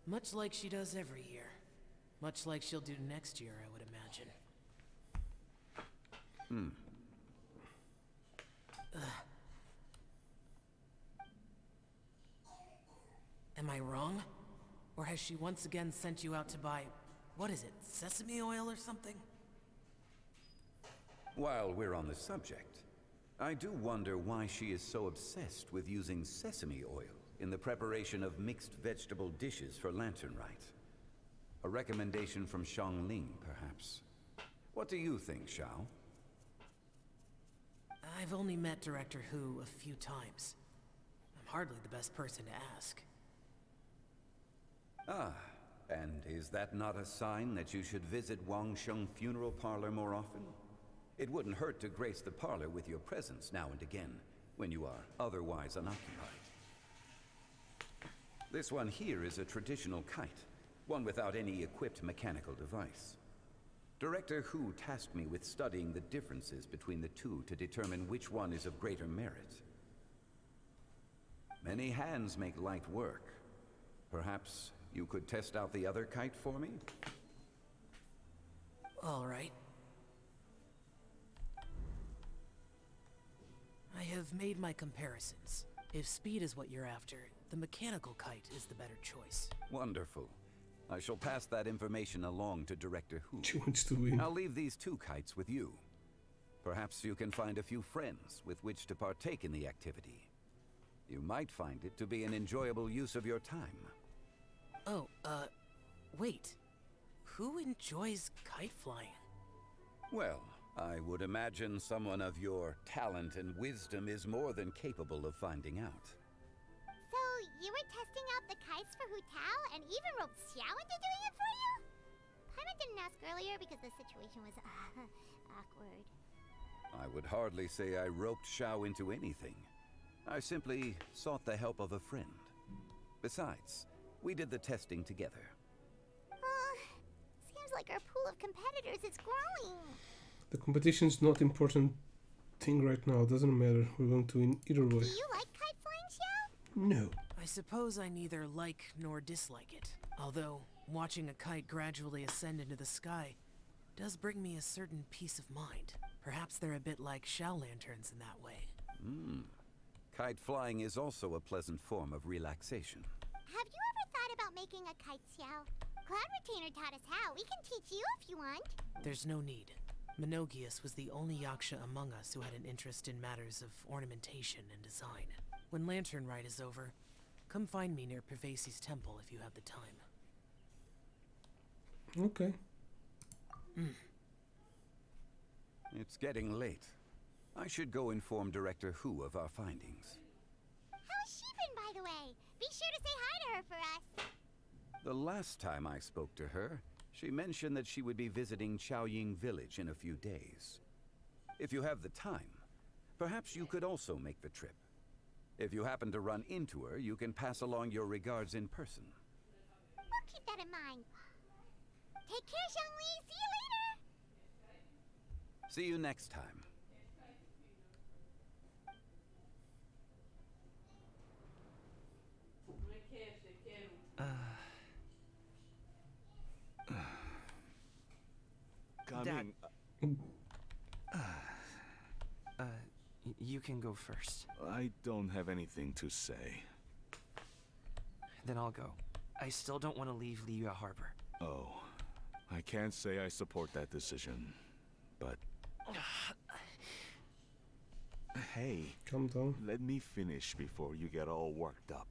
Much like she does every year. Much like she'll do next year, I would imagine. Am I wrong? Or has she once again sent you out to buy, what is it, sesame oil or something? While we're on the subject, I do wonder why she is so obsessed with using sesame oil in the preparation of mixed vegetable dishes for Lantern Rite. A recommendation from Xiangling, perhaps. What do you think, Xiao? I've only met Director Who a few times. I'm hardly the best person to ask. Ah, and is that not a sign that you should visit Wangsheng Funeral Parlor more often? It wouldn't hurt to grace the parlor with your presence now and again, when you are otherwise unoccupied. This one here is a traditional kite, one without any equipped mechanical device. Director Who tasked me with studying the differences between the two to determine which one is of greater merit. Many hands make light work. Perhaps you could test out the other kite for me? All right. I have made my comparisons. If speed is what you're after, the mechanical kite is the better choice. Wonderful. I shall pass that information along to Director Who. She wants to win. I'll leave these two kites with you. Perhaps you can find a few friends with which to partake in the activity. You might find it to be an enjoyable use of your time. Oh, wait. Who enjoys kite flying? Well, I would imagine someone of your talent and wisdom is more than capable of finding out. So, you were testing out the kites for Hu Tao and even roped Xiao into doing it for you? Paimon didn't ask earlier because the situation was awkward. I would hardly say I roped Xiao into anything. I simply sought the help of a friend. Besides, we did the testing together. Seems like our pool of competitors is growing. The competition's not important thing right now. Doesn't matter. We're going to win either way. Do you like kite flying, Xiao? No. I suppose I neither like nor dislike it. Although, watching a kite gradually ascend into the sky does bring me a certain peace of mind. Perhaps they're a bit like shell lanterns in that way. Kite flying is also a pleasant form of relaxation. Have you ever thought about making a kite, Xiao? Cloud Retainer taught us how. We can teach you if you want. There's no need. Menogius was the only Yaksha among us who had an interest in matters of ornamentation and design. When Lantern Rite is over, come find me near Pervasi's temple if you have the time. Okay. It's getting late. I should go inform Director Who of our findings. How's she been, by the way? Be sure to say hi to her for us. The last time I spoke to her, she mentioned that she would be visiting Chaoying Village in a few days. If you have the time, perhaps you could also make the trip. If you happen to run into her, you can pass along your regards in person. We'll keep that in mind. Take care, Xiangli. See you later. See you next time. Dad. You can go first. I don't have anything to say. Then I'll go. I still don't want to leave Liyue Harbor. Oh, I can't say I support that decision, but... Hey, calm down. Let me finish before you get all worked up.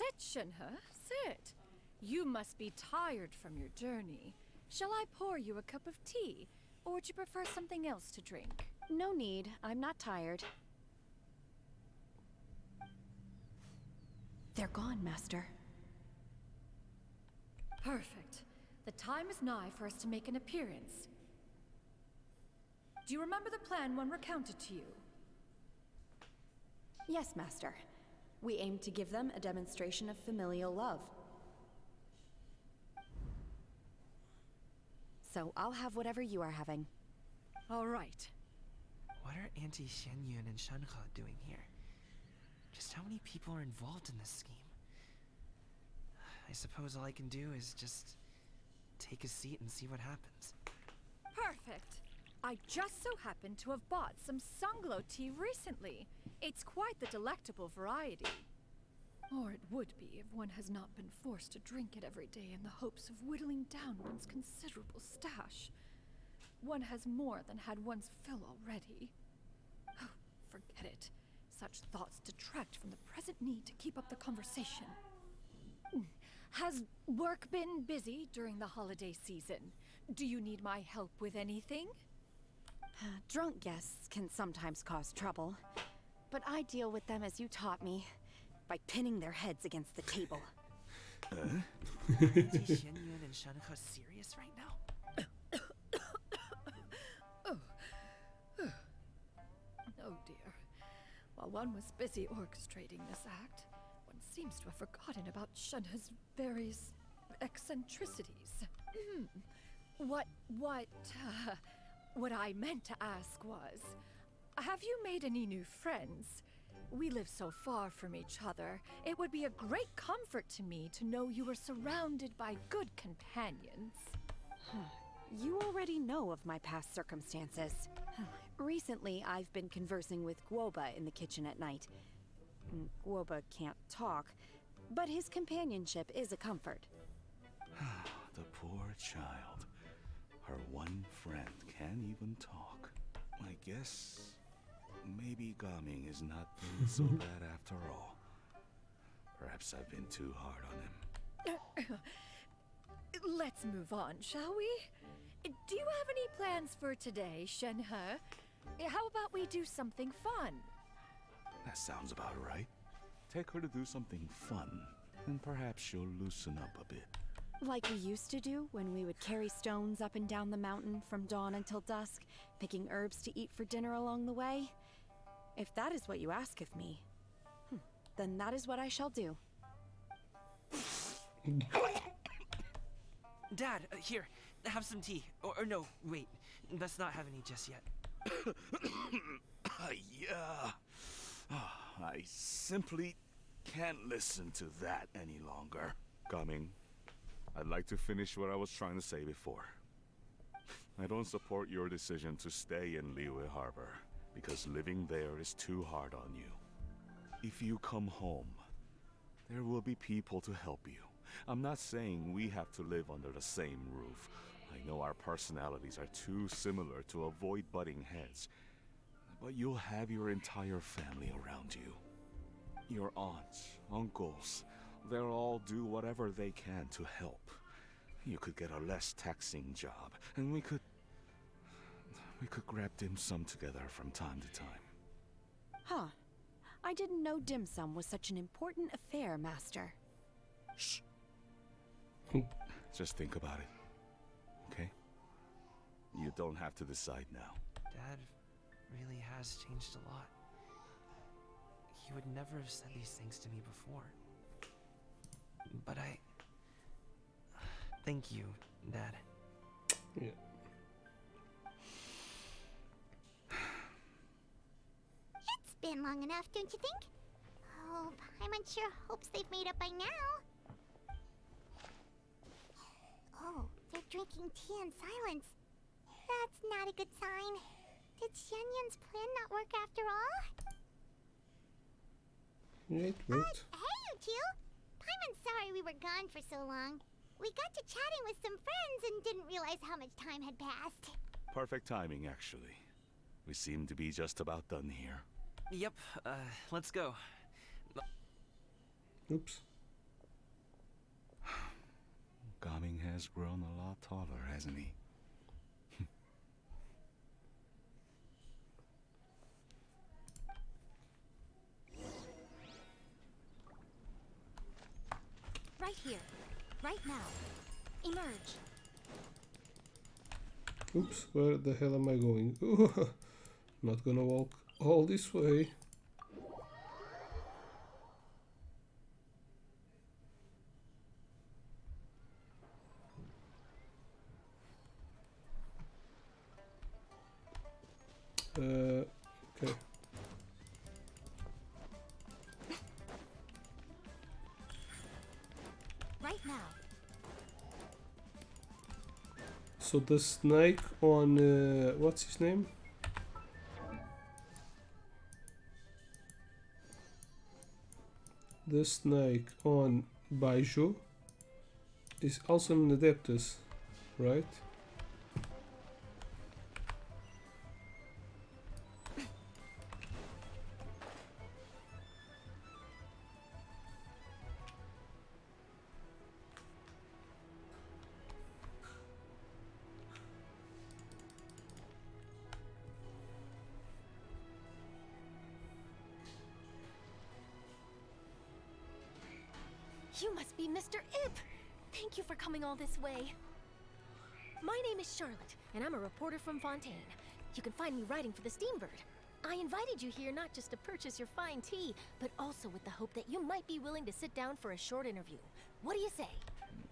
Sit, Shenhe, sit. You must be tired from your journey. Shall I pour you a cup of tea, or would you prefer something else to drink? No need. I'm not tired. They're gone, Master. Perfect. The time is nigh for us to make an appearance. Do you remember the plan one recounted to you? Yes, Master. We aim to give them a demonstration of familial love. So I'll have whatever you are having. All right. What are Auntie Xianyun and Shenhe doing here? Just how many people are involved in this scheme? I suppose all I can do is just take a seat and see what happens. Perfect. I just so happen to have bought some Sunglow tea recently. It's quite the delectable variety. Or it would be if one has not been forced to drink it every day in the hopes of whittling down one's considerable stash. One has more than had one's fill already. Oh, forget it. Such thoughts detract from the present need to keep up the conversation. Has work been busy during the holiday season? Do you need my help with anything? Drunk guests can sometimes cause trouble, but I deal with them as you taught me, by pinning their heads against the table. Auntie Xianyun and Shenhe serious right now? Oh dear. While one was busy orchestrating this act, one seems to have forgotten about Shenhe's various eccentricities. What I meant to ask was, have you made any new friends? We live so far from each other. It would be a great comfort to me to know you were surrounded by good companions. You already know of my past circumstances. Recently, I've been conversing with Guoba in the kitchen at night. Guoba can't talk, but his companionship is a comfort. The poor child. Her one friend can't even talk. I guess maybe Gaming is not doing so bad after all. Perhaps I've been too hard on him. Let's move on, shall we? Do you have any plans for today, Shenhe? How about we do something fun? That sounds about right. Take her to do something fun, and perhaps she'll loosen up a bit. Like we used to do when we would carry stones up and down the mountain from dawn until dusk, picking herbs to eat for dinner along the way? If that is what you ask of me, then that is what I shall do. Dad, here, have some tea. Or no, wait, let's not have any just yet. Yeah. I simply can't listen to that any longer. Coming. I'd like to finish what I was trying to say before. I don't support your decision to stay in Liyue Harbor, because living there is too hard on you. If you come home, there will be people to help you. I'm not saying we have to live under the same roof. I know our personalities are too similar to avoid butting heads. But you'll have your entire family around you. Your aunts, uncles, they'll all do whatever they can to help. You could get a less taxing job, and we could grab dim sum together from time to time. Huh. I didn't know dim sum was such an important affair, Master. Shh. Just think about it, okay? You don't have to decide now. Dad really has changed a lot. He would never have said these things to me before. But thank you, Dad. Yeah. It's been long enough, don't you think? Oh, Paimon sure hopes they've made up by now. Oh, they're drinking tea in silence. That's not a good sign. Did Xianyun's plan not work after all? Yeah, it worked. Hey, you two! Paimon's sorry we were gone for so long. We got to chatting with some friends and didn't realize how much time had passed. Perfect timing, actually. We seem to be just about done here. Yep, let's go. Oops. Gaming has grown a lot taller, hasn't he? Right here. Right now. Emerge. Oops, where the hell am I going? Ooh, not gonna walk all this way. Okay. Right now. So the snake on what's his name? The snake on Baiju is also an Adeptus, right? You must be Mr. Ip! Thank you for coming all this way. My name is Charlotte, and I'm a reporter from Fontaine. You can find me writing for the Steambird. I invited you here not just to purchase your fine tea, but also with the hope that you might be willing to sit down for a short interview. What do you say?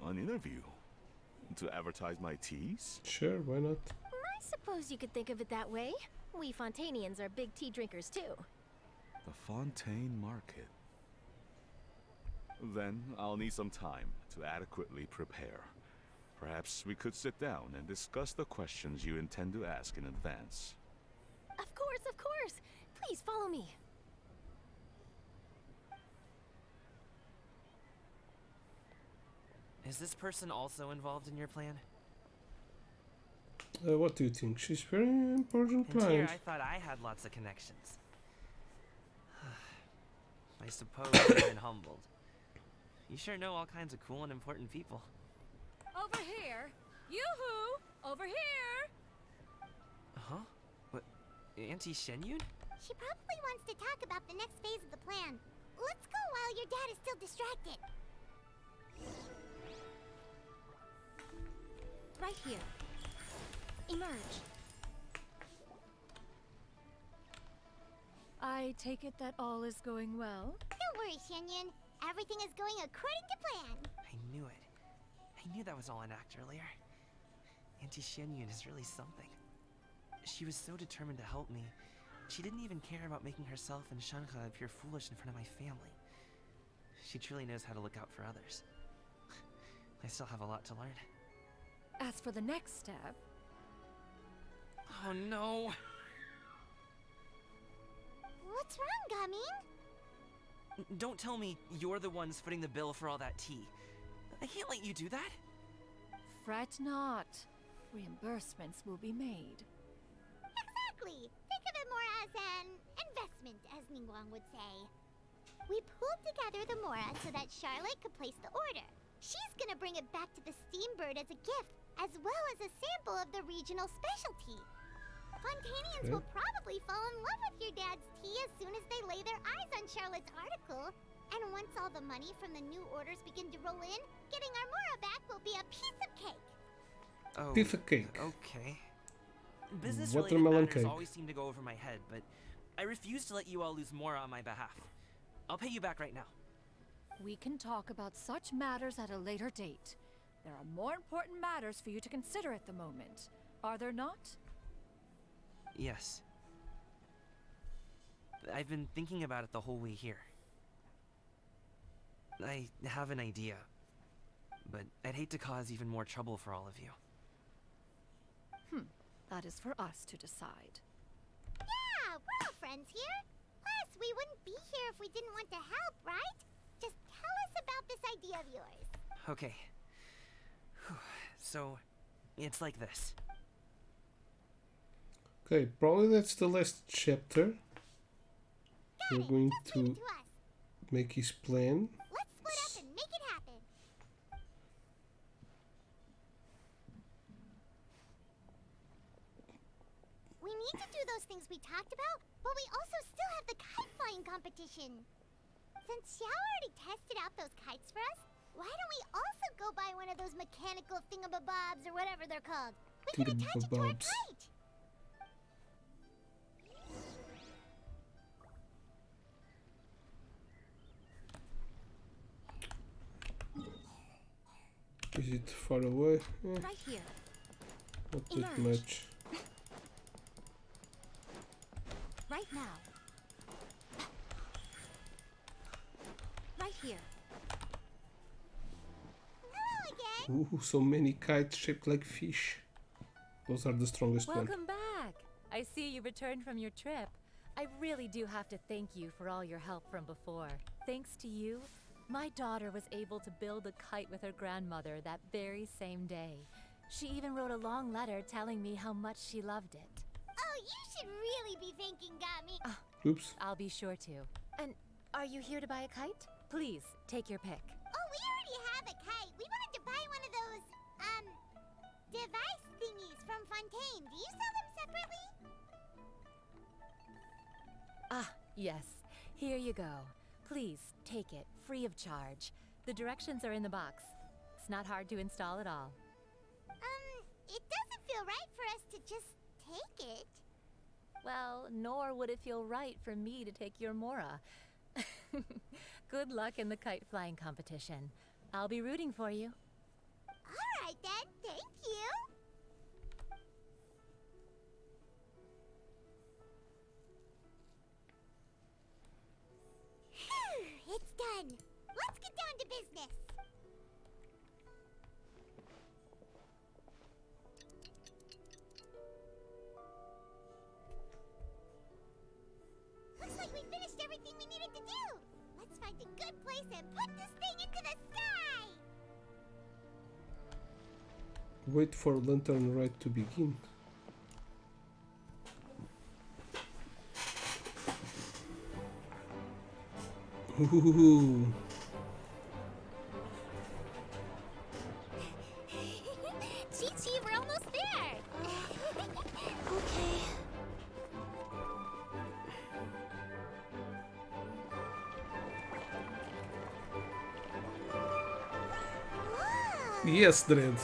An interview? To advertise my teas? Sure, why not? I suppose you could think of it that way. We Fontainians are big tea drinkers too. The Fontaine Market. Then I'll need some time to adequately prepare. Perhaps we could sit down and discuss the questions you intend to ask in advance. Of course, of course! Please follow me. Is this person also involved in your plan? What do you think? She's very important And here client. I thought I had lots of connections. I suppose I've been humbled. You sure know all kinds of cool and important people. Over here. Yoo-hoo! Over here! Huh? What? Auntie Shenyun? She probably wants to talk about the next phase of the plan. Let's go while your dad is still distracted. Right here. Emerge. I take it that all is going well? Don't worry, Shenyun. Everything is going according to plan. I knew it. I knew that was all an act earlier. Auntie Shenyun is really something. She was so determined to help me. She didn't even care about making herself and Shanka appear foolish in front of my family. She truly knows how to look out for others. I still have a lot to learn. As for the next step... Oh no! What's wrong, Gaming? Don't tell me you're the ones footing the bill for all that tea. I can't let you do that. Fret not. Reimbursements will be made. Exactly. Think of it more as an investment, as Ningguang would say. We pulled together the Mora so that Charlotte could place the order. She's gonna bring it back to the Steambird as a gift, as well as a sample of the regional specialty. Fontainians will probably fall in love with your dad's tea as soon as they lay their eyes on Charlotte's article. And once all the money from the new orders begin to roll in, getting our Mora back will be a piece of cake. Oh, Piece of cake. Okay. Business-related Watermelon matters cake. always seem to go over my head, but I refuse to let you all lose more on my behalf. I'll pay you back right now. We can talk about such matters at a later date. There are more important matters for you to consider at the moment, are there not? Yes. I've been thinking about it the whole way here. I have an idea, but I'd hate to cause even more trouble for all of you. That is for us to decide. Yeah, we're all friends here. Plus, we wouldn't be here if we didn't want to help, right? Just tell us about this idea of yours. Okay. So, it's like this. Okay, probably that's the last chapter. We're going to make his plan. Let's split up and make it happen. competition. Since Xiao already tested out those kites for us, why don't we also go buy one of those mechanical thingamabobs or whatever they're called? We can attach it to our kite. Is it far away? Right here. Not that much. Right now. Right here. Ooh, so many kites shaped like fish. Those are the strongest ones. Welcome back. I see you returned from your trip. I really do have to thank you for all your help from before. Thanks to you, my daughter was able to build a kite with her grandmother that very same day. She even wrote a long letter telling me how much she loved it. Oh, you should really be thanking Gami. Oops. I'll be sure to. And are you here to buy a kite? Please, take your pick. Oh, we already have a kite. We wanted to buy one of those, device thingies from Fontaine. Do you sell them separately? Ah, yes. Here you go. Please, take it, free of charge. The directions are in the box. It's not hard to install at all. It doesn't feel right for us to just take it. Well, nor would it feel right for me to take your Mora. Good luck in the kite flying competition. I'll be rooting for you. All right then, thank you. Phew, it's done. Let's get down to business. Looks like we finished everything we needed to do. Let's find a good place and put this thing into the sky. Wait for Lantern Rite to begin. Ooh. Chi-Chi, we're almost there. Okay. Yes, Dread.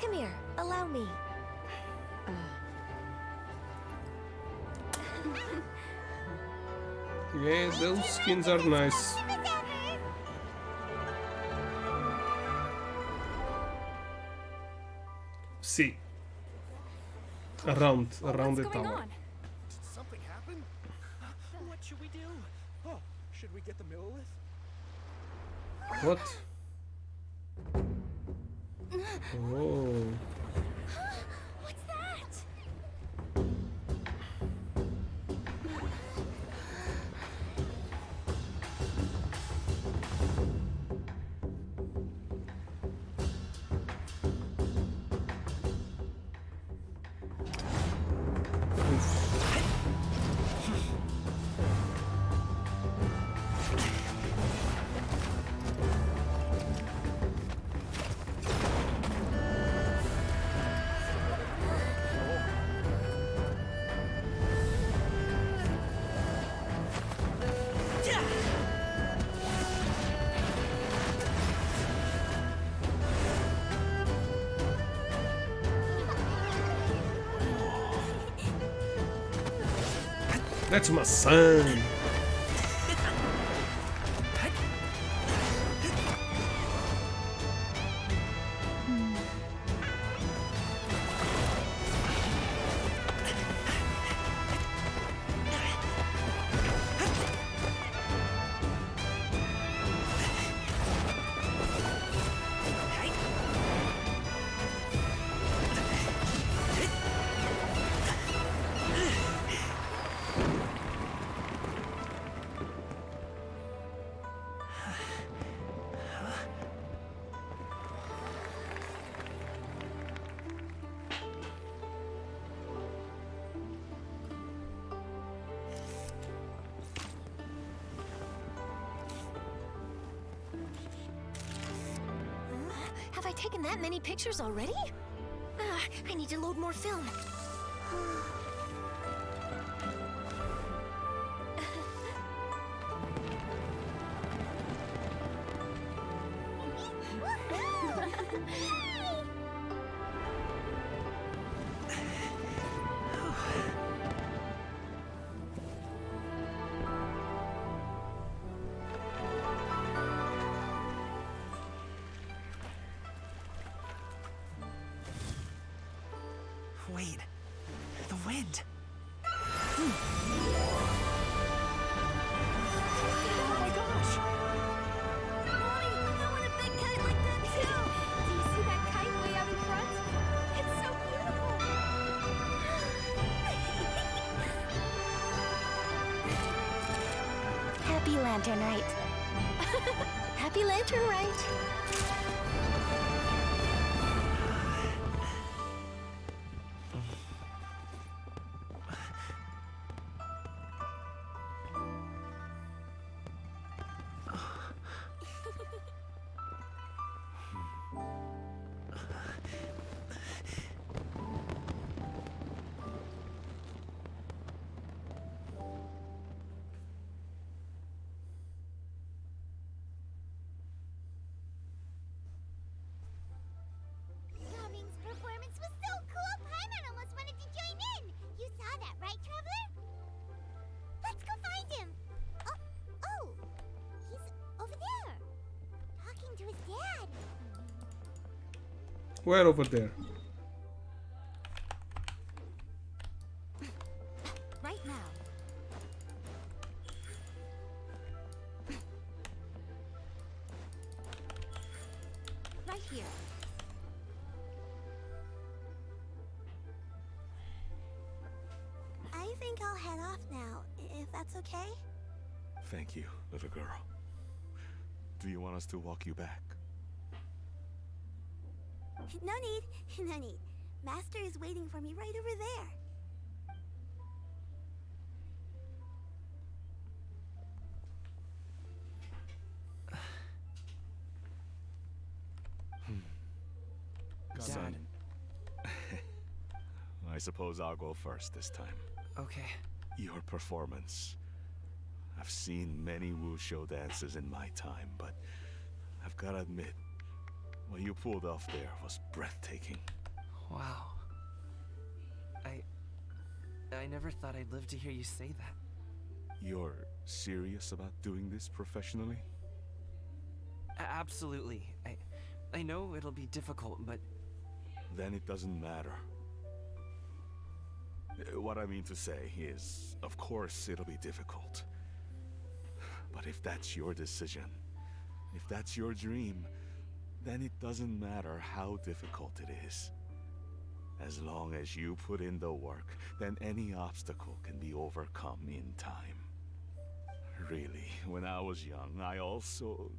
Come here, allow me. Yeah, those skins are nice. See. Around the tower. Did something happen? What should we do? Oh, should we get the Millilith? What? Oh. What's that? That's my son. Have I taken that many pictures already? I need to load more film. Wait, the wind. Oh my gosh! Mommy, I want a big kite like that too! Do you see that kite way out in front? It's so beautiful! Happy Lantern Rite. Happy Lantern Rite! Gaming's performance was so cool, Paimon almost wanted to join in. You saw that, right, Traveler? Let's go find him. Oh, he's over there, talking to his dad. Where over there? Right now. Right here. I think I'll head off now, if that's okay. Thank you, little girl. Do you want us to walk you back? No need, no need. Master is waiting for me right over there. Son. I suppose I'll go first this time. Okay. Your performance. I've seen many wushou dances in my time, but I've gotta admit, what you pulled off there was breathtaking. Wow. I never thought I'd live to hear you say that. You're serious about doing this professionally? Absolutely. I know it'll be difficult, but... Then it doesn't matter. What I mean to say is, of course it'll be difficult. But if that's your decision, if that's your dream, then it doesn't matter how difficult it is. As long as you put in the work, then any obstacle can be overcome in time. Really, when I was young, I also...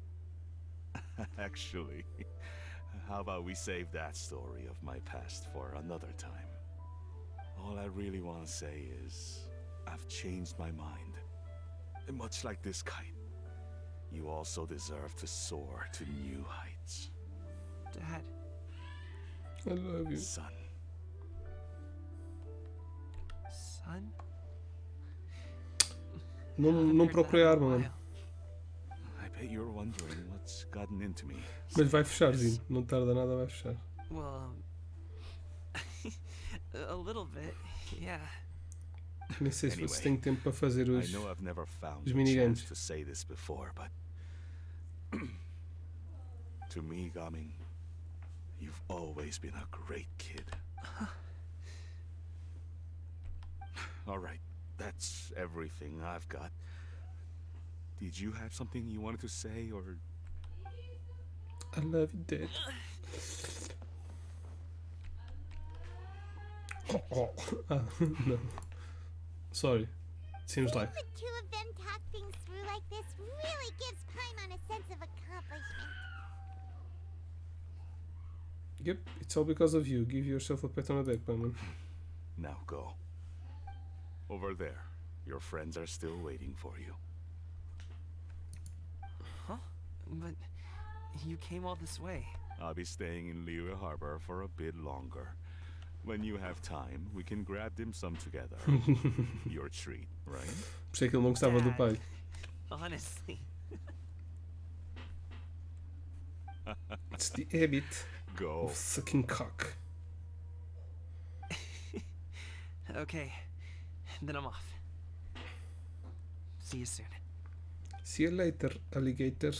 Actually, how about we save that story of my past for another time? All I really want to say is, I've changed my mind. Much like this kite, you also deserve to soar to new heights. Dad. I love you. Son. Son? Não procurei a arma, mano. I bet you're wondering what's gotten into me. Mas vai fechar, Zino. Não tarda nada, vai fechar. Well, a little bit, yeah. Nem sei se você tem tempo para fazer I know I've never found os a minigames. chance to say this before, but to me, Gaming, you've always been a great kid. All right, that's everything I've got. Did you have something you wanted to say, or? I love you, Dad. No. Sorry. Seems like. The two of them talk things through like this really gives Paimon a sense of accomplishment. Yep, it's all because of you. Give yourself a pat on the back, Paimon. Now go. Over there. Your friends are still waiting for you. Huh? But you came all this way. I'll be staying in Liyue Harbor for a bit longer. When you have time, we can grab dim sum together. Your treat, right? Pensei que ele não gostava do pai. Honestly. It's the habit Go. of sucking cock. Okay, then I'm off. See you soon. See you later, alligator.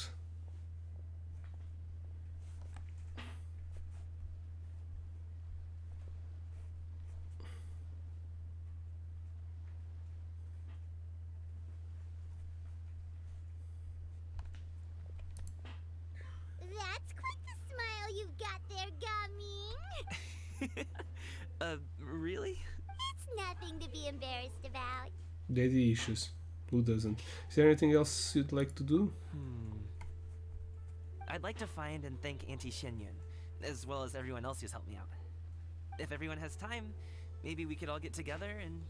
That's quite the smile you've got there, Gummy. Really? It's nothing to be embarrassed about. Daddy issues. Who doesn't? Is there anything else you'd like to do? I'd like to find and thank Auntie Shenyun, as well as everyone else who's helped me out. If everyone has time, maybe we could all get together and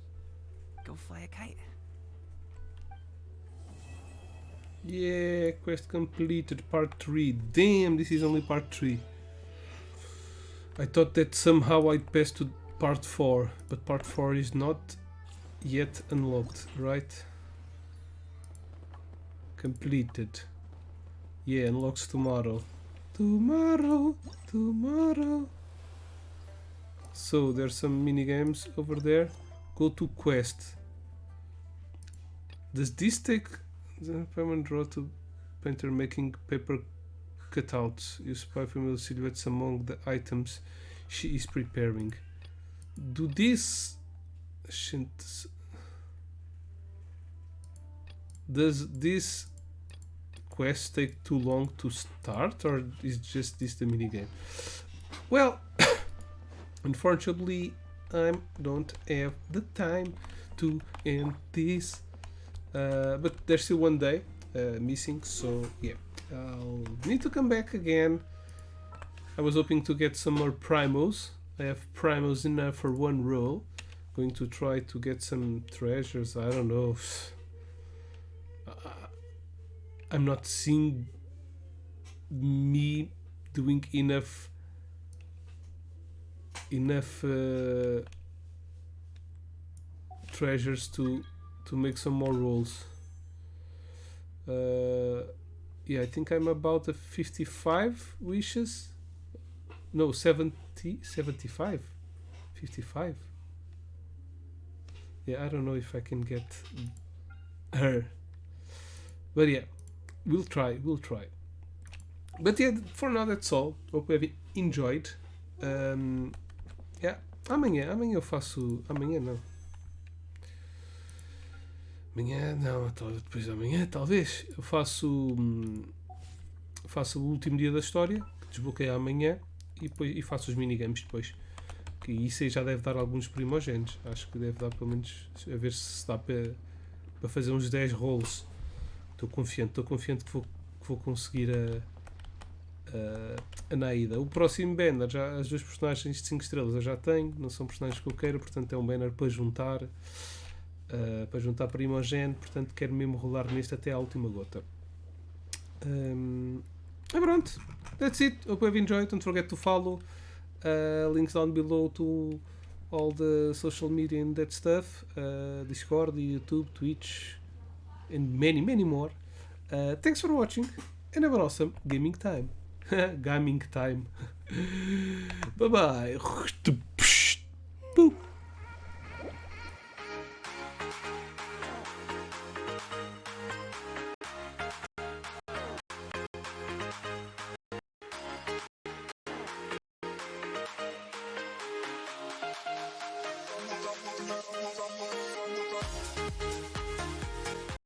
go fly a kite. Yeah, quest completed, part 3. Damn, this is only part 3. I thought that somehow I'd pass to part 4, but part 4 is not yet unlocked, right? Completed. Yeah, unlocks tomorrow. Tomorrow. So, there's some mini games over there. Go to quest. Does this take the payment draw to painter making paper cutouts? You spy familiar silhouettes among the items she is preparing. Do this does this quest take too long to start, or is just this the minigame? Well, unfortunately, I don't have the time to end this. But there's still one day missing, so yeah, I'll need to come back again. I was hoping to get some more primos. I have primos enough for one row. Going to try to get some treasures. I don't know. I'm not seeing me doing enough treasures to make some more rolls. Yeah, I think I'm about a 55 wishes. No, 70, 75, 55. Yeah, I don't know if I can get her, but yeah, we'll try. But yeah, for now that's all. Hope you have enjoyed. Yeah, amanhã eu faço. Amanhã não. Amanhã não, depois de amanhã talvez. Eu faço o último dia da história, que desbloqueia amanhã, e faço os minigames depois. Que isso aí já deve dar alguns primogénitos. Acho que deve dar pelo menos, a ver se dá para fazer uns 10 rolls. Estou confiante que vou conseguir a Naida. O próximo banner, já, as duas personagens de 5 estrelas eu já tenho, não são personagens que eu quero, portanto é um banner para juntar primogénito, portanto quero mesmo rolar neste até à última gota. Pronto, that's it. Hope you have enjoyed. Don't forget to follow. Links down below to all the social media and that stuff, Discord, YouTube, Twitch, and many more. Thanks for watching and have an awesome gaming time. Gaming time. Bye bye. Boop.